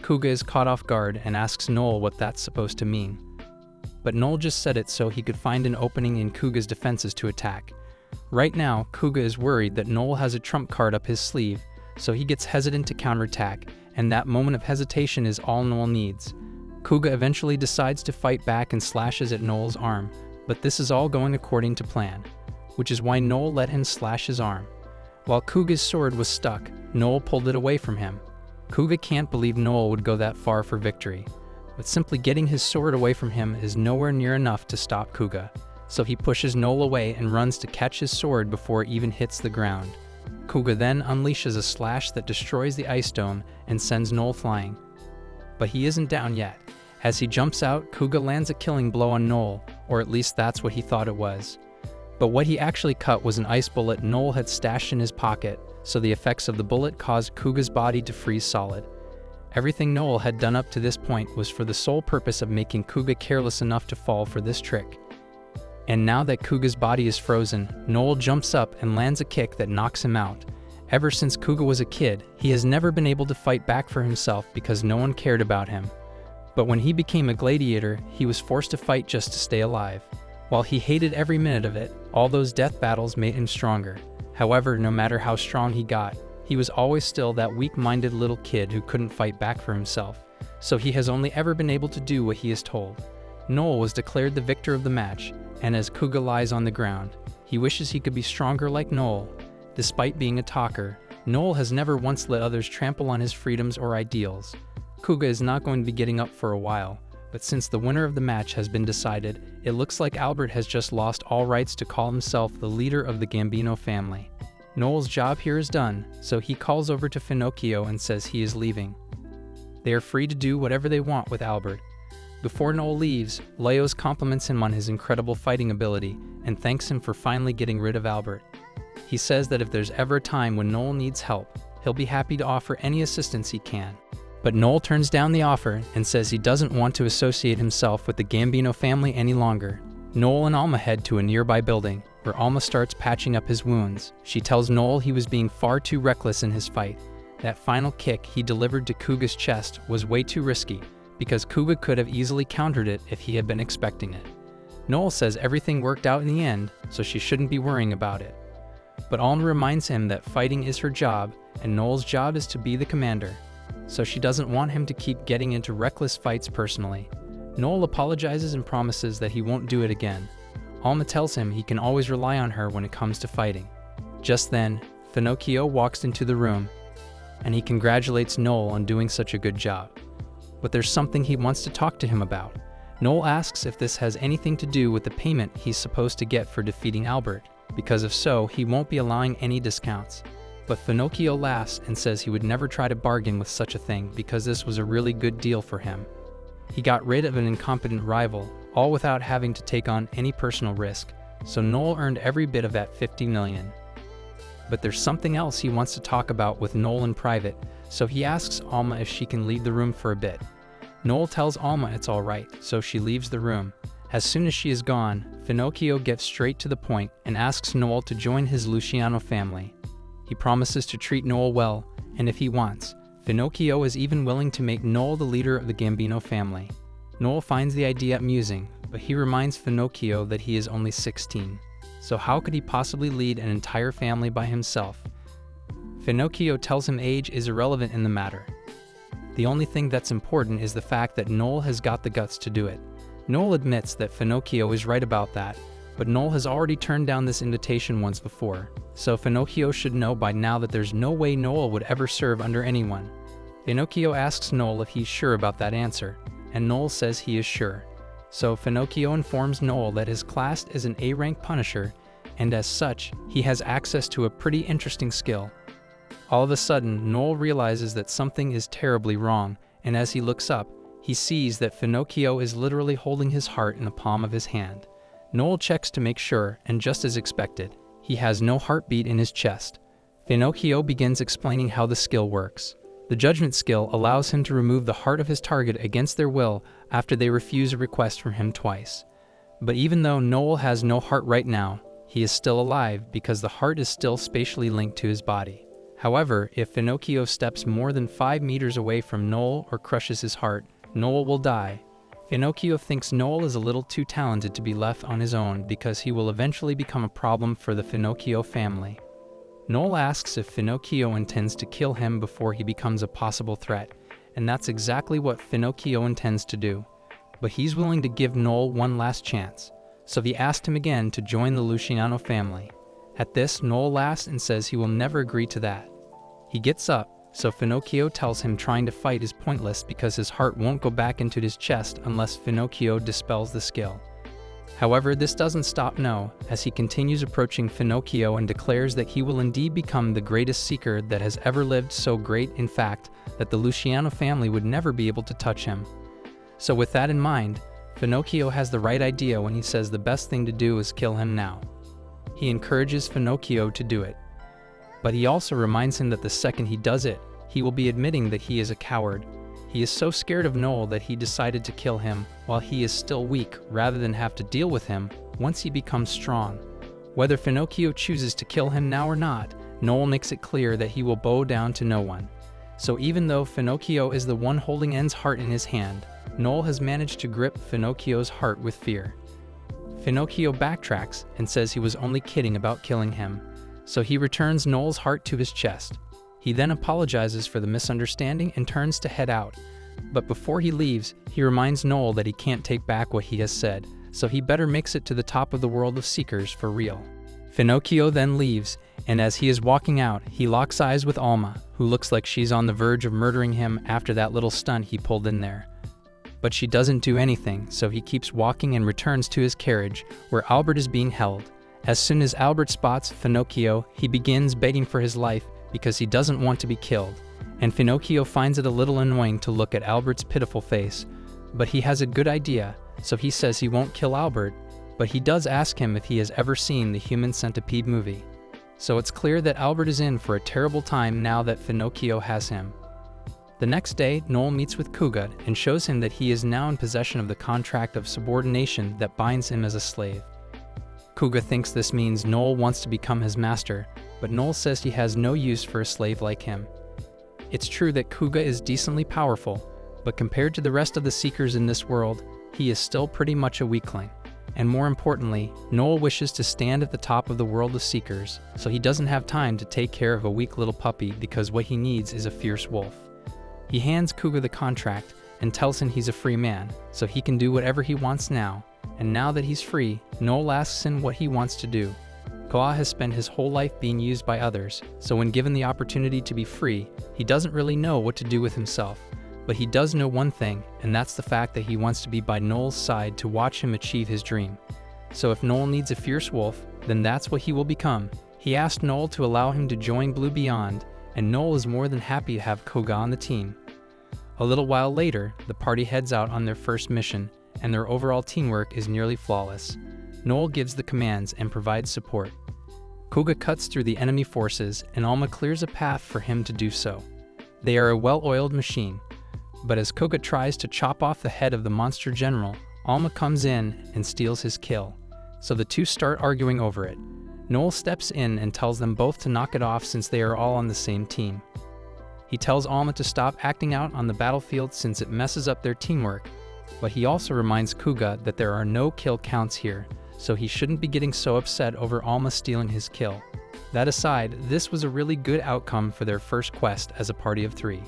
Kuga is caught off guard and asks Noel what that's supposed to mean. But Noel just said it so he could find an opening in Kuga's defenses to attack. Right now, Kuga is worried that Noel has a trump card up his sleeve, so he gets hesitant to counterattack, and that moment of hesitation is all Noel needs. Kuga eventually decides to fight back and slashes at Noel's arm, but this is all going according to plan, which is why Noel let him slash his arm. While Kuga's sword was stuck, Noel pulled it away from him. Kuga can't believe Noel would go that far for victory, but simply getting his sword away from him is nowhere near enough to stop Kuga, so he pushes Noel away and runs to catch his sword before it even hits the ground. Kuga then unleashes a slash that destroys the ice dome and sends Noel flying. But he isn't down yet. As he jumps out, Kuga lands a killing blow on Noel, or at least that's what he thought it was. But what he actually cut was an ice bullet Noel had stashed in his pocket, so the effects of the bullet caused Kuga's body to freeze solid. Everything Noel had done up to this point was for the sole purpose of making Kuga careless enough to fall for this trick. And now that Kuga's body is frozen, Noel jumps up and lands a kick that knocks him out. Ever since Kuga was a kid, he has never been able to fight back for himself because no one cared about him. But when he became a gladiator, he was forced to fight just to stay alive. While he hated every minute of it, all those death battles made him stronger. However, no matter how strong he got, he was always still that weak-minded little kid who couldn't fight back for himself. So he has only ever been able to do what he is told. Noel was declared the victor of the match, and as Kuga lies on the ground, he wishes he could be stronger like Noel. Despite being a talker, Noel has never once let others trample on his freedoms or ideals. Kuga is not going to be getting up for a while, but since the winner of the match has been decided, it looks like Albert has just lost all rights to call himself the leader of the Gambino family. Noel's job here is done, so he calls over to Finocchio and says he is leaving. They are free to do whatever they want with Albert. Before Noel leaves, Leos compliments him on his incredible fighting ability and thanks him for finally getting rid of Albert. He says that if there's ever a time when Noel needs help, he'll be happy to offer any assistance he can. But Noel turns down the offer and says he doesn't want to associate himself with the Gambino family any longer. Noel and Alma head to a nearby building, where Alma starts patching up his wounds. She tells Noel he was being far too reckless in his fight. That final kick he delivered to Kuga's chest was way too risky, because Kuga could have easily countered it if he had been expecting it. Noel says everything worked out in the end, so she shouldn't be worrying about it. But Alma reminds him that fighting is her job, and Noel's job is to be the commander, so she doesn't want him to keep getting into reckless fights personally. Noel apologizes and promises that he won't do it again. Alma tells him he can always rely on her when it comes to fighting. Just then, Finocchio walks into the room, and he congratulates Noel on doing such a good job. But there's something he wants to talk to him about. Noel asks if this has anything to do with the payment he's supposed to get for defeating Albert, because if so, he won't be allowing any discounts. But Finocchio laughs and says he would never try to bargain with such a thing because this was a really good deal for him. He got rid of an incompetent rival, all without having to take on any personal risk, so Noel earned every bit of that 50 million. But there's something else he wants to talk about with Noel in private, so he asks Alma if she can leave the room for a bit. Noel tells Alma it's alright, so she leaves the room. As soon as she is gone, Finocchio gets straight to the point and asks Noel to join his Luciano family. He promises to treat Noel well, and if he wants, Finocchio is even willing to make Noel the leader of the Gambino family. Noel finds the idea amusing, but he reminds Finocchio that he is only 16. So how could he possibly lead an entire family by himself? Finocchio tells him age is irrelevant in the matter. The only thing that's important is the fact that Noel has got the guts to do it. Noel admits that Finocchio is right about that, but Noel has already turned down this invitation once before, so Pinocchio should know by now that there's no way Noel would ever serve under anyone. Pinocchio asks Noel if he's sure about that answer, and Noel says he is sure. So Pinocchio informs Noel that his class is an A-rank Punisher, and as such, he has access to a pretty interesting skill. All of a sudden, Noel realizes that something is terribly wrong, and as he looks up, he sees that Pinocchio is literally holding his heart in the palm of his hand. Noel checks to make sure, and just as expected, he has no heartbeat in his chest. Pinocchio begins explaining how the skill works. The judgment skill allows him to remove the heart of his target against their will after they refuse a request from him twice. But even though Noel has no heart right now, he is still alive because the heart is still spatially linked to his body. However, if Pinocchio steps more than 5 meters away from Noel or crushes his heart, Noel will die. Pinocchio thinks Noel is a little too talented to be left on his own because he will eventually become a problem for the Pinocchio family. Noel asks if Pinocchio intends to kill him before he becomes a possible threat, and that's exactly what Pinocchio intends to do. But he's willing to give Noel one last chance, so he asked him again to join the Luciano family. At this, Noel laughs and says he will never agree to that. He gets up, so Pinocchio tells him trying to fight is pointless because his heart won't go back into his chest unless Pinocchio dispels the skill. However, this doesn't stop No, as he continues approaching Pinocchio and declares that he will indeed become the greatest seeker that has ever lived, so great, in fact, that the Luciano family would never be able to touch him. So with that in mind, Pinocchio has the right idea when he says the best thing to do is kill him now. He encourages Pinocchio to do it. But he also reminds him that the second he does it, he will be admitting that he is a coward. He is so scared of Noel that he decided to kill him while he is still weak rather than have to deal with him once he becomes strong. Whether Pinocchio chooses to kill him now or not, Noel makes it clear that he will bow down to no one. So even though Pinocchio is the one holding N's heart in his hand, Noel has managed to grip Pinocchio's heart with fear. Pinocchio backtracks and says he was only kidding about killing him, so he returns Noel's heart to his chest. He then apologizes for the misunderstanding and turns to head out. But before he leaves, he reminds Noel that he can't take back what he has said, so he better makes it to the top of the world of Seekers for real. Pinocchio then leaves, and as he is walking out, he locks eyes with Alma, who looks like she's on the verge of murdering him after that little stunt he pulled in there. But she doesn't do anything, so he keeps walking and returns to his carriage, where Albert is being held. As soon as Albert spots Pinocchio, he begins begging for his life because he doesn't want to be killed, and Pinocchio finds it a little annoying to look at Albert's pitiful face. But he has a good idea, so he says he won't kill Albert, but he does ask him if he has ever seen the Human Centipede movie. So it's clear that Albert is in for a terrible time now that Pinocchio has him. The next day, Noel meets with Kuga and shows him that he is now in possession of the contract of subordination that binds him as a slave. Kuga thinks this means Noel wants to become his master, but Noel says he has no use for a slave like him. It's true that Kuga is decently powerful, but compared to the rest of the Seekers in this world, he is still pretty much a weakling. And more importantly, Noel wishes to stand at the top of the world of Seekers, so he doesn't have time to take care of a weak little puppy because what he needs is a fierce wolf. He hands Kuga the contract and tells him he's a free man, so he can do whatever he wants now. And now that he's free, Noel asks him what he wants to do. Koa has spent his whole life being used by others, so when given the opportunity to be free, he doesn't really know what to do with himself. But he does know one thing, and that's the fact that he wants to be by Noel's side to watch him achieve his dream. So if Noel needs a fierce wolf, then that's what he will become. He asked Noel to allow him to join Blue Beyond, and Noel is more than happy to have Koga on the team. A little while later, the party heads out on their first mission, and their overall teamwork is nearly flawless. Noel gives the commands and provides support. Koga cuts through the enemy forces, and Alma clears a path for him to do so. They are a well-oiled machine, but as Koga tries to chop off the head of the monster general, Alma comes in and steals his kill, so the two start arguing over it. Noel steps in and tells them both to knock it off since they are all on the same team. He tells Alma to stop acting out on the battlefield since it messes up their teamwork, but he also reminds Kuga that there are no kill counts here, so he shouldn't be getting so upset over Alma stealing his kill. That aside, this was a really good outcome for their first quest as a party of 3.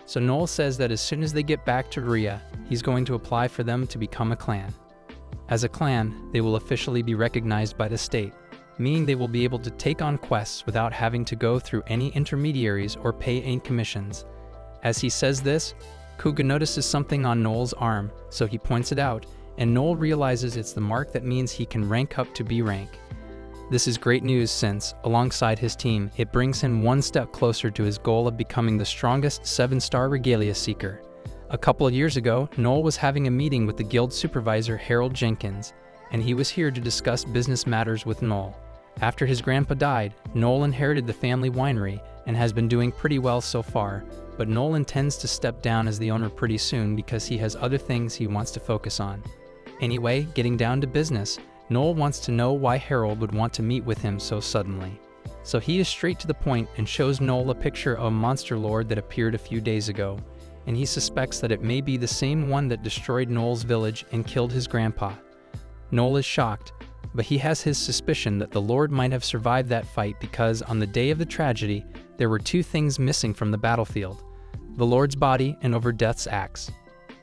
So Noel says that as soon as they get back to Ria, he's going to apply for them to become a clan. As a clan, they will officially be recognized by the state, meaning they will be able to take on quests without having to go through any intermediaries or pay any commissions. As he says this, Kuga notices something on Noel's arm, so he points it out, and Noel realizes it's the mark that means he can rank up to B rank. This is great news since, alongside his team, it brings him one step closer to his goal of becoming the strongest 7-star Regalia Seeker. A couple of years ago, Noel was having a meeting with the guild supervisor Harold Jenkins, and he was here to discuss business matters with Noel. After his grandpa died, Noel inherited the family winery and has been doing pretty well so far, but Noel intends to step down as the owner pretty soon because he has other things he wants to focus on. Anyway, getting down to business, Noel wants to know why Harold would want to meet with him so suddenly. So he is straight to the point and shows Noel a picture of a monster lord that appeared a few days ago, and he suspects that it may be the same one that destroyed Noel's village and killed his grandpa. Noel is shocked, but he has his suspicion that the Lord might have survived that fight because on the day of the tragedy, there were two things missing from the battlefield: the Lord's body and over Death's axe.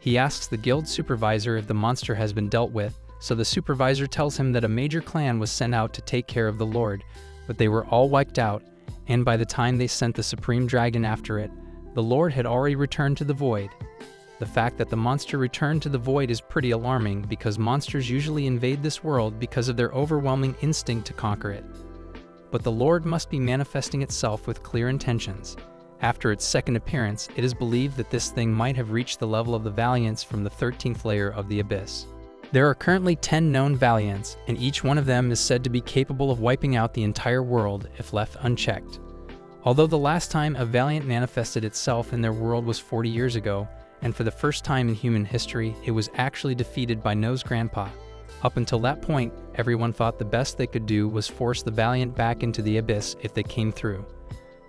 He asks the guild supervisor if the monster has been dealt with, so the supervisor tells him that a major clan was sent out to take care of the Lord, but they were all wiped out, and by the time they sent the Supreme Dragon after it, the Lord had already returned to the Void. The fact that the monster returned to the Void is pretty alarming because monsters usually invade this world because of their overwhelming instinct to conquer it. But the Lord must be manifesting itself with clear intentions. After its second appearance, it is believed that this thing might have reached the level of the Valiants from the 13th layer of the Abyss. There are currently 10 known Valiants, and each one of them is said to be capable of wiping out the entire world if left unchecked. Although the last time a Valiant manifested itself in their world was 40 years ago, and for the first time in human history, it was actually defeated by No's grandpa. Up until that point, everyone thought the best they could do was force the Valiant back into the Abyss if they came through.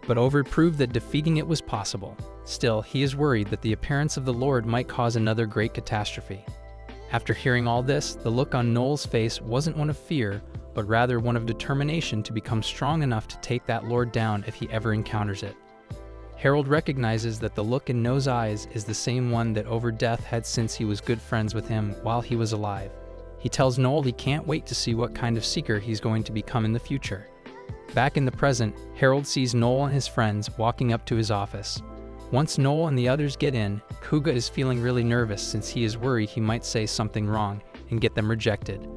But Over proved that defeating it was possible. Still, he is worried that the appearance of the Lord might cause another great catastrophe. After hearing all this, the look on Noel's face wasn't one of fear, but rather one of determination to become strong enough to take that Lord down if he ever encounters it. Harold recognizes that the look in No's eyes is the same one that Over Death had since he was good friends with him while he was alive. He tells Noel he can't wait to see what kind of seeker he's going to become in the future. Back in the present, Harold sees Noel and his friends walking up to his office. Once Noel and the others get in, Kuga is feeling really nervous since he is worried he might say something wrong and get them rejected.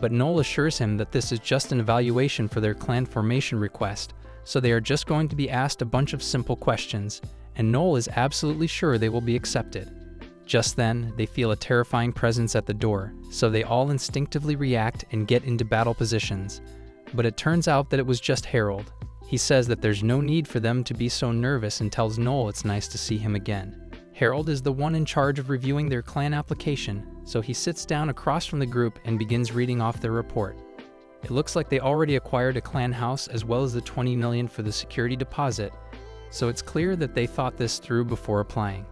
But Noel assures him that this is just an evaluation for their clan formation request, so they are just going to be asked a bunch of simple questions, and Noel is absolutely sure they will be accepted. Just then, they feel a terrifying presence at the door, so they all instinctively react and get into battle positions. But it turns out that it was just Harold. He says that there's no need for them to be so nervous and tells Noel it's nice to see him again. Harold is the one in charge of reviewing their clan application, so he sits down across from the group and begins reading off their report. It looks like they already acquired a clan house as well as the 20 million for the security deposit, so it's clear that they thought this through before applying.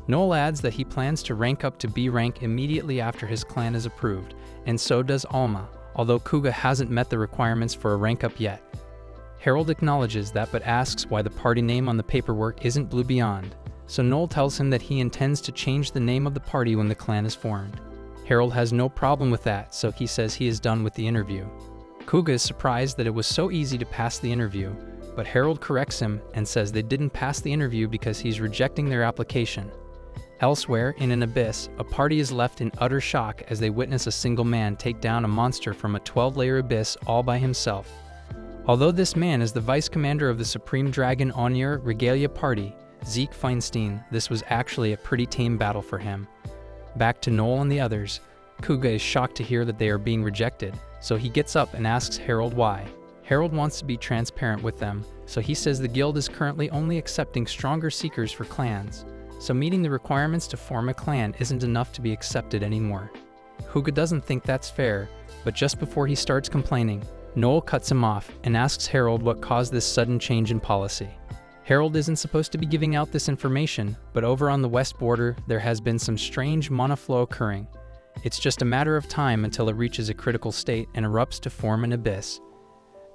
Noel adds that he plans to rank up to B rank immediately after his clan is approved, and so does Alma, although Kuga hasn't met the requirements for a rank up yet. Harold acknowledges that but asks why the party name on the paperwork isn't Blue Beyond, so Noel tells him that he intends to change the name of the party when the clan is formed. Harold has no problem with that, so he says he is done with the interview. Kuga is surprised that it was so easy to pass the interview, but Harold corrects him and says they didn't pass the interview because he's rejecting their application. Elsewhere, in an abyss, a party is left in utter shock as they witness a single man take down a monster from a 12-layer abyss all by himself. Although this man is the vice commander of the Supreme Dragon Onir Regalia Party, Zeke Feinstein, this was actually a pretty tame battle for him. Back to Noel and the others, Kuga is shocked to hear that they are being rejected, so he gets up and asks Harold why. Harold wants to be transparent with them, so he says the guild is currently only accepting stronger seekers for clans, so meeting the requirements to form a clan isn't enough to be accepted anymore. Kuga doesn't think that's fair, but just before he starts complaining, Noel cuts him off and asks Harold what caused this sudden change in policy. Harold isn't supposed to be giving out this information, but over on the west border, there has been some strange monoflow occurring. It's just a matter of time until it reaches a critical state and erupts to form an abyss.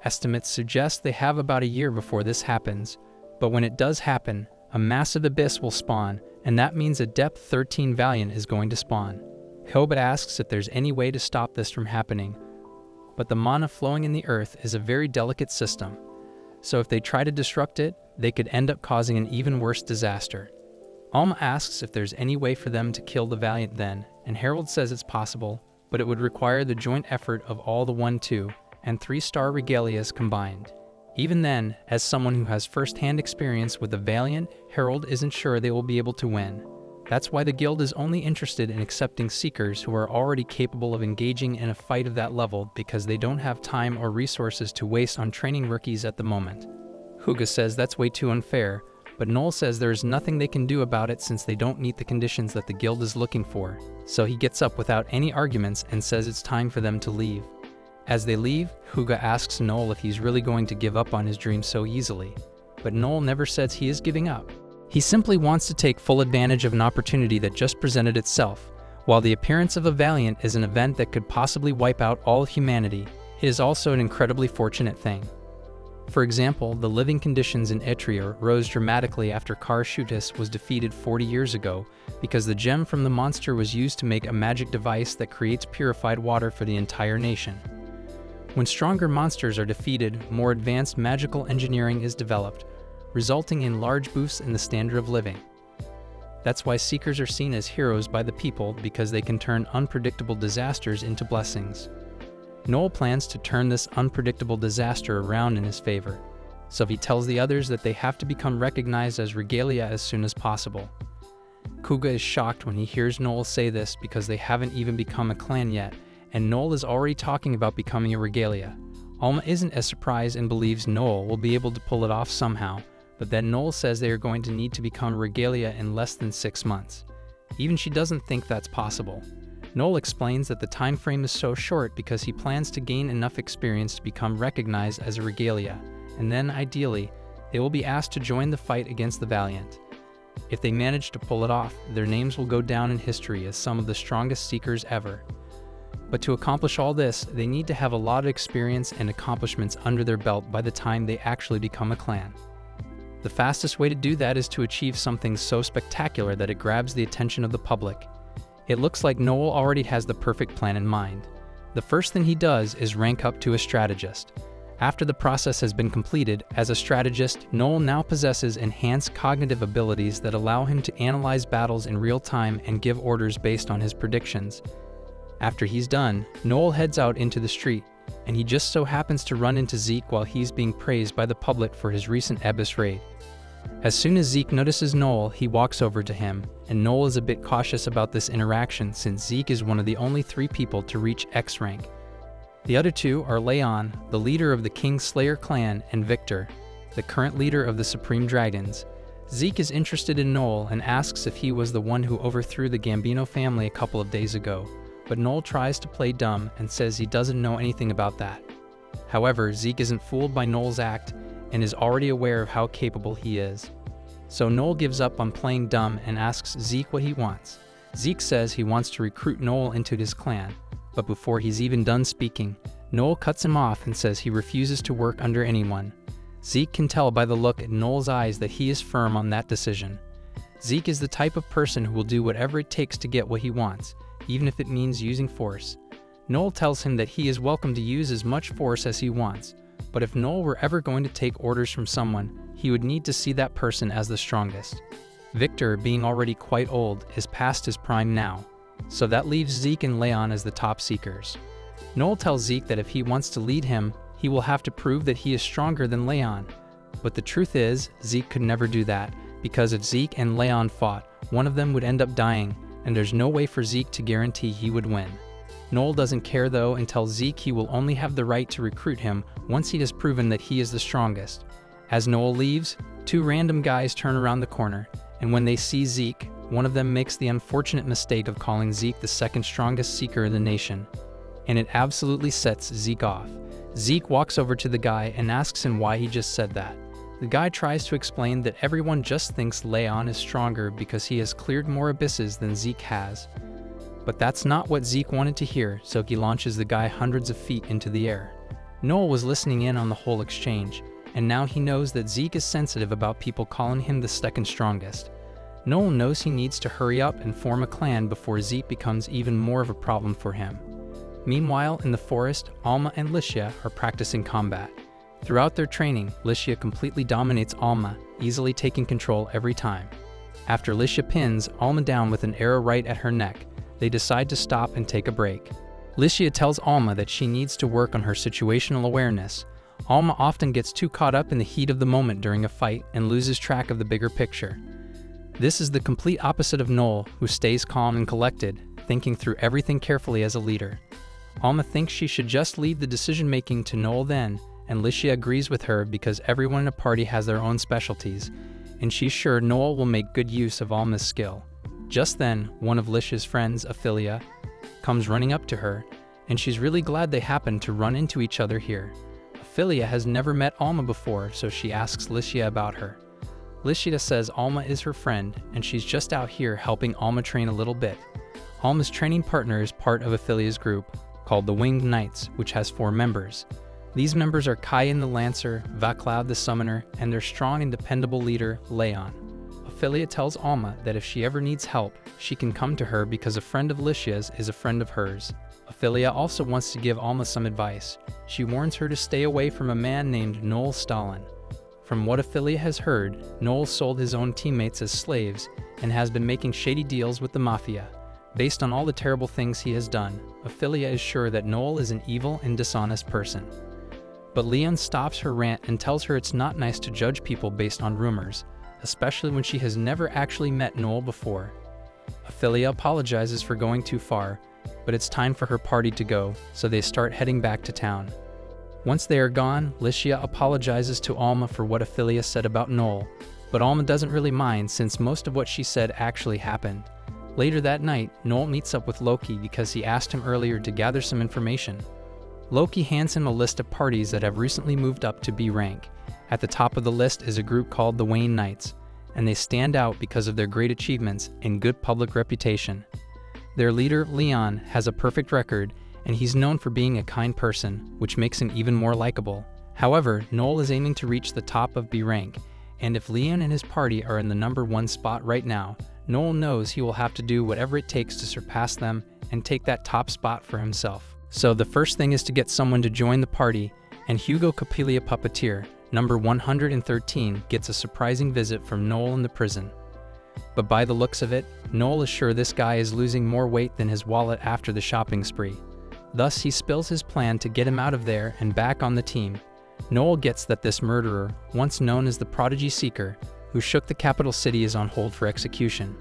Estimates suggest they have about a year before this happens, but when it does happen, a massive abyss will spawn, and that means a depth 13 Valiant is going to spawn. Hyoba asks if there's any way to stop this from happening, but the mana flowing in the earth is a very delicate system, so if they try to disrupt it, they could end up causing an even worse disaster. Alma asks if there's any way for them to kill the Valiant then, and Harold says it's possible, but it would require the joint effort of all the 1, 2, and 3-star regalias combined. Even then, as someone who has first-hand experience with the Valiant, Harold isn't sure they will be able to win. That's why the guild is only interested in accepting seekers who are already capable of engaging in a fight of that level because they don't have time or resources to waste on training rookies at the moment. Hyuga says that's way too unfair, but Noel says there is nothing they can do about it since they don't meet the conditions that the guild is looking for, so he gets up without any arguments and says it's time for them to leave. As they leave, Hyuga asks Noel if he's really going to give up on his dream so easily, but Noel never says he is giving up. He simply wants to take full advantage of an opportunity that just presented itself. While the appearance of a Valiant is an event that could possibly wipe out all of humanity, it is also an incredibly fortunate thing. For example, the living conditions in Etria rose dramatically after Karashutis was defeated 40 years ago because the gem from the monster was used to make a magic device that creates purified water for the entire nation. When stronger monsters are defeated, more advanced magical engineering is developed, resulting in large boosts in the standard of living. That's why Seekers are seen as heroes by the people, because they can turn unpredictable disasters into blessings. Noel plans to turn this unpredictable disaster around in his favor, so he tells the others that they have to become recognized as regalia as soon as possible. Kuga is shocked when he hears Noel say this because they haven't even become a clan yet, and Noel is already talking about becoming a regalia. Alma isn't as surprised and believes Noel will be able to pull it off somehow, but then Noel says they are going to need to become regalia in less than 6 months. Even she doesn't think that's possible. Noel explains that the time frame is so short because he plans to gain enough experience to become recognized as a regalia, and then, ideally, they will be asked to join the fight against the Valiant. If they manage to pull it off, their names will go down in history as some of the strongest seekers ever. But to accomplish all this, they need to have a lot of experience and accomplishments under their belt by the time they actually become a clan. The fastest way to do that is to achieve something so spectacular that it grabs the attention of the public. It looks like Noel already has the perfect plan in mind. The first thing he does is rank up to a strategist. After the process has been completed, as a strategist, Noel now possesses enhanced cognitive abilities that allow him to analyze battles in real time and give orders based on his predictions. After he's done, Noel heads out into the street, and he just so happens to run into Zeke while he's being praised by the public for his recent Abyss raid. As soon as Zeke notices Noel, he walks over to him, and Noel is a bit cautious about this interaction since Zeke is one of the only 3 people to reach X rank. The other 2 are Leon, the leader of the King Slayer clan, and Victor, the current leader of the Supreme Dragons. Zeke is interested in Noel and asks if he was the one who overthrew the Gambino family a couple of days ago, but Noel tries to play dumb and says he doesn't know anything about that. However, Zeke isn't fooled by Noel's act and is already aware of how capable he is. So Noel gives up on playing dumb and asks Zeke what he wants. Zeke says he wants to recruit Noel into his clan, but before he's even done speaking, Noel cuts him off and says he refuses to work under anyone. Zeke can tell by the look in Noel's eyes that he is firm on that decision. Zeke is the type of person who will do whatever it takes to get what he wants, even if it means using force. Noel tells him that he is welcome to use as much force as he wants, but if Noel were ever going to take orders from someone, he would need to see that person as the strongest. Victor, being already quite old, is past his prime now, so that leaves Zeke and Leon as the top seekers. Noel tells Zeke that if he wants to lead him, he will have to prove that he is stronger than Leon. But the truth is, Zeke could never do that, because if Zeke and Leon fought, one of them would end up dying, and there's no way for Zeke to guarantee he would win. Noel doesn't care though and tells Zeke he will only have the right to recruit him once he has proven that he is the strongest. As Noel leaves, 2 random guys turn around the corner, and when they see Zeke, one of them makes the unfortunate mistake of calling Zeke the second strongest seeker in the nation. And it absolutely sets Zeke off. Zeke walks over to the guy and asks him why he just said that. The guy tries to explain that everyone just thinks Leon is stronger because he has cleared more abysses than Zeke has. But that's not what Zeke wanted to hear, so he launches the guy hundreds of feet into the air. Noel was listening in on the whole exchange, and now he knows that Zeke is sensitive about people calling him the second strongest. Noel knows he needs to hurry up and form a clan before Zeke becomes even more of a problem for him. Meanwhile, in the forest, Alma and Licia are practicing combat. Throughout their training, Licia completely dominates Alma, easily taking control every time. After Licia pins Alma down with an arrow right at her neck, they decide to stop and take a break. Licia tells Alma that she needs to work on her situational awareness. Alma often gets too caught up in the heat of the moment during a fight and loses track of the bigger picture. This is the complete opposite of Noel, who stays calm and collected, thinking through everything carefully as a leader. Alma thinks she should just leave the decision-making to Noel then, and Licia agrees with her because everyone in a party has their own specialties, and she's sure Noel will make good use of Alma's skill. Just then, one of Licia's friends, Ophelia, comes running up to her, and she's really glad they happened to run into each other here. Ophelia has never met Alma before, so she asks Licia about her. Licia says Alma is her friend, and she's just out here helping Alma train a little bit. Alma's training partner is part of Ophelia's group, called the Winged Knights, which has 4 members. These members are Kayan the Lancer, Vaclav the Summoner, and their strong and dependable leader, Leon. Ophelia tells Alma that if she ever needs help, she can come to her because a friend of Licia's is a friend of hers. Ophelia also wants to give Alma some advice. She warns her to stay away from a man named Noel Stalin. From what Ophelia has heard, Noel sold his own teammates as slaves and has been making shady deals with the mafia. Based on all the terrible things he has done, Ophelia is sure that Noel is an evil and dishonest person. But Leon stops her rant and tells her it's not nice to judge people based on rumors, especially when she has never actually met Noel before. Ophelia apologizes for going too far, but it's time for her party to go, so they start heading back to town. Once they are gone, Licia apologizes to Alma for what Ophelia said about Noel, but Alma doesn't really mind since most of what she said actually happened. Later that night, Noel meets up with Loki because he asked him earlier to gather some information. Loki hands him a list of parties that have recently moved up to B rank. At the top of the list is a group called the Wayne Knights, and they stand out because of their great achievements and good public reputation. Their leader, Leon, has a perfect record, and he's known for being a kind person, which makes him even more likable. However, Noel is aiming to reach the top of B rank, and if Leon and his party are in the number 1 spot right now, Noel knows he will have to do whatever it takes to surpass them and take that top spot for himself. So the first thing is to get someone to join the party, and Hugo Capilia Puppeteer, number 113, gets a surprising visit from Noel in the prison. But by the looks of it, Noel is sure this guy is losing more weight than his wallet after the shopping spree. Thus, he spills his plan to get him out of there and back on the team. Noel gets that this murderer, once known as the Prodigy Seeker, who shook the capital city, is on hold for execution.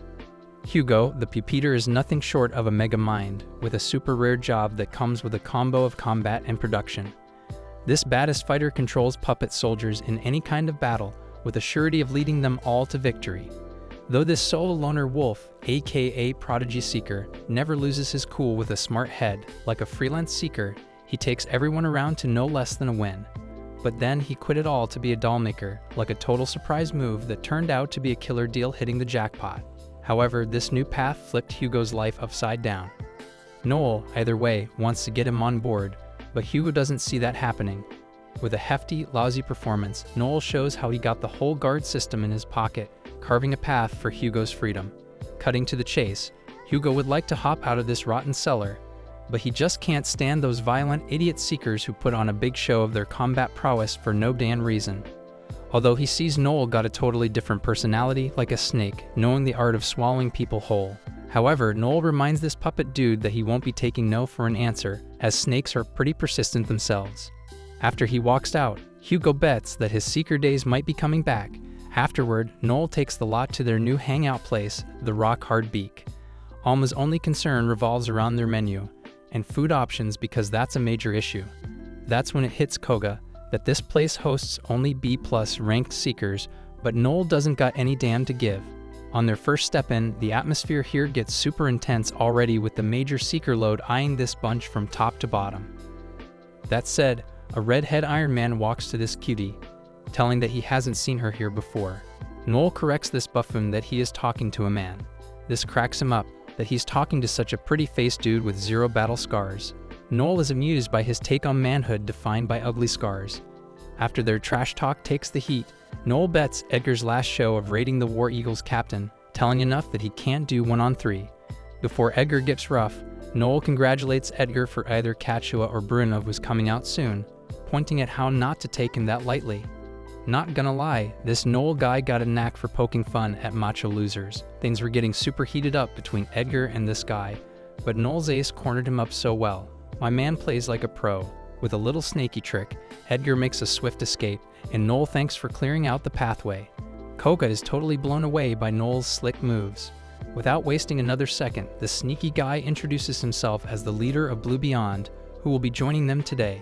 Hugo, the puppeteer, is nothing short of a mega mind, with a super rare job that comes with a combo of combat and production. This baddest fighter controls puppet soldiers in any kind of battle, with a surety of leading them all to victory. Though this solo loner wolf, aka Prodigy Seeker, never loses his cool with a smart head, like a freelance seeker, he takes everyone around to no less than a win. But then he quit it all to be a doll maker, like a total surprise move that turned out to be a killer deal hitting the jackpot. However, this new path flipped Hugo's life upside down. Noel, either way, wants to get him on board, but Hugo doesn't see that happening. With a hefty, lousy performance, Noel shows how he got the whole guard system in his pocket, carving a path for Hugo's freedom. Cutting to the chase, Hugo would like to hop out of this rotten cellar, but he just can't stand those violent idiot seekers who put on a big show of their combat prowess for no damn reason. Although he sees Noel got a totally different personality, like a snake, knowing the art of swallowing people whole. However, Noel reminds this puppet dude that he won't be taking no for an answer, as snakes are pretty persistent themselves. After he walks out, Hugo bets that his seeker days might be coming back. Afterward, Noel takes the lot to their new hangout place, the Rock Hard Beak. Alma's only concern revolves around their menu and food options because that's a major issue. That's when it hits Koga that this place hosts only B+ ranked seekers, but Noel doesn't got any damn to give. On their first step in, the atmosphere here gets super intense already, with the major seeker load eyeing this bunch from top to bottom. That said, a redhead Iron Man walks to this cutie, telling that he hasn't seen her here before. Noel corrects this buffoon that he is talking to a man. This cracks him up, that he's talking to such a pretty-faced dude with 0 battle scars. Noel is amused by his take on manhood defined by ugly scars. After their trash talk takes the heat, Noel bets Edgar's last show of raiding the War Eagle's captain telling enough that he can't do 1-on-3. Before Edgar gets rough, Noel congratulates Edgar for either Quechua or Bruno was coming out soon, pointing at how not to take him that lightly. Not gonna lie, this Noel guy got a knack for poking fun at macho losers. Things were getting super heated up between Edgar and this guy, but Noel's ace cornered him up so well. My man plays like a pro. With a little snaky trick, Edgar makes a swift escape, and Noel thanks for clearing out the pathway. Koga is totally blown away by Noel's slick moves. Without wasting another second, the sneaky guy introduces himself as the leader of Blue Beyond, who will be joining them today.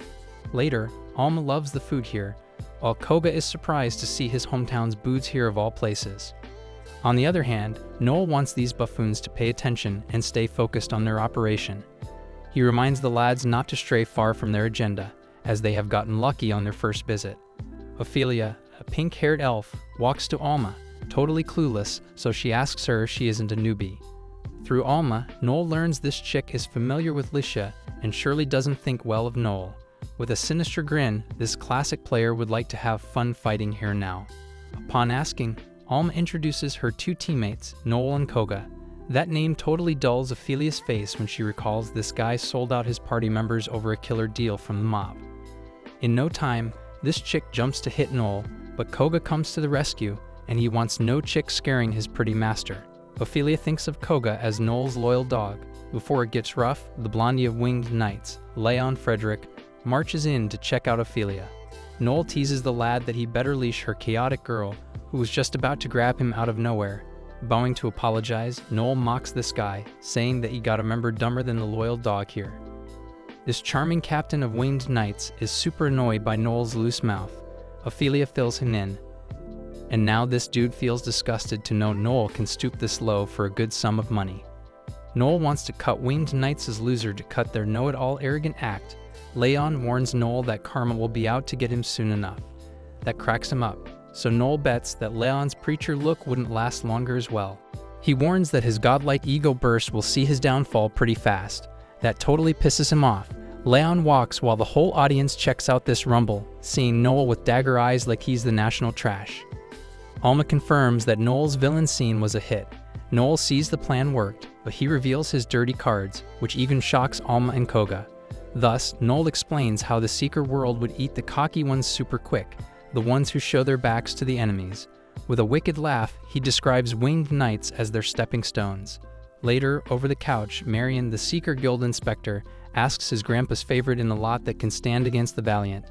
Later, Alma loves the food here, while Koga is surprised to see his hometown's booths here of all places. On the other hand, Noel wants these buffoons to pay attention and stay focused on their operation. He reminds the lads not to stray far from their agenda, as they have gotten lucky on their first visit. Ophelia, a pink-haired elf, walks to Alma, totally clueless, so she asks her if she isn't a newbie. Through Alma, Noel learns this chick is familiar with Licia and surely doesn't think well of Noel. With a sinister grin, this classic player would like to have fun fighting here now. Upon asking, Alma introduces her two teammates, Noel and Koga. That name totally dulls Ophelia's face when she recalls this guy sold out his party members over a killer deal from the mob. In no time, this chick jumps to hit Noel, but Koga comes to the rescue, and he wants no chick scaring his pretty master. Ophelia thinks of Koga as Noel's loyal dog. Before it gets rough, the blondie of Winged Knights, Leon Frederick, marches in to check out Ophelia. Noel teases the lad that he better leash her chaotic girl, who was just about to grab him out of nowhere. Bowing to apologize, Noel mocks this guy, saying that he got a member dumber than the loyal dog here. This charming captain of Winged Knights is super annoyed by Noel's loose mouth. Ophelia fills him in. And now this dude feels disgusted to know Noel can stoop this low for a good sum of money. Noel wants to cut Winged Knights' loser to cut their know-it-all arrogant act. Leon warns Noel that karma will be out to get him soon enough. That cracks him up, so Noel bets that Leon's preacher look wouldn't last longer as well. He warns that his godlike ego burst will see his downfall pretty fast. That totally pisses him off. Leon walks while the whole audience checks out this rumble, seeing Noel with dagger eyes like he's the national trash. Alma confirms that Noel's villain scene was a hit. Noel sees the plan worked, but he reveals his dirty cards, which even shocks Alma and Koga. Thus, Noel explains how the Seeker world would eat the cocky ones super quick, the ones who show their backs to the enemies. With a wicked laugh, he describes Winged Knights as their stepping stones. Later, over the couch, Marion, the Seeker Guild inspector, asks his grandpa's favorite in the lot that can stand against the valiant.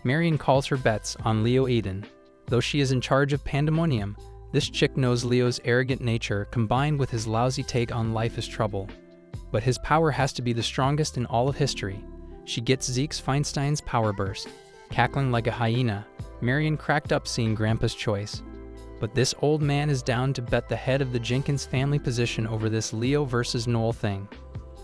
Marion calls her bets on Leo Eden. Though she is in charge of Pandemonium, this chick knows Leo's arrogant nature combined with his lousy take on life is trouble. But his power has to be the strongest in all of history. She gets Zeke's Feinstein's power burst. Cackling like a hyena, Marion cracked up seeing Grandpa's choice. But this old man is down to bet the head of the Jenkins family position over this Leo versus Noel thing.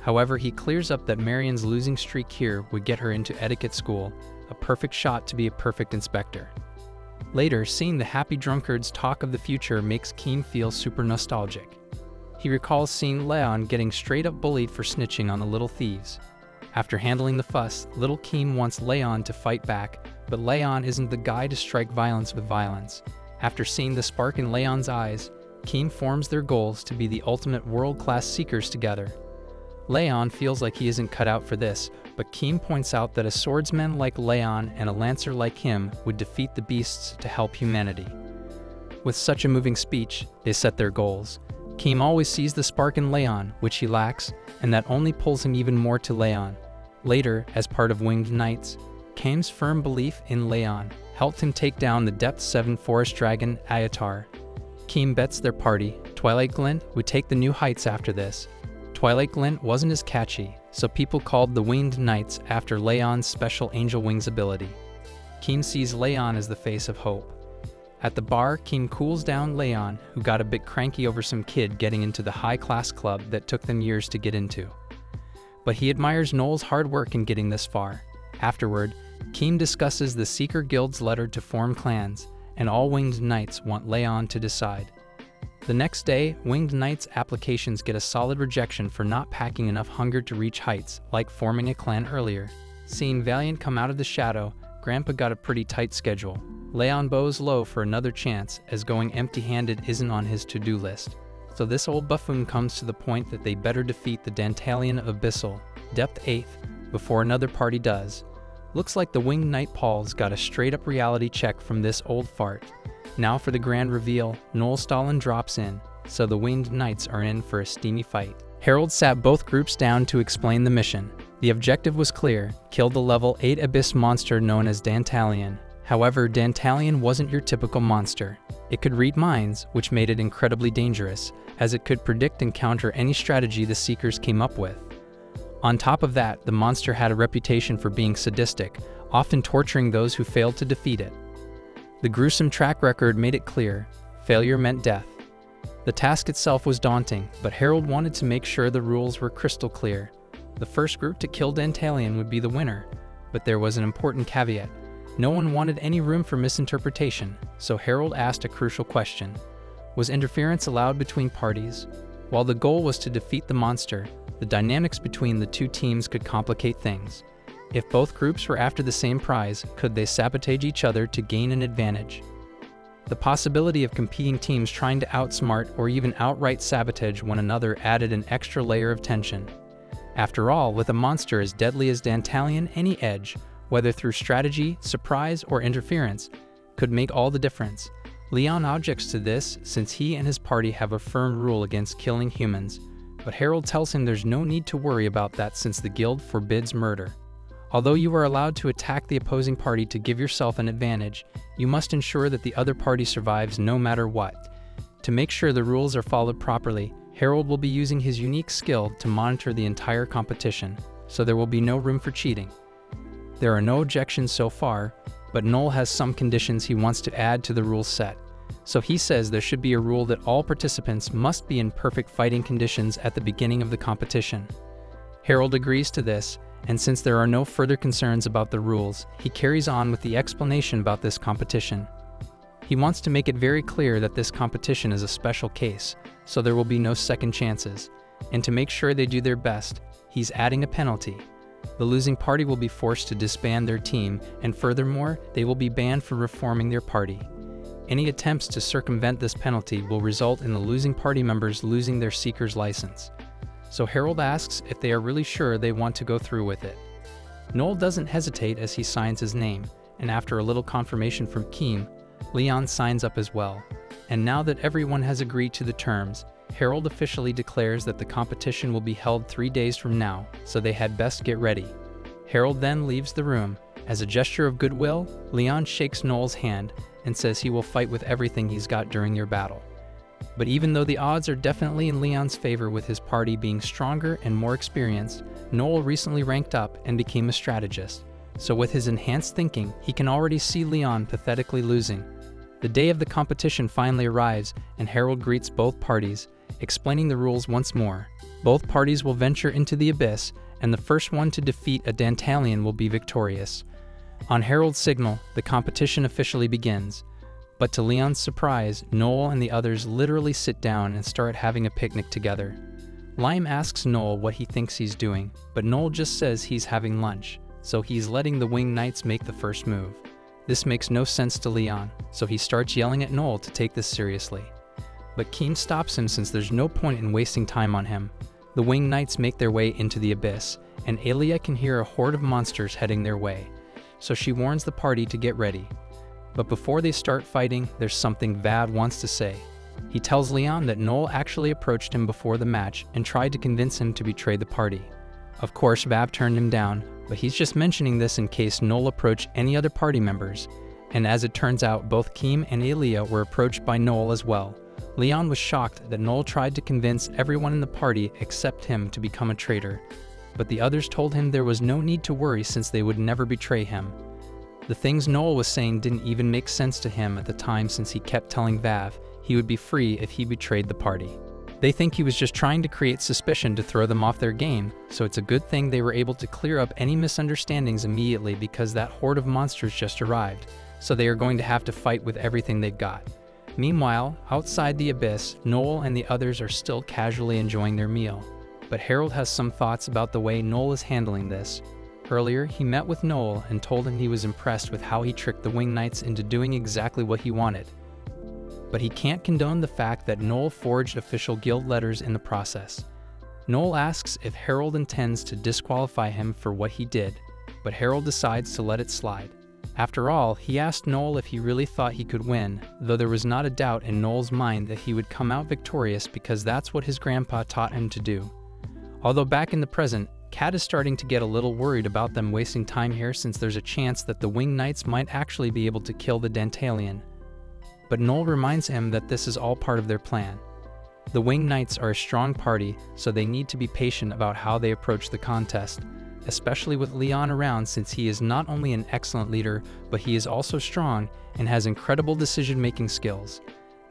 However, he clears up that Marion's losing streak here would get her into etiquette school, a perfect shot to be a perfect inspector. Later, seeing the happy drunkards talk of the future makes Keem feel super nostalgic. He recalls seeing Leon getting straight up bullied for snitching on the little thieves. After handling the fuss, little Keem wants Leon to fight back, but Leon isn't the guy to strike violence with violence. After seeing the spark in Leon's eyes, Keem forms their goals to be the ultimate world-class seekers together. Leon feels like he isn't cut out for this, but Keem points out that a swordsman like Leon and a lancer like him would defeat the beasts to help humanity. With such a moving speech, they set their goals. Keem always sees the spark in Leon, which he lacks, and that only pulls him even more to Leon. Later, as part of Winged Knights, Keem's firm belief in Leon helped him take down the Depth 7 forest dragon Ayatar. Keem bets their party, Twilight Glint, would take the new heights after this. Twilight Glint wasn't as catchy, so people called the Winged Knights after Leon's special angel wings ability. Keem sees Leon as the face of hope. At the bar, Keem cools down Leon, who got a bit cranky over some kid getting into the high-class club that took them years to get into. But he admires Noel's hard work in getting this far. Afterward, Keem discusses the Seeker Guild's letter to form clans, and all Winged Knights want Leon to decide. The next day, Winged Knights' applications get a solid rejection for not packing enough hunger to reach heights, like forming a clan earlier. Seeing Valiant come out of the shadow, Grandpa got a pretty tight schedule. Leon bows low for another chance, as going empty-handed isn't on his to-do list. So this old buffoon comes to the point that they better defeat the Dantalian Abyssal, Depth 8th, before another party does. Looks like the Winged Knight Paul's got a straight-up reality check from this old fart. Now for the grand reveal, Noel Stalin drops in, so the Winged Knights are in for a steamy fight. Harold sat both groups down to explain the mission. The objective was clear: kill the level 8 abyss monster known as Dantalian. However, Dantalian wasn't your typical monster. It could read minds, which made it incredibly dangerous, as it could predict and counter any strategy the Seekers came up with. On top of that, the monster had a reputation for being sadistic, often torturing those who failed to defeat it. The gruesome track record made it clear: failure meant death. The task itself was daunting, but Harold wanted to make sure the rules were crystal clear. The first group to kill Dantalian would be the winner, but there was an important caveat. No one wanted any room for misinterpretation, so Harold asked a crucial question. Was interference allowed between parties? While the goal was to defeat the monster, the dynamics between the two teams could complicate things. If both groups were after the same prize, could they sabotage each other to gain an advantage? The possibility of competing teams trying to outsmart or even outright sabotage one another added an extra layer of tension. After all, with a monster as deadly as Dantalian, any edge, whether through strategy, surprise, or interference, could make all the difference. Leon objects to this since he and his party have a firm rule against killing humans, but Harold tells him there's no need to worry about that since the guild forbids murder. Although you are allowed to attack the opposing party to give yourself an advantage, you must ensure that the other party survives no matter what. To make sure the rules are followed properly, Harold will be using his unique skill to monitor the entire competition, so there will be no room for cheating. There are no objections so far, but Noel has some conditions he wants to add to the rules set. So he says there should be a rule that all participants must be in perfect fighting conditions at the beginning of the competition. Harold agrees to this, and since there are no further concerns about the rules, he carries on with the explanation about this competition. He wants to make it very clear that this competition is a special case, so there will be no second chances. And to make sure they do their best, he's adding a penalty. The losing party will be forced to disband their team, and furthermore, they will be banned from reforming their party. Any attempts to circumvent this penalty will result in the losing party members losing their Seeker's license. So Harold asks if they are really sure they want to go through with it. Noel doesn't hesitate as he signs his name, and after a little confirmation from Keem, Leon signs up as well. And now that everyone has agreed to the terms, Harold officially declares that the competition will be held 3 days from now, so they had best get ready. Harold then leaves the room. As a gesture of goodwill, Leon shakes Noel's hand and says he will fight with everything he's got during your battle. But even though the odds are definitely in Leon's favor with his party being stronger and more experienced, Noel recently ranked up and became a strategist. So with his enhanced thinking, he can already see Leon pathetically losing. The day of the competition finally arrives, and Harold greets both parties, explaining the rules once more. Both parties will venture into the abyss, and the first one to defeat a Dantalian will be victorious. On Harold's signal, the competition officially begins. But to Leon's surprise, Noel and the others literally sit down and start having a picnic together. Lime asks Noel what he thinks he's doing, but Noel just says he's having lunch, so he's letting the Winged Knights make the first move. This makes no sense to Leon, so he starts yelling at Noel to take this seriously. But Keem stops him since there's no point in wasting time on him. The Winged Knights make their way into the abyss, and Aelia can hear a horde of monsters heading their way, so she warns the party to get ready. But before they start fighting, there's something Vad wants to say. He tells Leon that Noel actually approached him before the match and tried to convince him to betray the party. Of course, Vav turned him down, but he's just mentioning this in case Noel approached any other party members. And as it turns out, both Keem and Aelia were approached by Noel as well. Leon was shocked that Noel tried to convince everyone in the party except him to become a traitor, but the others told him there was no need to worry since they would never betray him. The things Noel was saying didn't even make sense to him at the time since he kept telling Vav he would be free if he betrayed the party. They think he was just trying to create suspicion to throw them off their game, so it's a good thing they were able to clear up any misunderstandings immediately because that horde of monsters just arrived, so they are going to have to fight with everything they've got. Meanwhile, outside the abyss, Noel and the others are still casually enjoying their meal. But Harold has some thoughts about the way Noel is handling this. Earlier, he met with Noel and told him he was impressed with how he tricked the Winged Knights into doing exactly what he wanted. but he can't condone the fact that Noel forged official guild letters in the process. Noel asks if Harold intends to disqualify him for what he did, but Harold decides to let it slide. After all, he asked Noel if he really thought he could win, though there was not a doubt in Noel's mind that he would come out victorious because that's what his grandpa taught him to do. Although back in the present, Kat is starting to get a little worried about them wasting time here since there's a chance that the Winged Knights might actually be able to kill the Dantalian. But Noel reminds him that this is all part of their plan. The Winged Knights are a strong party, so they need to be patient about how they approach the contest, especially with Leon around since he is not only an excellent leader, but he is also strong and has incredible decision-making skills.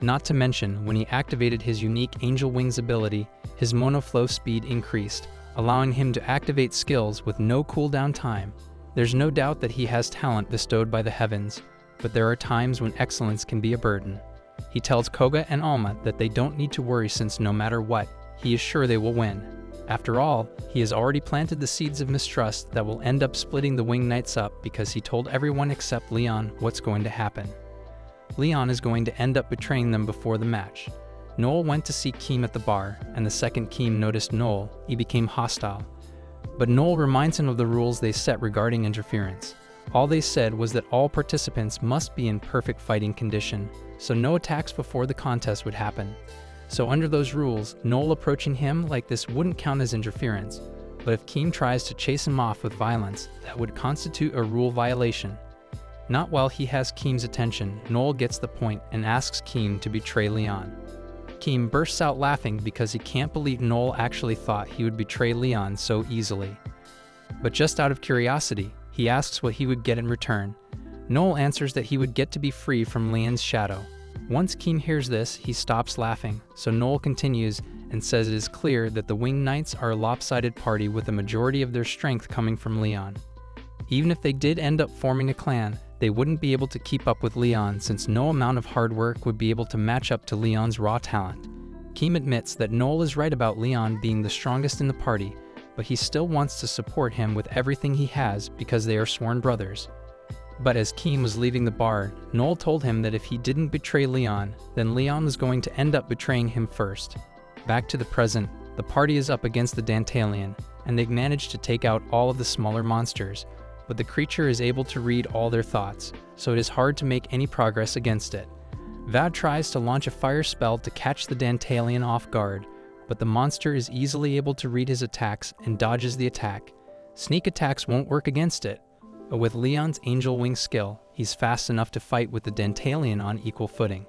Not to mention, when he activated his unique Angel Wings ability, his monoflow speed increased, allowing him to activate skills with no cooldown time. There's no doubt that he has talent bestowed by the heavens, but there are times when excellence can be a burden. He tells Koga and Alma that they don't need to worry since no matter what, he is sure they will win. After all, he has already planted the seeds of mistrust that will end up splitting the Winged Knights up because he told everyone except Leon what's going to happen. Leon is going to end up betraying them before the match. Noel went to see Keem at the bar, and the second Keem noticed Noel, he became hostile. But Noel reminds him of the rules they set regarding interference. All they said was that all participants must be in perfect fighting condition, so no attacks before the contest would happen. So under those rules, Noel approaching him like this wouldn't count as interference, but if Keem tries to chase him off with violence, that would constitute a rule violation. Not while he has Keem's attention, Noel gets the point and asks Keem to betray Leon. Keem bursts out laughing because he can't believe Noel actually thought he would betray Leon so easily. But just out of curiosity, he asks what he would get in return. Noel answers that he would get to be free from Leon's shadow. Once Keem hears this, he stops laughing, so Noel continues and says it is clear that the Winged Knights are a lopsided party with a majority of their strength coming from Leon. Even if they did end up forming a clan, they wouldn't be able to keep up with Leon since no amount of hard work would be able to match up to Leon's raw talent. Keem admits that Noel is right about Leon being the strongest in the party, but he still wants to support him with everything he has because they are sworn brothers. But as Keem was leaving the bar, Noel told him that if he didn't betray Leon, then Leon was going to end up betraying him first. Back to the present, the party is up against the Dantalian, and they've managed to take out all of the smaller monsters, but the creature is able to read all their thoughts, so it is hard to make any progress against it. Vad tries to launch a fire spell to catch the Dantalian off guard, but the monster is easily able to read his attacks and dodges the attack. Sneak attacks won't work against it, but with Leon's Angel Wing skill, he's fast enough to fight with the Dantalian on equal footing.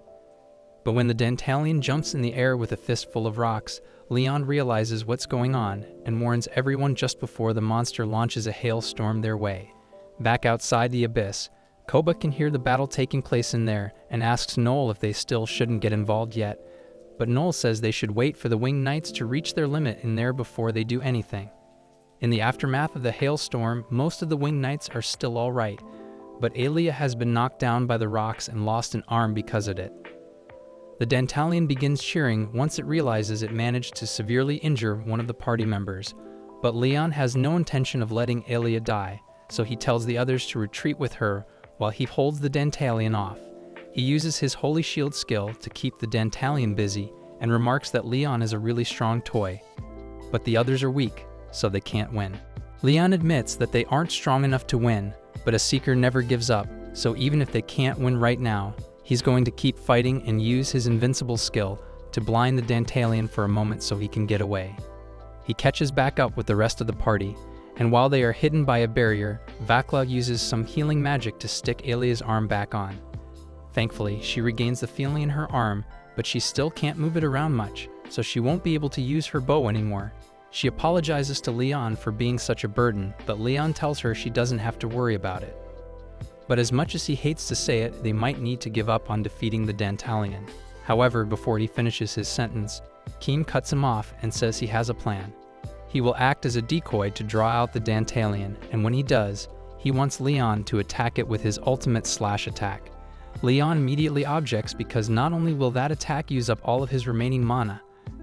But when the Dantalian jumps in the air with a fistful of rocks, Leon realizes what's going on and warns everyone just before the monster launches a hailstorm their way. Back outside the abyss, Koba can hear the battle taking place in there and asks Noel if they still shouldn't get involved yet, but Noel says they should wait for the Winged Knights to reach their limit in there before they do anything. In the aftermath of the hailstorm, most of the Winged Knights are still alright, but Aelia has been knocked down by the rocks and lost an arm because of it. The Dantalian begins cheering once it realizes it managed to severely injure one of the party members, but Leon has no intention of letting Aelia die, so he tells the others to retreat with her while he holds the Dantalian off. He uses his Holy Shield skill to keep the Dantalian busy and remarks that Leon is a really strong toy, but the others are weak, so they can't win. Leon admits that they aren't strong enough to win, but a Seeker never gives up, so even if they can't win right now, he's going to keep fighting and use his invincible skill to blind the Dantalian for a moment so he can get away. He catches back up with the rest of the party, and while they are hidden by a barrier, Vakla uses some healing magic to stick Aelia's arm back on. Thankfully, she regains the feeling in her arm, but she still can't move it around much, so she won't be able to use her bow anymore. She apologizes to Leon for being such a burden, but Leon tells her she doesn't have to worry about it. But as much as he hates to say it, they might need to give up on defeating the Dantalian. However, before he finishes his sentence, Keem cuts him off and says he has a plan. He will act as a decoy to draw out the Dantalian, and when he does, he wants Leon to attack it with his ultimate slash attack. Leon immediately objects because not only will that attack use up all of his remaining mana,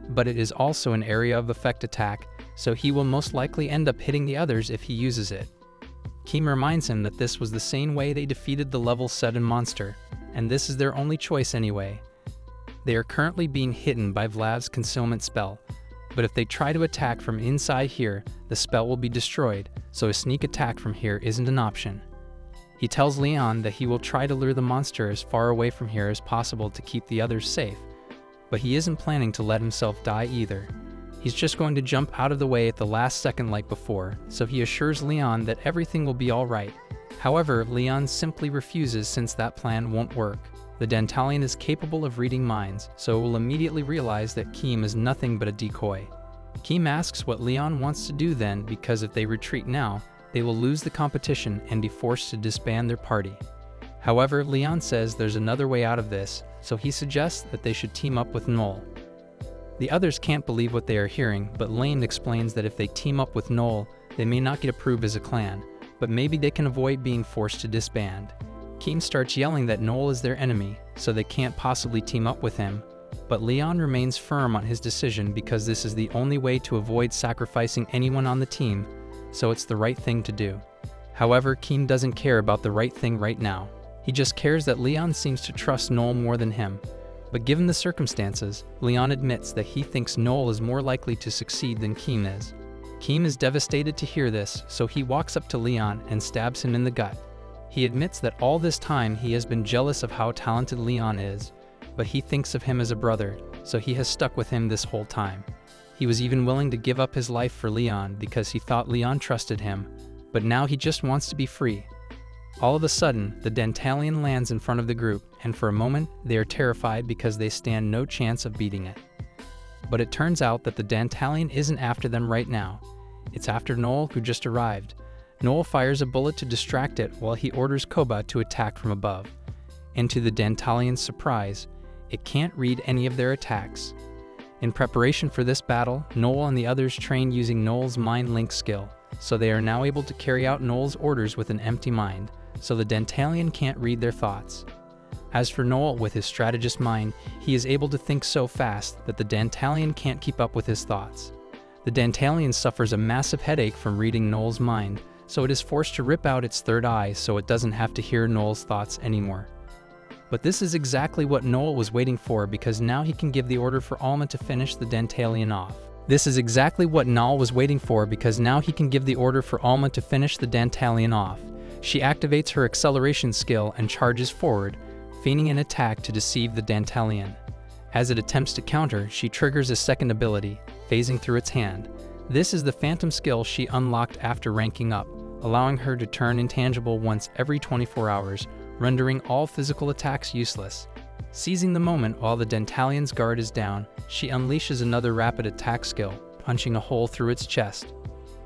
but it is also an area of effect attack, so he will most likely end up hitting the others if he uses it. Keem reminds him that this was the same way they defeated the level 7 monster, and this is their only choice anyway. They are currently being hidden by Vlad's concealment spell, but if they try to attack from inside here, the spell will be destroyed, so a sneak attack from here isn't an option. He tells Leon that he will try to lure the monster as far away from here as possible to keep the others safe, but he isn't planning to let himself die either. He's just going to jump out of the way at the last second like before, so he assures Leon that everything will be alright. However, Leon simply refuses since that plan won't work. The Dantalion is capable of reading minds, so it will immediately realize that Keem is nothing but a decoy. Keem asks what Leon wants to do then, because if they retreat now, they will lose the competition and be forced to disband their party. However, Leon says there's another way out of this, so he suggests that they should team up with Noel. The others can't believe what they are hearing, but Lane explains that if they team up with Noel, they may not get approved as a clan, but maybe they can avoid being forced to disband. Keem starts yelling that Noel is their enemy, so they can't possibly team up with him, but Leon remains firm on his decision because this is the only way to avoid sacrificing anyone on the team, so it's the right thing to do. However, Keem doesn't care about the right thing right now. He just cares that Leon seems to trust Noel more than him. But given the circumstances, Leon admits that he thinks Noel is more likely to succeed than Keem is. Keem is devastated to hear this, so he walks up to Leon and stabs him in the gut. He admits that all this time he has been jealous of how talented Leon is, but he thinks of him as a brother, so he has stuck with him this whole time. He was even willing to give up his life for Leon because he thought Leon trusted him, but now he just wants to be free. All of a sudden, the Dantalion lands in front of the group, and for a moment, they are terrified because they stand no chance of beating it. But it turns out that the Dantalion isn't after them right now. It's after Noel, who just arrived. Noel fires a bullet to distract it while he orders Koba to attack from above. And to the Dantalion's surprise, it can't read any of their attacks. In preparation for this battle, Noel and the others train using Noel's mind link skill, so they are now able to carry out Noel's orders with an empty mind, so the Dantalion can't read their thoughts. As for Noel with his strategist mind, he is able to think so fast that the Dantalion can't keep up with his thoughts. The Dantalion suffers a massive headache from reading Noel's mind, so it is forced to rip out its third eye so it doesn't have to hear Noel's thoughts anymore. But this is exactly what Noel was waiting for, because now he can give the order for Alma to finish the Dantalion off. This is exactly what Noel was waiting for, because now he can give the order for Alma to finish the Dantalion off. She activates her acceleration skill and charges forward, feigning an attack to deceive the Dantalion. As it attempts to counter, she triggers a second ability, phasing through its hand. This is the Phantom skill she unlocked after ranking up, allowing her to turn intangible once every 24 hours, rendering all physical attacks useless. Seizing the moment while the Dantalion's guard is down, she unleashes another rapid attack skill, punching a hole through its chest.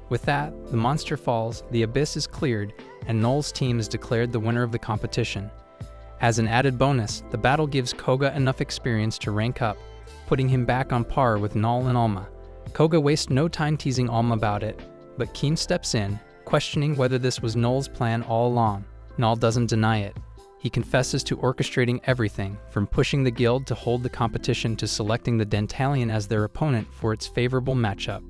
With that, the monster falls, the abyss is cleared, and Noel's team is declared the winner of the competition. As an added bonus, the battle gives Koga enough experience to rank up, putting him back on par with Noel and Alma. Koga wastes no time teasing Alma about it, but Keem steps in, questioning whether this was Noel's plan all along. Noel doesn't deny it. He confesses to orchestrating everything, from pushing the guild to hold the competition to selecting the Dantalion as their opponent for its favorable matchup.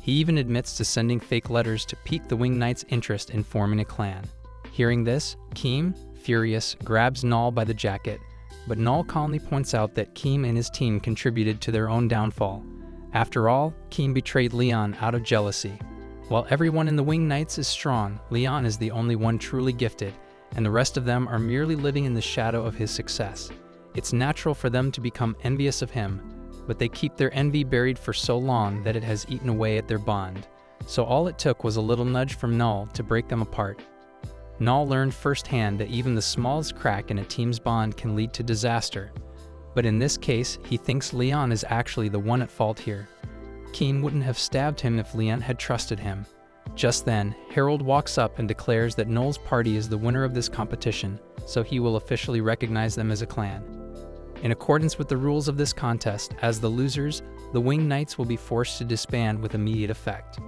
He even admits to sending fake letters to pique the Winged Knight's interest in forming a clan. Hearing this, Keem, furious, grabs Noel by the jacket, but Noel calmly points out that Keem and his team contributed to their own downfall. After all, Keem betrayed Leon out of jealousy. While everyone in the Winged Knights is strong, Leon is the only one truly gifted, and the rest of them are merely living in the shadow of his success. It's natural for them to become envious of him, but they keep their envy buried for so long that it has eaten away at their bond. So all it took was a little nudge from Noel to break them apart. Noel learned firsthand that even the smallest crack in a team's bond can lead to disaster. But in this case, he thinks Leon is actually the one at fault here. Keem wouldn't have stabbed him if Leon had trusted him. Just then, Harold walks up and declares that Noel's party is the winner of this competition, so he will officially recognize them as a clan. In accordance with the rules of this contest, as the losers, the Winged Knights will be forced to disband with immediate effect.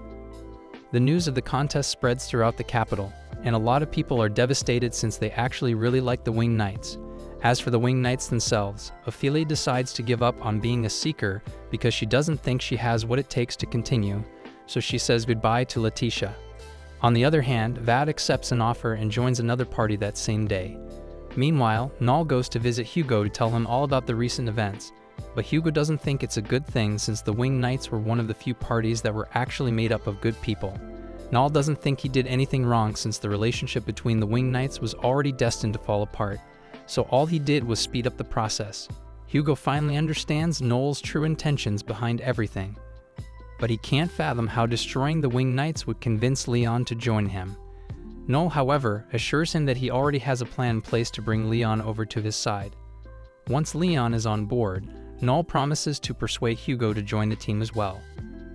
The news of the contest spreads throughout the capital, and a lot of people are devastated since they actually really like the Winged Knights. As for the Winged Knights themselves, Ophelia decides to give up on being a seeker because she doesn't think she has what it takes to continue, so she says goodbye to Letitia. On the other hand, Vad accepts an offer and joins another party that same day. Meanwhile, Noel goes to visit Hugo to tell him all about the recent events, but Hugo doesn't think it's a good thing since the Winged Knights were one of the few parties that were actually made up of good people. Noel doesn't think he did anything wrong since the relationship between the Winged Knights was already destined to fall apart, so all he did was speed up the process. Hugo finally understands Noel's true intentions behind everything, but he can't fathom how destroying the Winged Knights would convince Leon to join him. Noel, however, assures him that he already has a plan in place to bring Leon over to his side. Once Leon is on board, Noel promises to persuade Hugo to join the team as well.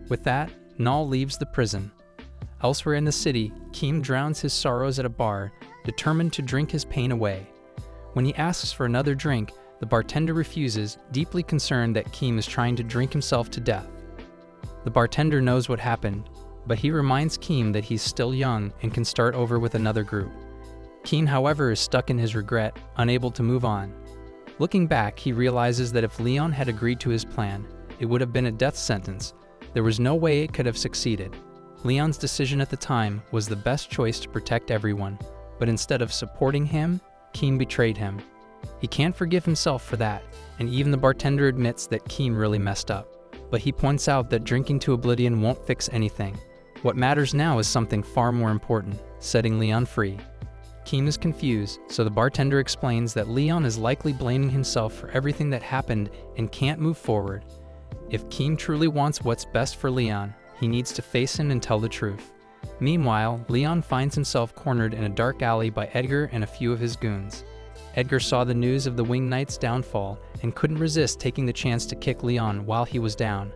With that, Noel leaves the prison. Elsewhere in the city, Keem drowns his sorrows at a bar, determined to drink his pain away. When he asks for another drink, the bartender refuses, deeply concerned that Keem is trying to drink himself to death. The bartender knows what happened, but he reminds Keem that he's still young and can start over with another group. Keem, however, is stuck in his regret, unable to move on. Looking back, he realizes that if Leon had agreed to his plan, it would have been a death sentence. There was no way it could have succeeded. Leon's decision at the time was the best choice to protect everyone, but instead of supporting him, Keem betrayed him. He can't forgive himself for that, and even the bartender admits that Keem really messed up. But he points out that drinking to oblivion won't fix anything. What matters now is something far more important, setting Leon free. Keem is confused, so the bartender explains that Leon is likely blaming himself for everything that happened and can't move forward. If Keem truly wants what's best for Leon, he needs to face him and tell the truth. Meanwhile, Leon finds himself cornered in a dark alley by Edgar and a few of his goons. Edgar saw the news of the Winged Knight's downfall and couldn't resist taking the chance to kick Leon while he was down.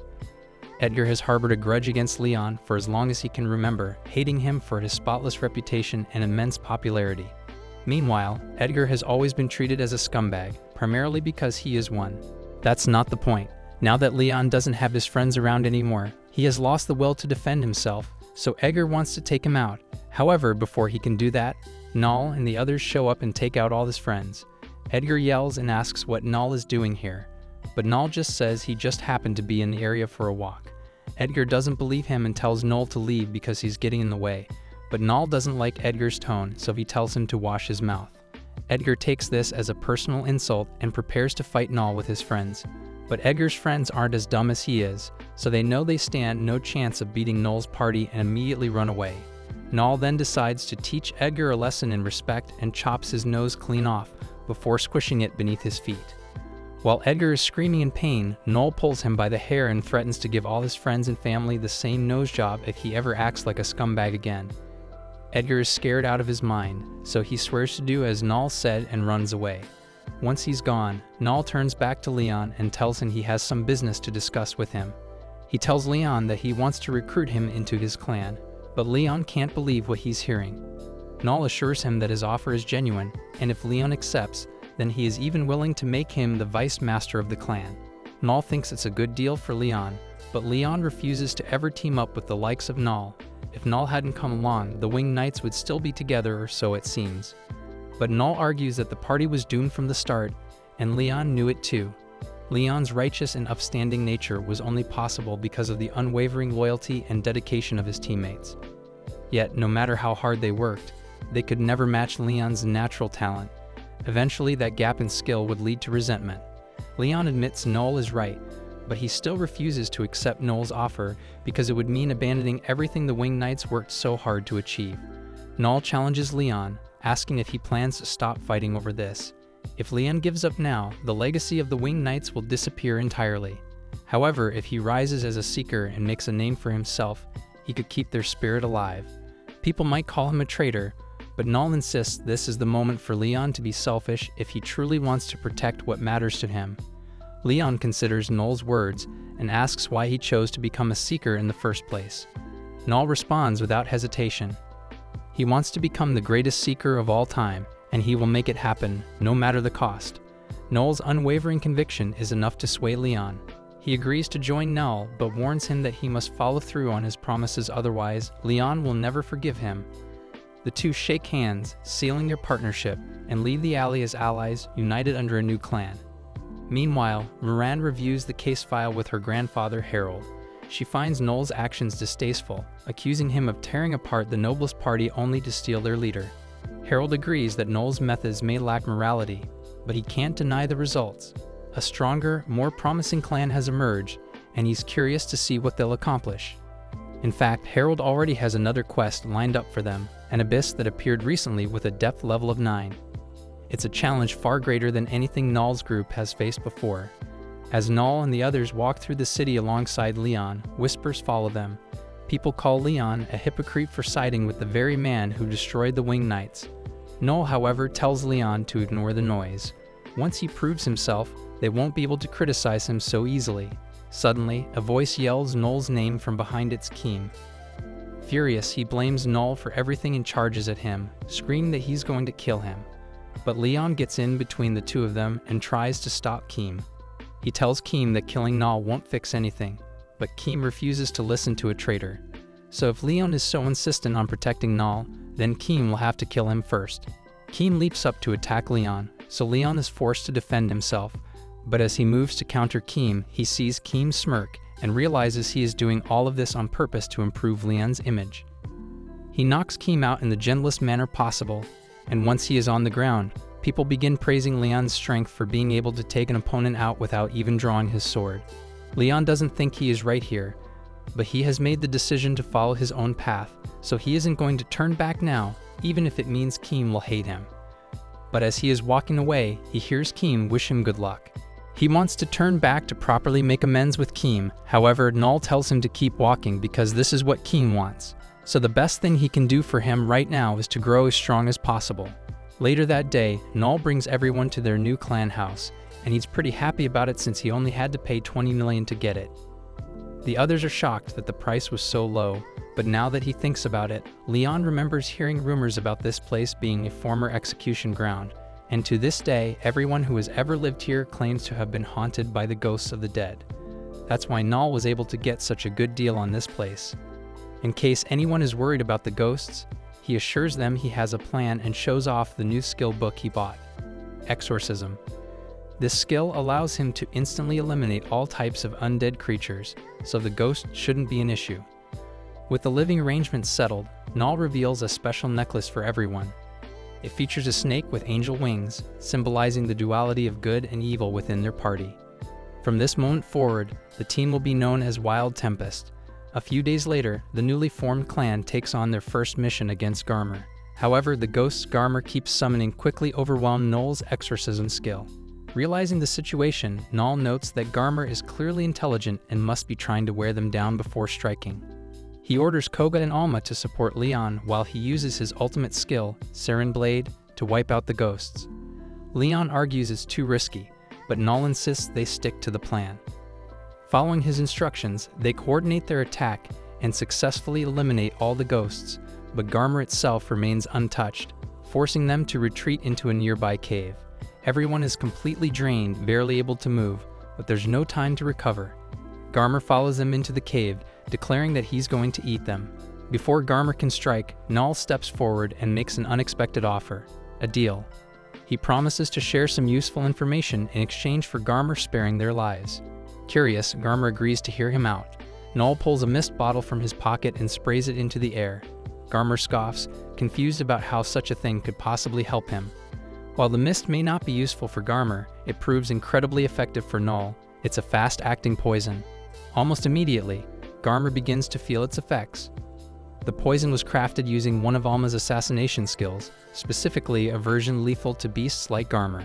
Edgar has harbored a grudge against Leon for as long as he can remember, hating him for his spotless reputation and immense popularity. Meanwhile, Edgar has always been treated as a scumbag, primarily because he is one. That's not the point. Now that Leon doesn't have his friends around anymore, he has lost the will to defend himself, so Edgar wants to take him out. However, before he can do that, Noel and the others show up and take out all his friends. Edgar yells and asks what Noel is doing here, but Noel just says he just happened to be in the area for a walk. Edgar doesn't believe him and tells Noel to leave because he's getting in the way, but Noel doesn't like Edgar's tone, so he tells him to wash his mouth. Edgar takes this as a personal insult and prepares to fight Noel with his friends. But Edgar's friends aren't as dumb as he is, so they know they stand no chance of beating Noel's party and immediately run away. Noel then decides to teach Edgar a lesson in respect and chops his nose clean off before squishing it beneath his feet. While Edgar is screaming in pain, Noel pulls him by the hair and threatens to give all his friends and family the same nose job if he ever acts like a scumbag again. Edgar is scared out of his mind, so he swears to do as Noel said and runs away. Once he's gone, Noel turns back to Leon and tells him he has some business to discuss with him. He tells Leon that he wants to recruit him into his clan, but Leon can't believe what he's hearing. Noel assures him that his offer is genuine, and if Leon accepts, then he is even willing to make him the vice master of the clan. Noel thinks it's a good deal for Leon, but Leon refuses to ever team up with the likes of Noel. If Noel hadn't come along, the Winged Knights would still be together, or so it seems. But Noel argues that the party was doomed from the start, and Leon knew it too. Leon's righteous and upstanding nature was only possible because of the unwavering loyalty and dedication of his teammates. Yet, no matter how hard they worked, they could never match Leon's natural talent. Eventually, that gap in skill would lead to resentment. Leon admits Noel is right, but he still refuses to accept Noel's offer because it would mean abandoning everything the Winged Knights worked so hard to achieve. Noel challenges Leon, asking if he plans to stop fighting over this. If Leon gives up now, the legacy of the Winged Knights will disappear entirely. However, if he rises as a seeker and makes a name for himself, he could keep their spirit alive. People might call him a traitor, but Noel insists this is the moment for Leon to be selfish if he truly wants to protect what matters to him. Leon considers Noel's words and asks why he chose to become a seeker in the first place. Noel responds without hesitation. He wants to become the greatest seeker of all time, and he will make it happen, no matter the cost. Noel's unwavering conviction is enough to sway Leon. He agrees to join Noel, but warns him that he must follow through on his promises, otherwise, Leon will never forgive him. The two shake hands, sealing their partnership, and leave the alley as allies, united under a new clan. Meanwhile, Moran reviews the case file with her grandfather, Harold. She finds Noel's actions distasteful, accusing him of tearing apart the noblest party only to steal their leader. Harold agrees that Noel's methods may lack morality, but he can't deny the results. A stronger, more promising clan has emerged, and he's curious to see what they'll accomplish. In fact, Harold already has another quest lined up for them, an abyss that appeared recently with a depth level of 9. It's a challenge far greater than anything Noel's group has faced before. As Noel and the others walk through the city alongside Leon, whispers follow them. People call Leon a hypocrite for siding with the very man who destroyed the Winged Knights. Noel, however, tells Leon to ignore the noise. Once he proves himself, they won't be able to criticize him so easily. Suddenly, a voice yells Noel's name from behind its Keem. Furious, he blames Noel for everything and charges at him, screaming that he's going to kill him. But Leon gets in between the two of them and tries to stop Keem. He tells Keem that killing Noel won't fix anything, but Keem refuses to listen to a traitor. So if Leon is so insistent on protecting Noel, then Keem will have to kill him first. Keem leaps up to attack Leon, so Leon is forced to defend himself. But as he moves to counter Keem, he sees Keem smirk and realizes he is doing all of this on purpose to improve Leon's image. He knocks Keem out in the gentlest manner possible, and once he is on the ground, people begin praising Leon's strength for being able to take an opponent out without even drawing his sword. Leon doesn't think he is right here, but he has made the decision to follow his own path, so he isn't going to turn back now, even if it means Keem will hate him. But as he is walking away, he hears Keem wish him good luck. He wants to turn back to properly make amends with Keem, however, Noel tells him to keep walking because this is what Keem wants. So the best thing he can do for him right now is to grow as strong as possible. Later that day, Noel brings everyone to their new clan house, and he's pretty happy about it since he only had to pay 20 million to get it. The others are shocked that the price was so low, but now that he thinks about it, Leon remembers hearing rumors about this place being a former execution ground, and to this day, everyone who has ever lived here claims to have been haunted by the ghosts of the dead. That's why Noel was able to get such a good deal on this place. In case anyone is worried about the ghosts, he assures them he has a plan and shows off the new skill book he bought, Exorcism. This skill allows him to instantly eliminate all types of undead creatures, so the ghost shouldn't be an issue. With the living arrangements settled, Noel reveals a special necklace for everyone. It features a snake with angel wings, symbolizing the duality of good and evil within their party. From this moment forward, the team will be known as Wild Tempest. A few days later, the newly formed clan takes on their first mission against Garmer. However, the ghosts Garmer keeps summoning quickly overwhelm Noel's exorcism skill. Realizing the situation, Noel notes that Garmer is clearly intelligent and must be trying to wear them down before striking. He orders Koga and Alma to support Leon while he uses his ultimate skill, Saren Blade, to wipe out the ghosts. Leon argues it's too risky, but Noel insists they stick to the plan. Following his instructions, they coordinate their attack and successfully eliminate all the ghosts, but Garmer itself remains untouched, forcing them to retreat into a nearby cave. Everyone is completely drained, barely able to move, but there's no time to recover. Garmer follows them into the cave, declaring that he's going to eat them. Before Garmer can strike, Noel steps forward and makes an unexpected offer, a deal. He promises to share some useful information in exchange for Garmer sparing their lives. Curious, Garmer agrees to hear him out. Noel pulls a mist bottle from his pocket and sprays it into the air. Garmer scoffs, confused about how such a thing could possibly help him. While the mist may not be useful for Garmer, it proves incredibly effective for Noel. It's a fast-acting poison. Almost immediately, Garmer begins to feel its effects. The poison was crafted using one of Alma's assassination skills, specifically a version lethal to beasts like Garmer.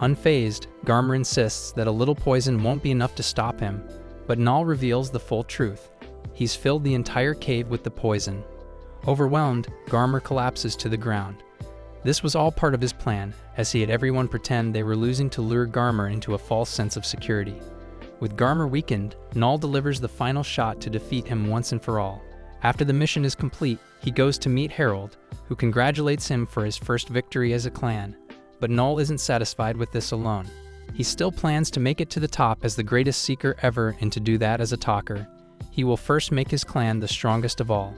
Unfazed, Garmer insists that a little poison won't be enough to stop him, but Noel reveals the full truth. He's filled the entire cave with the poison. Overwhelmed, Garmer collapses to the ground. This was all part of his plan, as he had everyone pretend they were losing to lure Garmer into a false sense of security. With Garmer weakened, Noel delivers the final shot to defeat him once and for all. After the mission is complete, he goes to meet Harold, who congratulates him for his first victory as a clan. But Noel isn't satisfied with this alone. He still plans to make it to the top as the greatest seeker ever, and to do that as a talker, he will first make his clan the strongest of all.